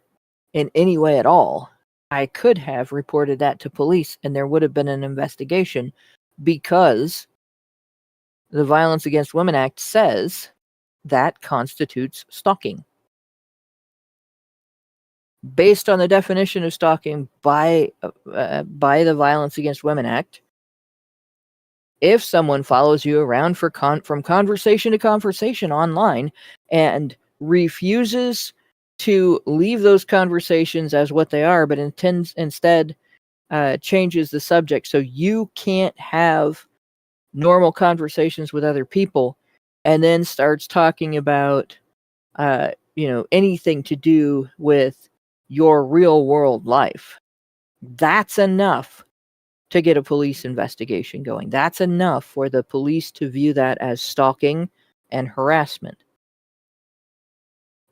S3: in any way at all, I could have reported that to police and there would have been an investigation, because the Violence Against Women Act says that constitutes stalking. Based on the definition of stalking by the Violence Against Women Act, if someone follows you around from conversation to conversation online and refuses to leave those conversations as what they are, but instead changes the subject so you can't have normal conversations with other people, and then starts talking about anything to do with your real world life, that's enough to get a police investigation going. That's enough for the police to view that as stalking and harassment.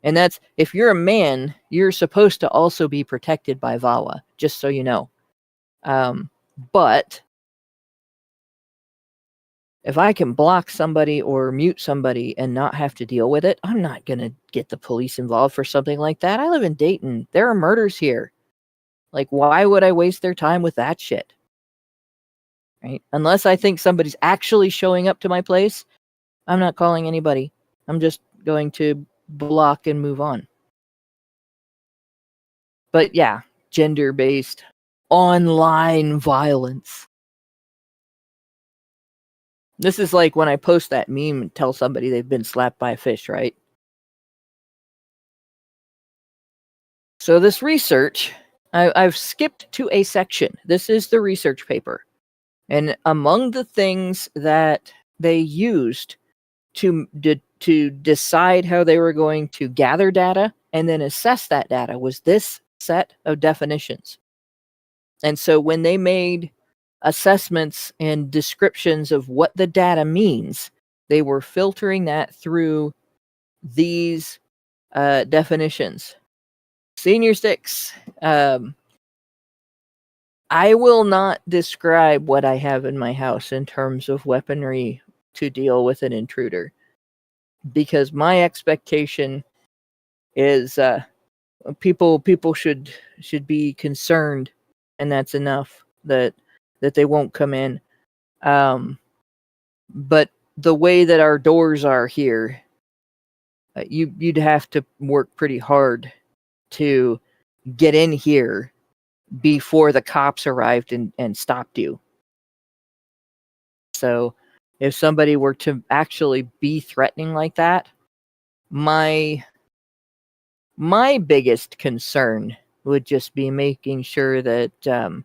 S3: And that's, if you're a man, you're supposed to also be protected by VAWA, just so you know. But if I can block somebody or mute somebody and not have to deal with it, I'm not going to get the police involved for something like that. I live in Dayton. There are murders here. Like, why would I waste their time with that shit? Right? Unless I think somebody's actually showing up to my place, I'm not calling anybody. I'm just going to block and move on. But yeah, gender-based online violence. This is like when I post that meme and tell somebody they've been slapped by a fish, right? So this research, I've skipped to a section. This is the research paper. And among the things that they used to decide how they were going to gather data and then assess that data was this set of definitions. And so when they made assessments and descriptions of what the data means, they were filtering that through these definitions. Senior Six. I will not describe what I have in my house in terms of weaponry to deal with an intruder, because my expectation is people should be concerned, and that's enough that they won't come in. But the way that our doors are here, you'd have to work pretty hard to get in here before the cops arrived and stopped you. So if somebody were to actually be threatening like that, my biggest concern would just be making sure that the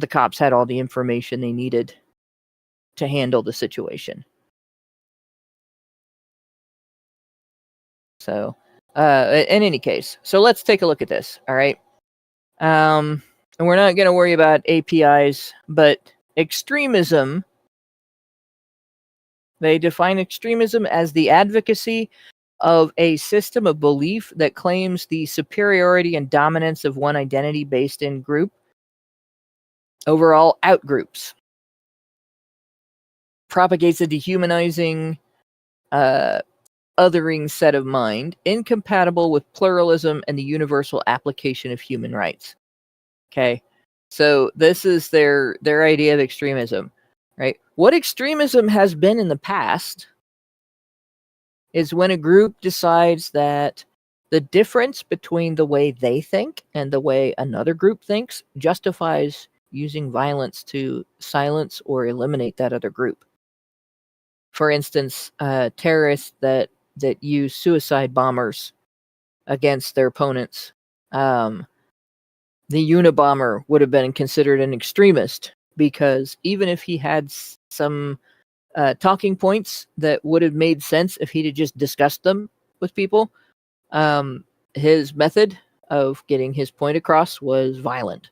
S3: cops had all the information they needed to handle the situation. So, in any case, so let's take a look at this. All right. And we're not going to worry about APIs, but extremism. They define extremism as the advocacy of a system of belief that claims the superiority and dominance of one identity based in group over all outgroups. Propagates a dehumanizing, othering set of mind, incompatible with pluralism and the universal application of human rights. Okay, so this is their idea of extremism, right? What extremism has been in the past is when a group decides that the difference between the way they think and the way another group thinks justifies using violence to silence or eliminate that other group. For instance, terrorists that use suicide bombers against their opponents. The Unabomber would have been considered an extremist because even if he had some talking points that would have made sense if he'd just discussed them with people, his method of getting his point across was violent.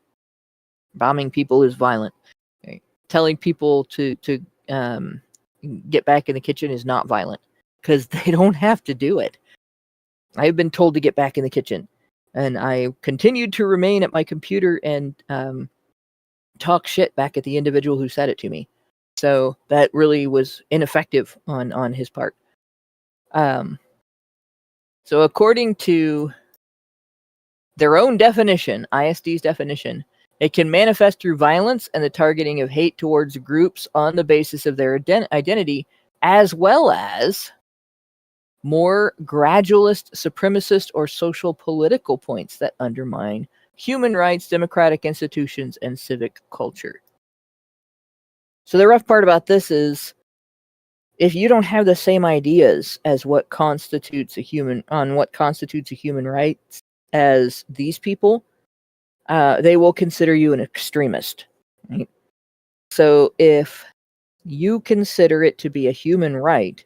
S3: Bombing people is violent. Okay. Telling people to get back in the kitchen is not violent because they don't have to do it. I've been told to get back in the kitchen, and I continued to remain at my computer and talk shit back at the individual who said it to me. So that really was ineffective on his part. So according to their own definition, ISD's definition, it can manifest through violence and the targeting of hate towards groups on the basis of their identity, as well as more gradualist, supremacist, or social political points that undermine human rights, democratic institutions, and civic culture. So the rough part about this is, if you don't have the same ideas as what constitutes a human right as these people, they will consider you an extremist. Right? So if you consider it to be a human right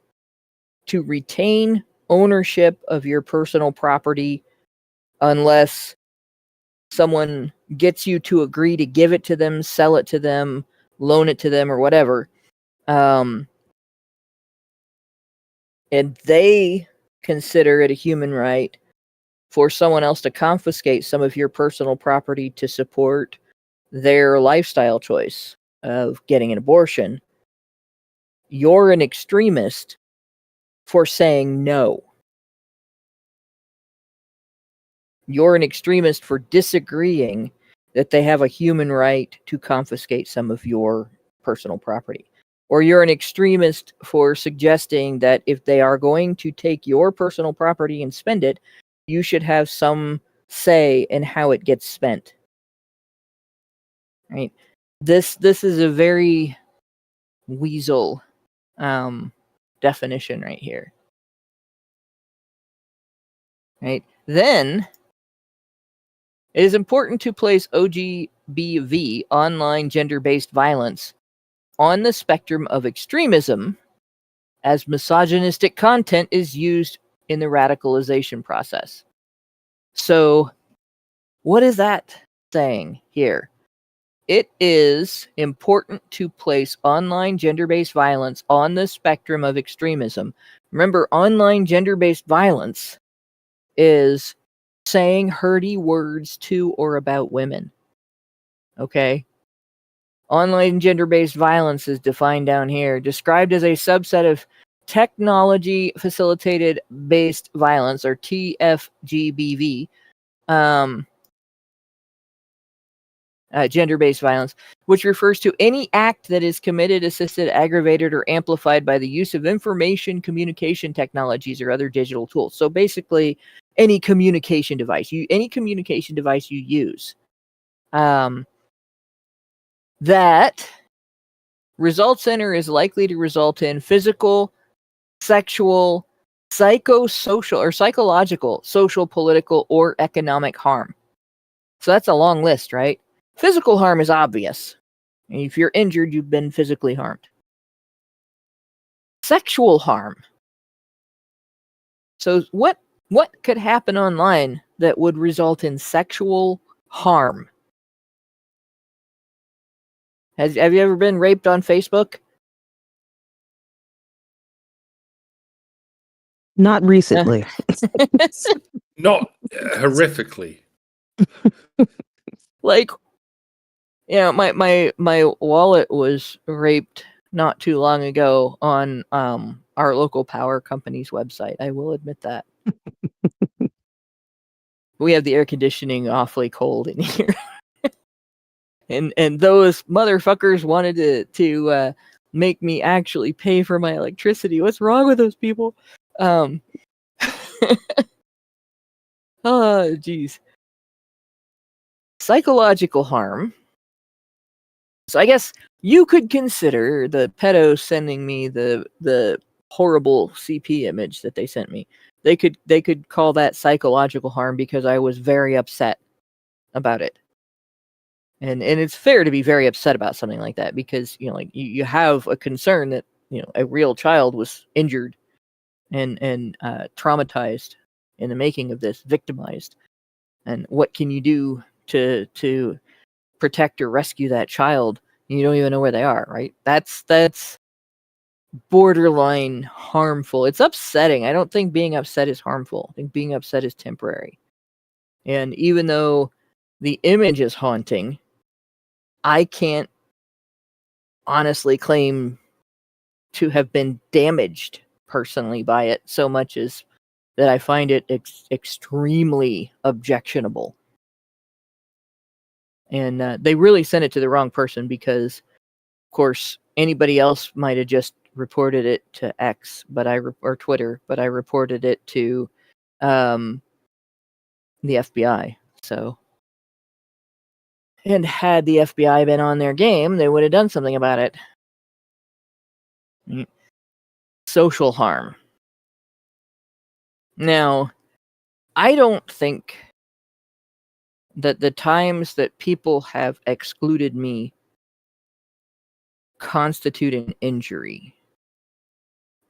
S3: to retain ownership of your personal property unless someone gets you to agree to give it to them, sell it to them, loan it to them, or whatever, and they consider it a human right for someone else to confiscate some of your personal property to support their lifestyle choice of getting an abortion, you're an extremist for saying no. You're an extremist for disagreeing that they have a human right to confiscate some of your personal property. Or you're an extremist for suggesting that if they are going to take your personal property and spend it, you should have some say in how it gets spent. Right? This is a very weasel definition right here. Right? Then it is important to place OGBV, online gender-based violence, on the spectrum of extremism, as misogynistic content is used in the radicalization process. So, what is that saying here? It is important to place online gender-based violence on the spectrum of extremism Remember, online gender-based violence is saying hurty words to or about women. Okay? Online gender-based violence is defined down here, described as a subset of technology-facilitated based violence, or TFGBV, gender-based violence, which refers to any act that is committed, assisted, aggravated, or amplified by the use of information communication technologies or other digital tools. So basically, any communication device you use, that results in or is likely to result in physical, sexual, psychosocial, or psychological, social, political, or economic harm. So that's a long list, right? Physical harm is obvious. If you're injured, you've been physically harmed. Sexual harm. So what could happen online that would result in sexual harm? Have you ever been raped on Facebook?
S4: Not recently.
S5: Not horrifically.
S3: Like, my wallet was raped not too long ago on our local power company's website. I will admit that. We have the air conditioning awfully cold in here. and those motherfuckers wanted to make me actually pay for my electricity. What's wrong with those people? Oh, geez. Psychological harm. So I guess you could consider the pedo sending me the horrible CP image that they sent me. They could call that psychological harm because I was very upset about it. And it's fair to be very upset about something like that because you have a concern that a real child was injured and traumatized in the making of this, victimized, and what can you do to protect or rescue that child? You don't even know where they are, right? That's borderline harmful. It's upsetting. I don't think being upset is harmful. I think being upset is temporary. And even though the image is haunting, I can't honestly claim to have been damaged personally by it so much as that I find it extremely objectionable. And they really sent it to the wrong person because, of course, anybody else might have just reported it to X, or Twitter, but I reported it to the FBI. So, and had the FBI been on their game, they would have done something about it. Social harm. Now, I don't think that the times that people have excluded me constitute an injury.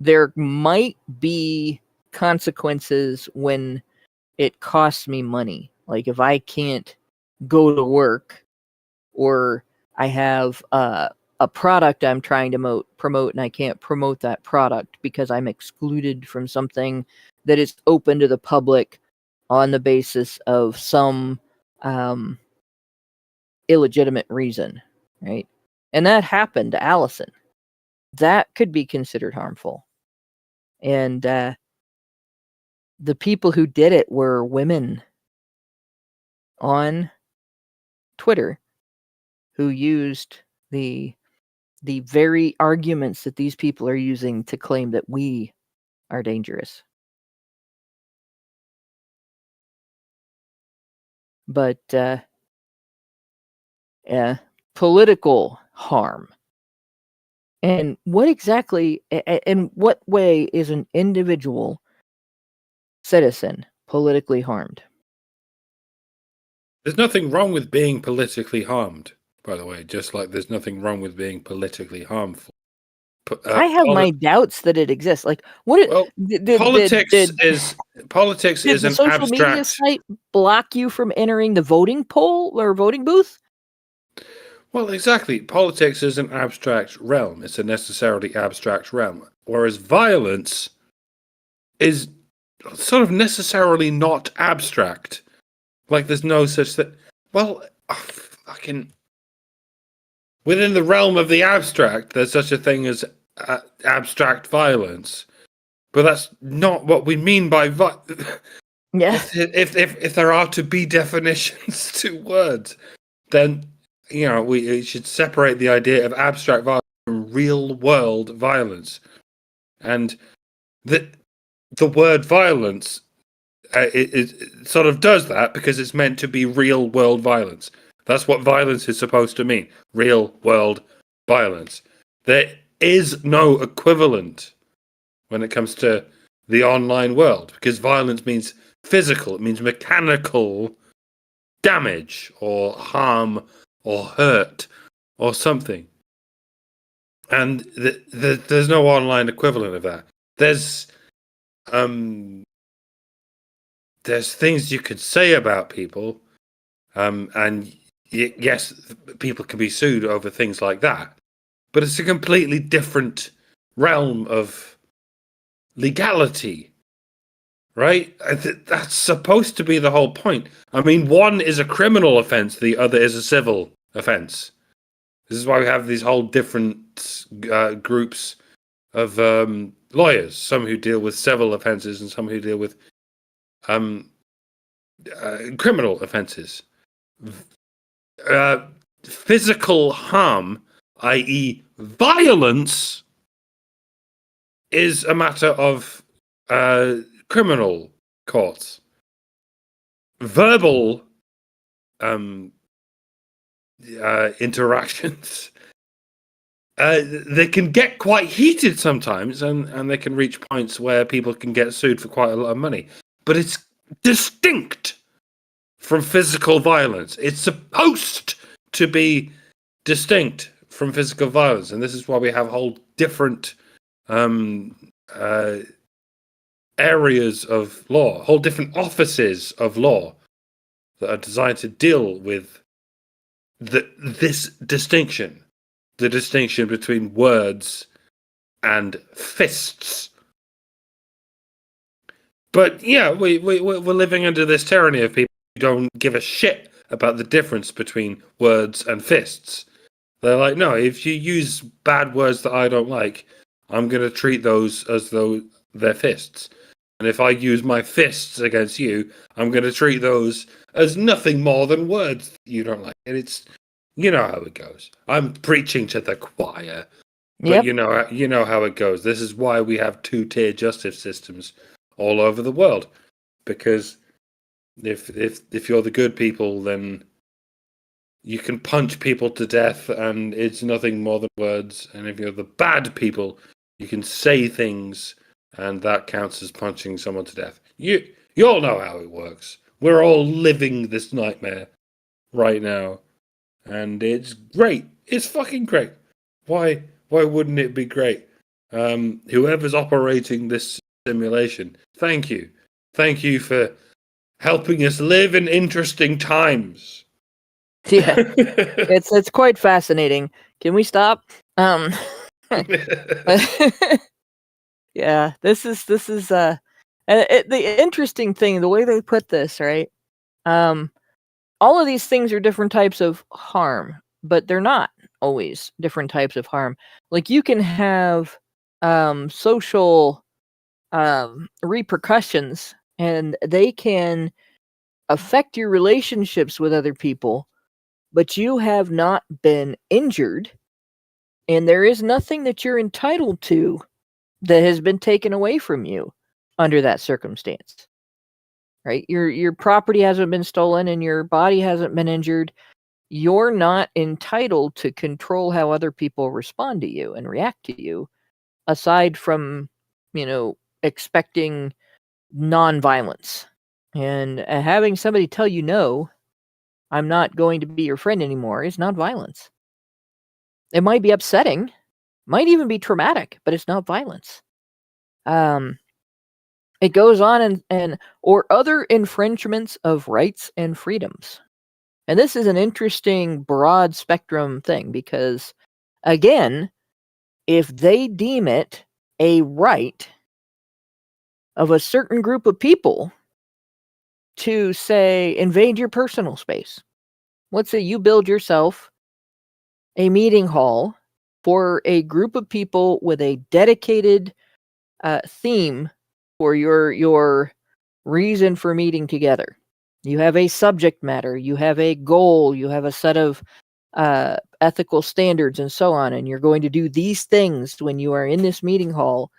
S3: There might be consequences when it costs me money. Like if I can't go to work, or I have a product I'm trying to promote and I can't promote that product because I'm excluded from something that is open to the public on the basis of some illegitimate reason, right? And that happened to Allison. That could be considered harmful. And the people who did it were women on Twitter who used the very arguments that these people are using to claim that we are dangerous. But political harm. And what exactly, in what way is an individual citizen politically harmed?
S5: There's nothing wrong with being politically harmed, by the way, just like there's nothing wrong with being politically harmful.
S3: I have my doubts that it exists. Like, what?
S5: Well, politics is
S3: did
S5: an
S3: the social media
S5: abstract.
S3: site block you from entering the voting poll or voting booth?
S5: Well, exactly. Politics is an abstract realm. It's a necessarily abstract realm. Whereas violence is sort of necessarily not abstract. Like there's no such thing. Well, fucking within the realm of the abstract, there's such a thing as abstract violence, but that's not what we mean by
S3: Yeah.
S5: If there are to be definitions to words, then we should separate the idea of abstract violence from real world violence, and the word violence it sort of does that because it's meant to be real world violence. That's what violence is supposed to mean. Real world violence. There is no equivalent when it comes to the online world, because violence means physical. It means mechanical damage or harm or hurt or something. And there's no online equivalent of that. There's things you could say about people, and yes, people can be sued over things like that, but it's a completely different realm of legality, right? That's supposed to be the whole point. I mean, one is a criminal offense, the other is a civil offense. This is why we have these whole different groups of lawyers, some who deal with civil offenses and some who deal with criminal offenses. Physical harm, i.e. violence, is a matter of criminal courts. Verbal interactions, they can get quite heated sometimes, and they can reach points where people can get sued for quite a lot of money. But it's distinct from physical violence. It's supposed to be distinct from physical violence, and this is why we have whole different areas of law, whole different offices of law that are designed to deal with this distinction, the distinction between words and fists. But yeah, we're living under this tyranny of people who don't give a shit about the difference between words and fists. They're like, no, if you use bad words that I don't like, I'm going to treat those as though they're fists. And if I use my fists against you, I'm going to treat those as nothing more than words you don't like. And it's, you know how it goes. I'm preaching to the choir, but you know how it goes. This is why we have two-tier justice systems all over the world, because if you're the good people, then you can punch people to death and it's nothing more than words. And if you're the bad people, you can say things and that counts as punching someone to death. You all know how it works. We're all living this nightmare right now, and it's great. It's fucking great. Why wouldn't it be great? Whoever's operating this simulation, thank you for helping us live in interesting times.
S3: Yeah, it's quite fascinating. Can we stop? Yeah, this is the interesting thing, the way they put this, right? All of these things are different types of harm, but they're not always different types of harm. Like you can have social repercussions, and they can affect your relationships with other people, but you have not been injured, and there is nothing that you're entitled to that has been taken away from you under that circumstance. Right? Your property hasn't been stolen and your body hasn't been injured. You're not entitled to control how other people respond to you and react to you, aside from, expecting nonviolence. And having somebody tell you, no, I'm not going to be your friend anymore, is not violence. It might be upsetting, might even be traumatic, but it's not violence. It goes on and or other infringements of rights and freedoms. And this is an interesting broad spectrum thing because, again, if they deem it a right of a certain group of people to, say, invade your personal space. Let's say you build yourself a meeting hall for a group of people with a dedicated theme for your reason for meeting together. You have a subject matter, you have a goal, you have a set of ethical standards and so on, and you're going to do these things when you are in this meeting hall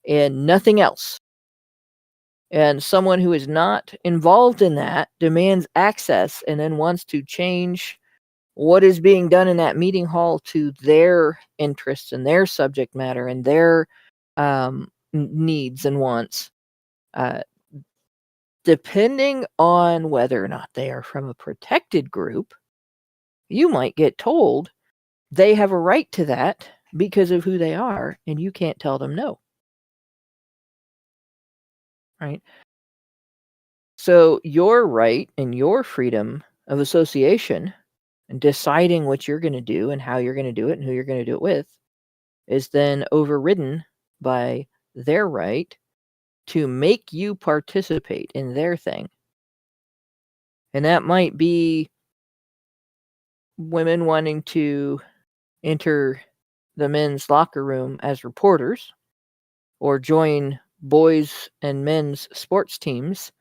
S3: and nothing else. And someone who is not involved in that demands access and then wants to change what is being done in that meeting hall to their interests and their subject matter and their needs and wants. Depending on whether or not they are from a protected group, you might get told they have a right to that because of who they are, and you can't tell them no. Right? So your right and your freedom of association and deciding what you're going to do and how you're going to do it and who you're going to do it with is then overridden by their right to make you participate in their thing. And that might be women wanting to enter the men's locker room as reporters or join boys and men's sports teams,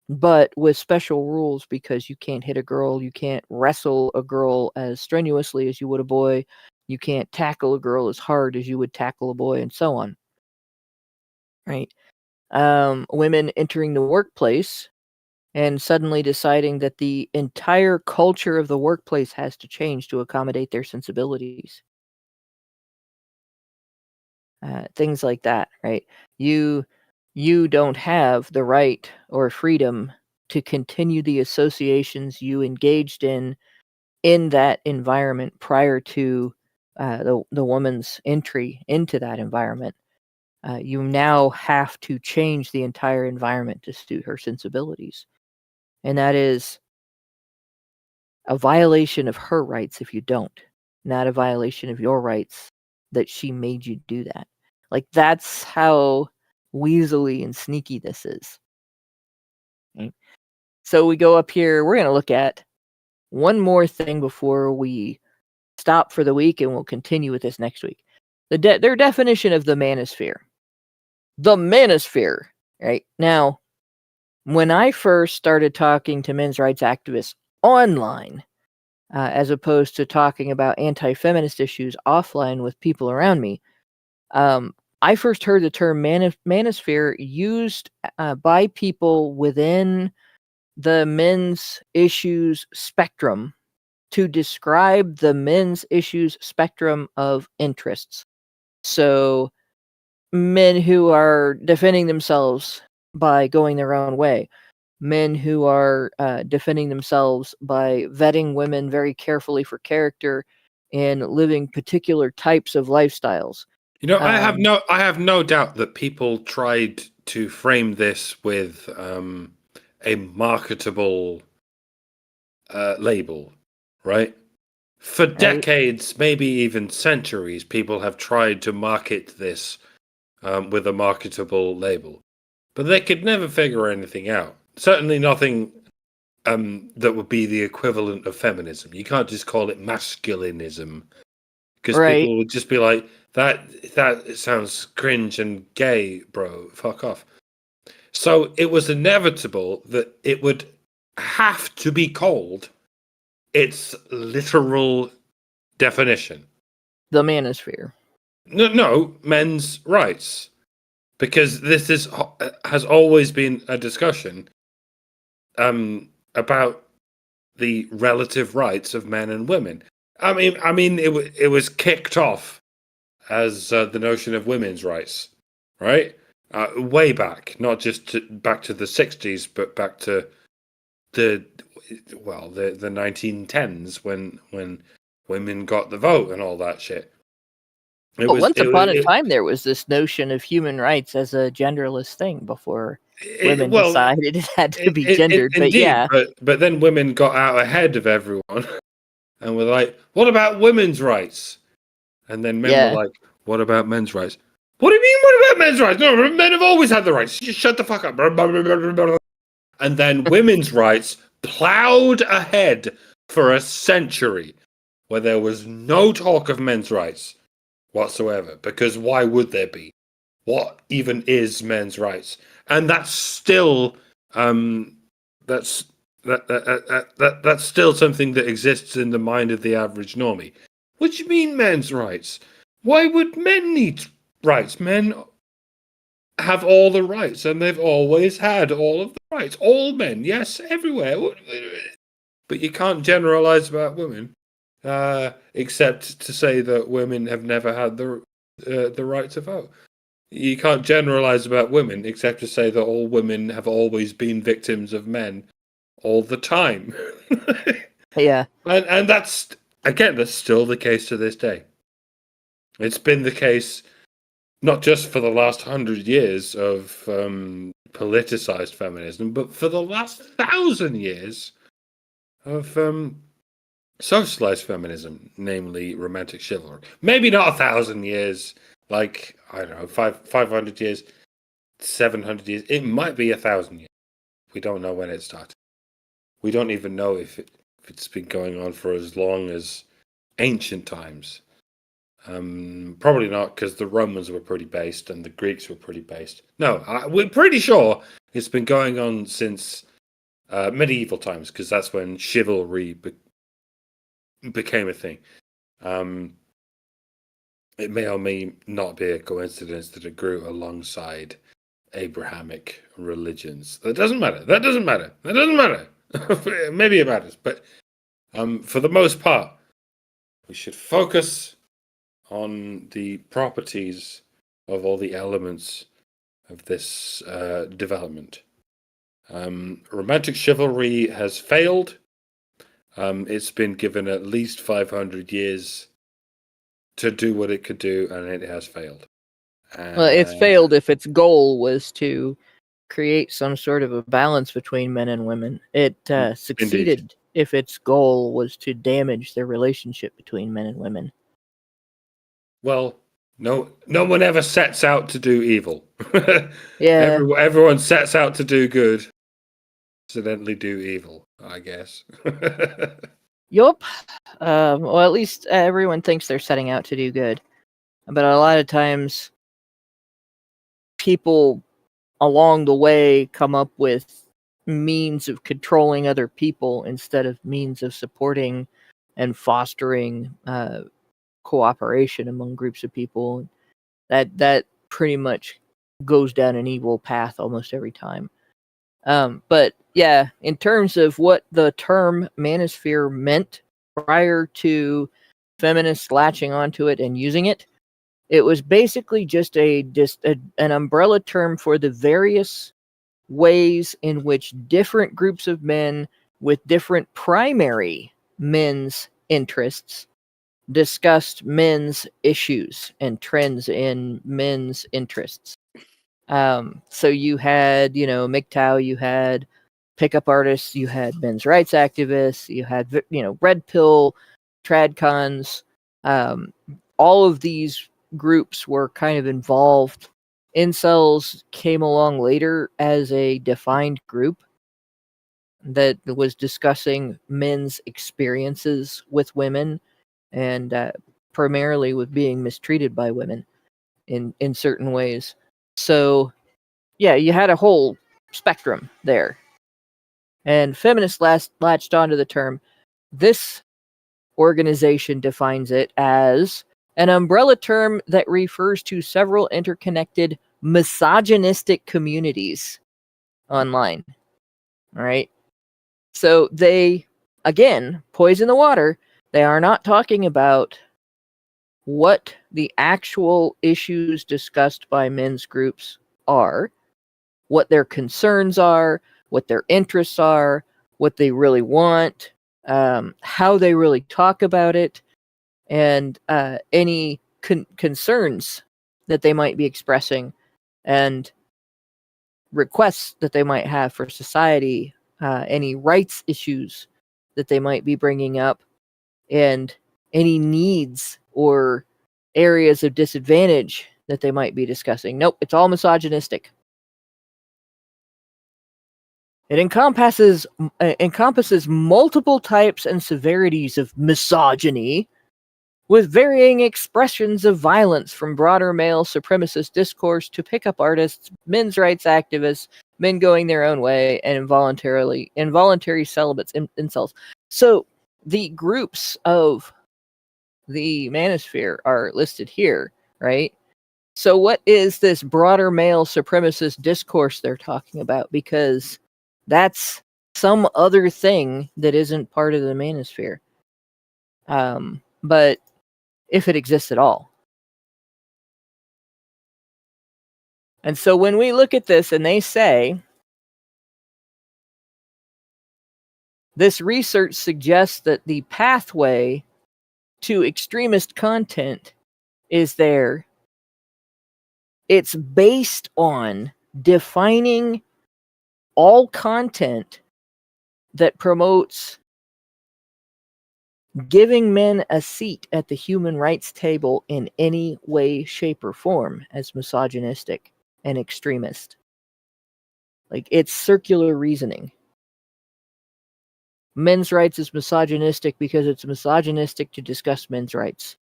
S3: but with special rules because you can't hit a girl, you can't wrestle a girl as strenuously as you would a boy, you can't tackle a girl as hard as you would tackle a boy, and so on. Right? Women entering the workplace and suddenly deciding that the entire culture of the workplace has to change to accommodate their sensibilities. Things like that, right? You don't have the right or freedom to continue the associations you engaged in that environment prior to the woman's entry into that environment. You now have to change the entire environment to suit her sensibilities. And that is a violation of her rights if you don't, not a violation of your rights that she made you do that. Like, that's how weaselly and sneaky this is. Okay? So we go up here, we're going to look at one more thing before we stop for the week, and we'll continue with this next week. Their definition of the manosphere. The manosphere, right? Now, when I first started talking to men's rights activists online, as opposed to talking about anti-feminist issues offline with people around me, I first heard the term manosphere used by people within the men's issues spectrum to describe the men's issues spectrum of interests. So men who are defending themselves by going their own way, men who are defending themselves by vetting women very carefully for character and living particular types of lifestyles.
S5: You know, I have no doubt that people tried to frame this with a marketable label, right? For decades, maybe even centuries, people have tried to market this with a marketable label, but they could never figure anything out. Certainly nothing that would be the equivalent of feminism. You can't just call it masculinism, because people would just be like, that sounds cringe and gay, bro. Fuck off. So it was inevitable that it would have to be called its literal definition.
S3: The manosphere.
S5: No, men's rights. Because this has always been a discussion about the relative rights of men and women. I mean, it was kicked off as the notion of women's rights, right? Way back, not just back to the 60s, but back to the 1910s when women got the vote and all that shit.
S3: Once upon a time, there was this notion of human rights as a genderless thing before women decided it had to be gendered. But
S5: indeed,
S3: yeah,
S5: but then women got out ahead of everyone and were like, "What about women's rights?" And then men were like, "What about men's rights?" What do you mean, what about men's rights? No, men have always had the rights. Just shut the fuck up. And then women's rights plowed ahead for a century where there was no talk of men's rights whatsoever. Because why would there be? What even is men's rights? And that's still that's still something that exists in the mind of the average normie. What do you mean men's rights? Why would men need rights? Men have all the rights, and they've always had all of the rights. All men, yes, everywhere. But you can't generalize about women, except to say that women have never had the right to vote. You can't generalize about women, except to say that all women have always been victims of men all the time.
S3: Yeah.
S5: And that's, again, that's still the case to this day. It's been the case not just for the last 100 years of politicized feminism, but for the last 1,000 years of socialized feminism, namely romantic chivalry. Maybe not 1,000 years, like, I don't know, 500 years, 700 years. It might be 1,000 years. We don't know when it started. We don't even know if it's been going on for as long as ancient times. Probably not, because the Romans were pretty based and the Greeks were pretty based. No, we're pretty sure it's been going on since medieval times, because that's when chivalry became a thing. It may or may not be a coincidence that it grew alongside Abrahamic religions. That doesn't matter. Maybe it matters, but for the most part, we should focus on the properties of all the elements of this development. Romantic chivalry has failed. It's been given at least 500 years to do what it could do, and it has failed.
S3: Well, it's failed if its goal was to create some sort of a balance between men and women. It succeeded
S5: Indeed.
S3: if its goal was to damage the relationship between men and women.
S5: Well, no one ever sets out to do evil.
S3: Yeah.
S5: Everyone sets out to do good. Accidentally do evil, I guess.
S3: Yup. Well, at least everyone thinks they're setting out to do good. But a lot of times, people along the way come up with means of controlling other people instead of means of supporting and fostering cooperation among groups of people. That pretty much goes down an evil path almost every time. But yeah, in terms of what the term manosphere meant prior to feminists latching onto it and using it, it was basically just an umbrella term for the various ways in which different groups of men with different primary men's interests discussed men's issues and trends in men's interests. So you had, MGTOW, you had pickup artists, you had men's rights activists, you had, red pill, tradcons. All of these groups were kind of involved. Incels came along later as a defined group that was discussing men's experiences with women and primarily with being mistreated by women in certain ways. So, yeah, you had a whole spectrum there. And feminists latched onto the term. This organization defines it as an umbrella term that refers to several interconnected misogynistic communities online. All right. So they, again, poison the water. They are not talking about what the actual issues discussed by men's groups are, what their concerns are, what their interests are, what they really want, how they really talk about it, and any concerns that they might be expressing, and requests that they might have for society, any rights issues that they might be bringing up, and any needs or areas of disadvantage that they might be discussing. Nope, it's all misogynistic. It encompasses multiple types and severities of misogyny, with varying expressions of violence, from broader male supremacist discourse to pickup artists, men's rights activists, men going their own way, and involuntary celibates, incels. So the groups of the manosphere are listed here, right? So what is this broader male supremacist discourse they're talking about? Because that's some other thing that isn't part of the manosphere. But if it exists at all. And so when we look at this and they say, this research suggests that the pathway to extremist content is there. It's based on defining all content that promotes giving men a seat at the human rights table in any way, shape, or form as misogynistic and extremist. Like, it's circular reasoning. Men's rights is misogynistic because it's misogynistic to discuss men's rights.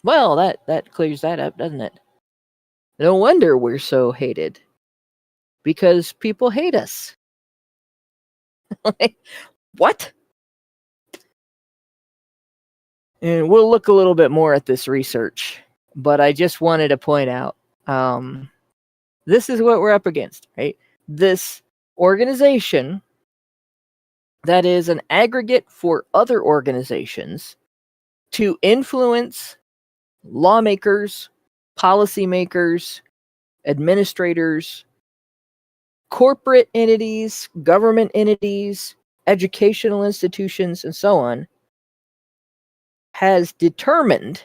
S3: Well, that clears that up, doesn't it? No wonder we're so hated. Because people hate us. Like, what? And we'll look a little bit more at this research, but I just wanted to point out, this is what we're up against, right? This organization that is an aggregate for other organizations to influence lawmakers, policymakers, administrators, corporate entities, government entities, educational institutions, and so on, has determined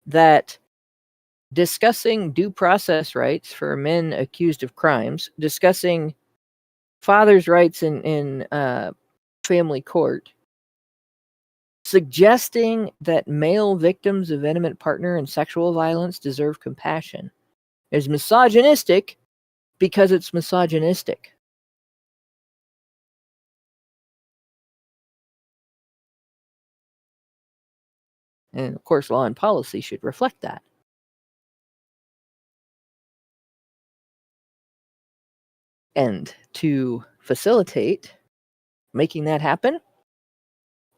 S3: that discussing due process rights for men accused of crimes, discussing fathers' rights in family court, suggesting that male victims of intimate partner and sexual violence deserve compassion, is misogynistic because it's misogynistic. And of course, law and policy should reflect that. And to facilitate making that happen,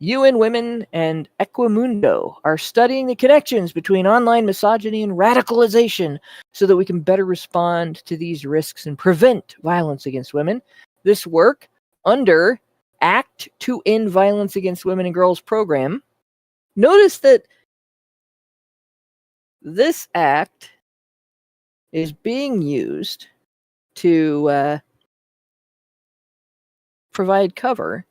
S3: UN Women and Equimundo are studying the connections between online misogyny and radicalization so that we can better respond to these risks and prevent violence against women. This work, under Act to End Violence Against Women and Girls program, notice that this act is being used to provide cover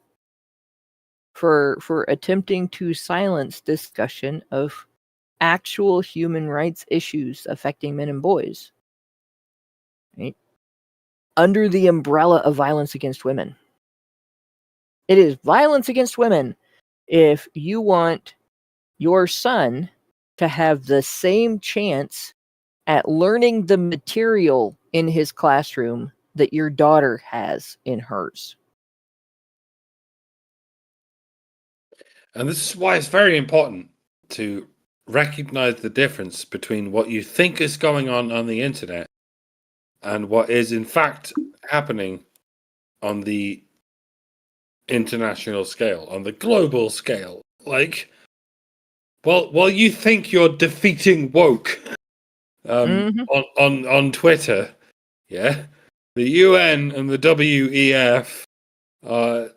S3: for attempting to silence discussion of actual human rights issues affecting men and boys, right? Under the umbrella of violence against women. It is violence against women if you want your son to have the same chance at learning the material in his classroom that your daughter has in hers.
S5: And this is why it's very important to recognize the difference between what you think is going on the internet and what is in fact happening on the international scale, on the global scale. Like, while you think you're defeating woke on Twitter, yeah, the UN and the WEF are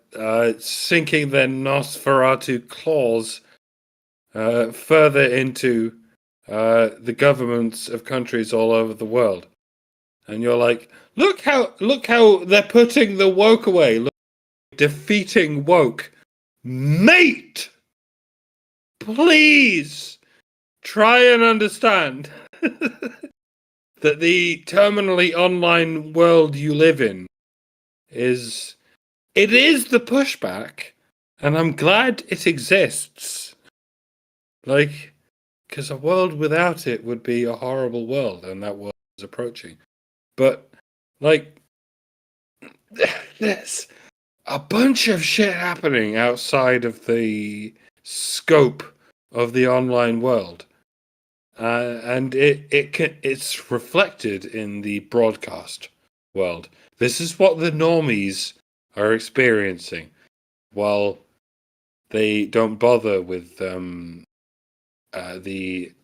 S5: sinking their Nosferatu claws further into the governments of countries all over the world, and you're like, look how they're putting the woke away, look, defeating woke, mate. Please try and understand that the terminally online world you live in is the pushback, and I'm glad it exists. Like, because a world without it would be a horrible world, and that world is approaching. But, like, there's a bunch of shit happening outside of the scope of the online world. And it's reflected in the broadcast world. This is what the normies are experiencing, while they don't bother with the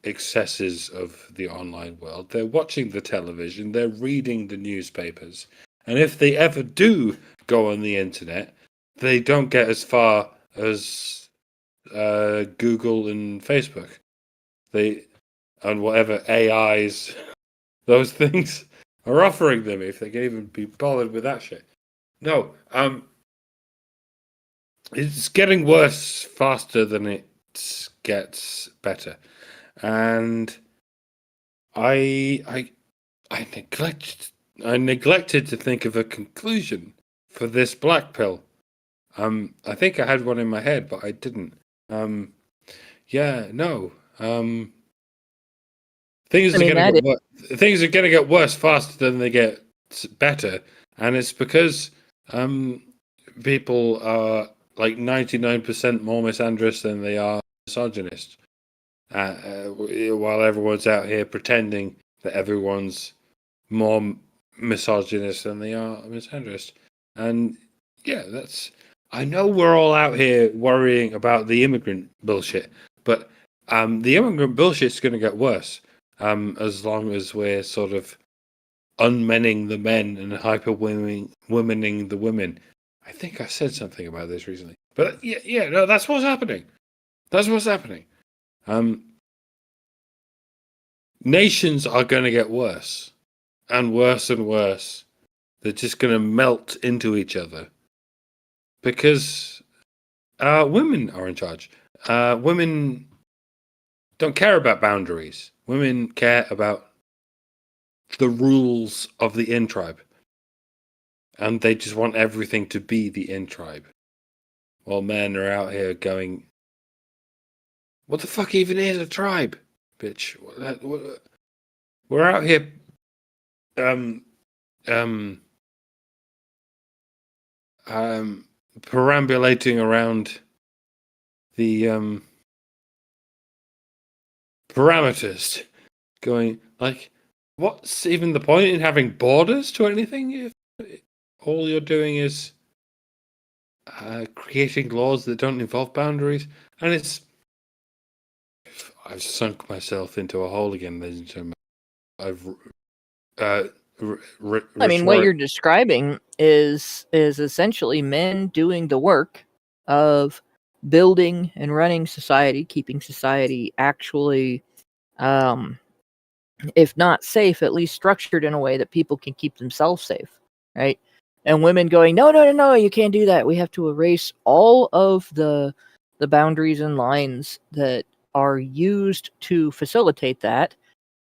S5: excesses of the online world. They're watching the television, they're reading the newspapers, and if they ever do go on the internet, they don't get as far as Google and Facebook. And whatever AIs those things are offering them, if they can even be bothered with that shit. No, it's getting worse faster than it gets better, and I neglected to think of a conclusion for this black pill. I think I had one in my head, but I didn't. Things
S3: I
S5: are
S3: mean,
S5: going to
S3: that
S5: get worse. Things are going to get worse faster than they get better, and it's because people are like 99% more misandrous than they are misogynist. While everyone's out here pretending that everyone's more misogynist than they are misandrist. And yeah, I know we're all out here worrying about the immigrant bullshit, but the immigrant bullshit's going to get worse as long as we're sort of unmenning the men and womening the women. I think I said something about this recently, but no, that's what's happening. That's what's happening. Nations are going to get worse and worse and worse. They're just going to melt into each other because women are in charge. Women don't care about boundaries. Women care about the rules of the in-tribe. And they just want everything to be the in-tribe. While men are out here going, what the fuck even is a tribe, bitch? We're out here perambulating around the parameters, going like, what's even the point in having borders to anything if all you're doing is creating laws that don't involve boundaries? And I've sunk myself into a hole again, ladies and gentlemen.
S3: I mean, what you're describing is essentially men doing the work of building and running society, keeping society actually, if not safe, at least structured in a way that people can keep themselves safe, right? And women going, no, you can't do that. We have to erase all of the boundaries and lines that are used to facilitate that.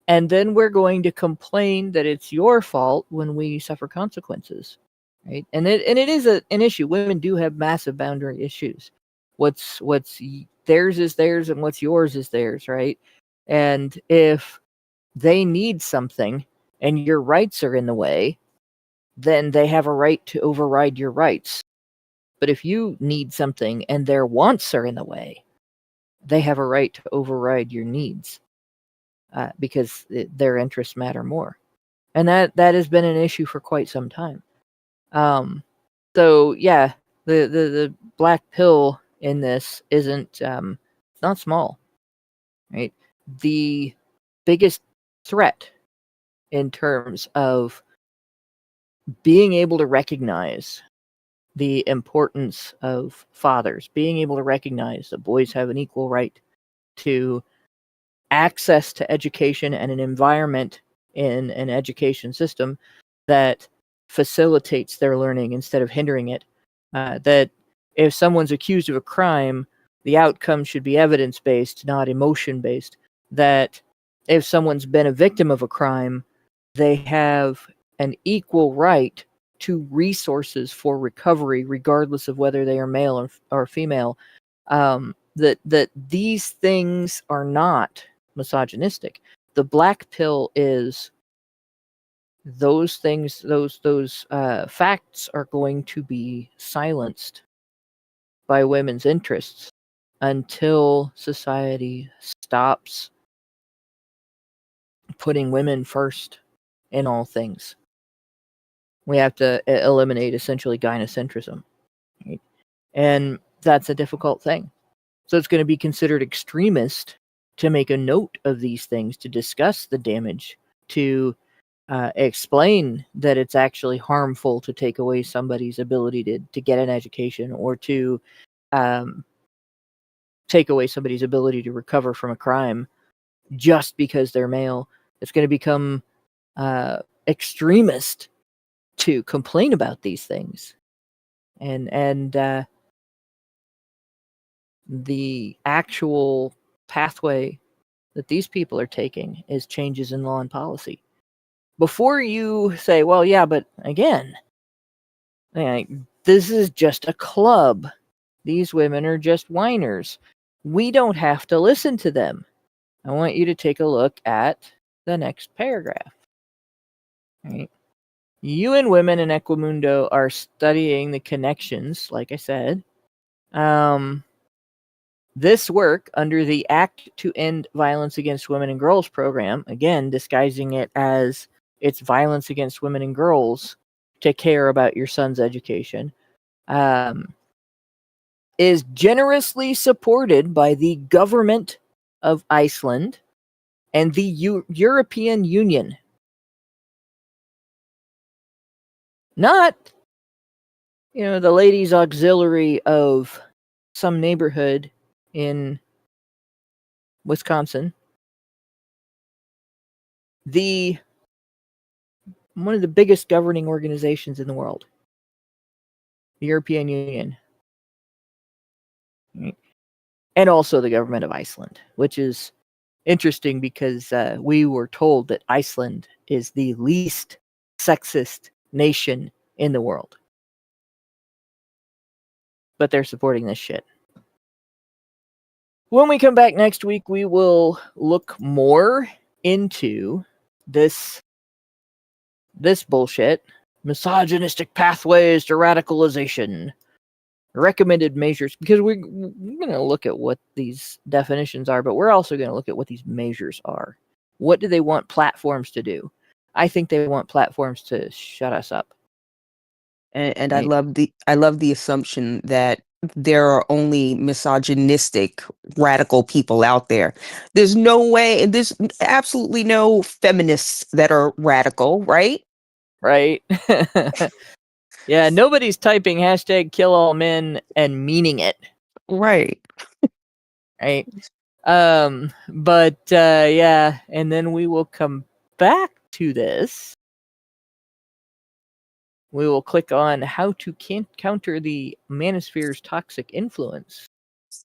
S3: And then we're going to complain that it's your fault when we suffer consequences, right? And it is an issue. Women do have massive boundary issues. What's theirs is theirs, and what's yours is theirs, right? And if they need something and your rights are in the way, then they have a right to override your rights. But if you need something and their wants are in the way, they have a right to override your needs. Because their interests matter more, and that has been an issue for quite some time. So yeah, the black pill in this isn't it's not small, right? The biggest threat in terms of being able to recognize the importance of fathers, being able to recognize that boys have an equal right to access to education and an environment in an education system that facilitates their learning instead of hindering it. That if someone's accused of a crime, the outcome should be evidence-based, not emotion-based. That if someone's been a victim of a crime, they have an equal right to resources for recovery, regardless of whether they are male or female. that these things are not misogynistic. The black pill is those things, those facts are going to be silenced by women's interests until society stops putting women first in all things. We have to eliminate essentially gynocentrism. Right? And that's a difficult thing. So it's going to be considered extremist to make a note of these things, to discuss the damage, to explain that it's actually harmful to take away somebody's ability to get an education, or to take away somebody's ability to recover from a crime just because they're male. It's going to become extremist to complain about these things. And the actual pathway that these people are taking is changes in law and policy. Before you say, well, yeah, but again, this is just a club. These women are just whiners. We don't have to listen to them. I want you to take a look at the next paragraph. Right? UN Women in Equimundo are studying the connections, like I said. This work under the Act to End Violence Against Women and Girls program, again, disguising it as it's violence against women and girls to care about your son's education, is generously supported by the government of Iceland and the European Union. Not, the ladies' auxiliary of some neighborhood in Wisconsin. One of the biggest governing organizations in the world, the European Union, and also the government of Iceland, which is interesting because we were told that Iceland is the least sexist nation in the world. But they're supporting this shit. When we come back next week, we will look more into this bullshit. Misogynistic pathways to radicalization. Recommended measures, because we're going to look at what these definitions are, but we're also going to look at what these measures are. What do they want platforms to do? I think they want platforms to shut us up.
S4: And right. I love the assumption that there are only misogynistic radical people out there. There's no way, and there's absolutely no feminists that are radical, right?
S3: Right. Yeah, nobody's typing #KillAllMen and meaning it.
S4: Right.
S3: Right. But yeah, and then we will come back to this. We will click on how to counter the manosphere's toxic influence.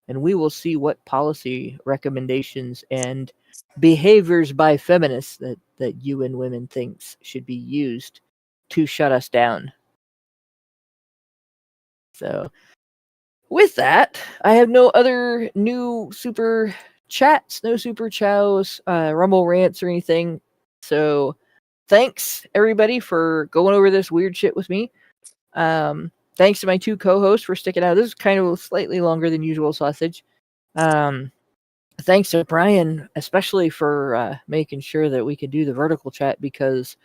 S3: And we will see what policy recommendations and behaviors by feminists that UN Women thinks should be used to shut us down. So, with that, I have no other new super chats, no super chows, Rumble rants or anything. So, thanks everybody for going over this weird shit with me. Thanks to my two co-hosts for sticking out. This is kind of slightly longer than usual, sausage. Thanks to Brian, especially for making sure that we could do the vertical chat, because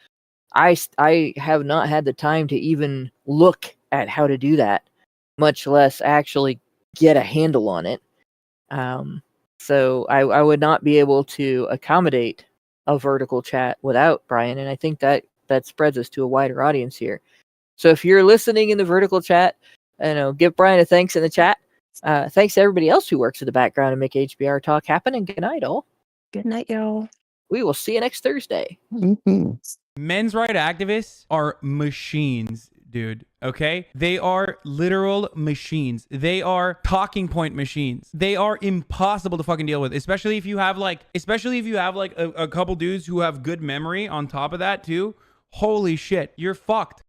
S3: I have not had the time to even look at how to do that, much less actually get a handle on it. So I would not be able to accommodate a vertical chat without Brian, and I think that spreads us to a wider audience here. So if you're listening in the vertical chat, give Brian a thanks in the chat. Thanks to everybody else who works in the background and make HBR Talk happen, and good night, all.
S4: Good night, y'all.
S3: We will see you next Thursday.
S4: Mm-hmm.
S6: Men's rights activists are machines, dude. Okay? They are literal machines. They are talking point machines. They are impossible to fucking deal with, especially if you have a couple dudes who have good memory on top of that too. Holy shit, you're fucked.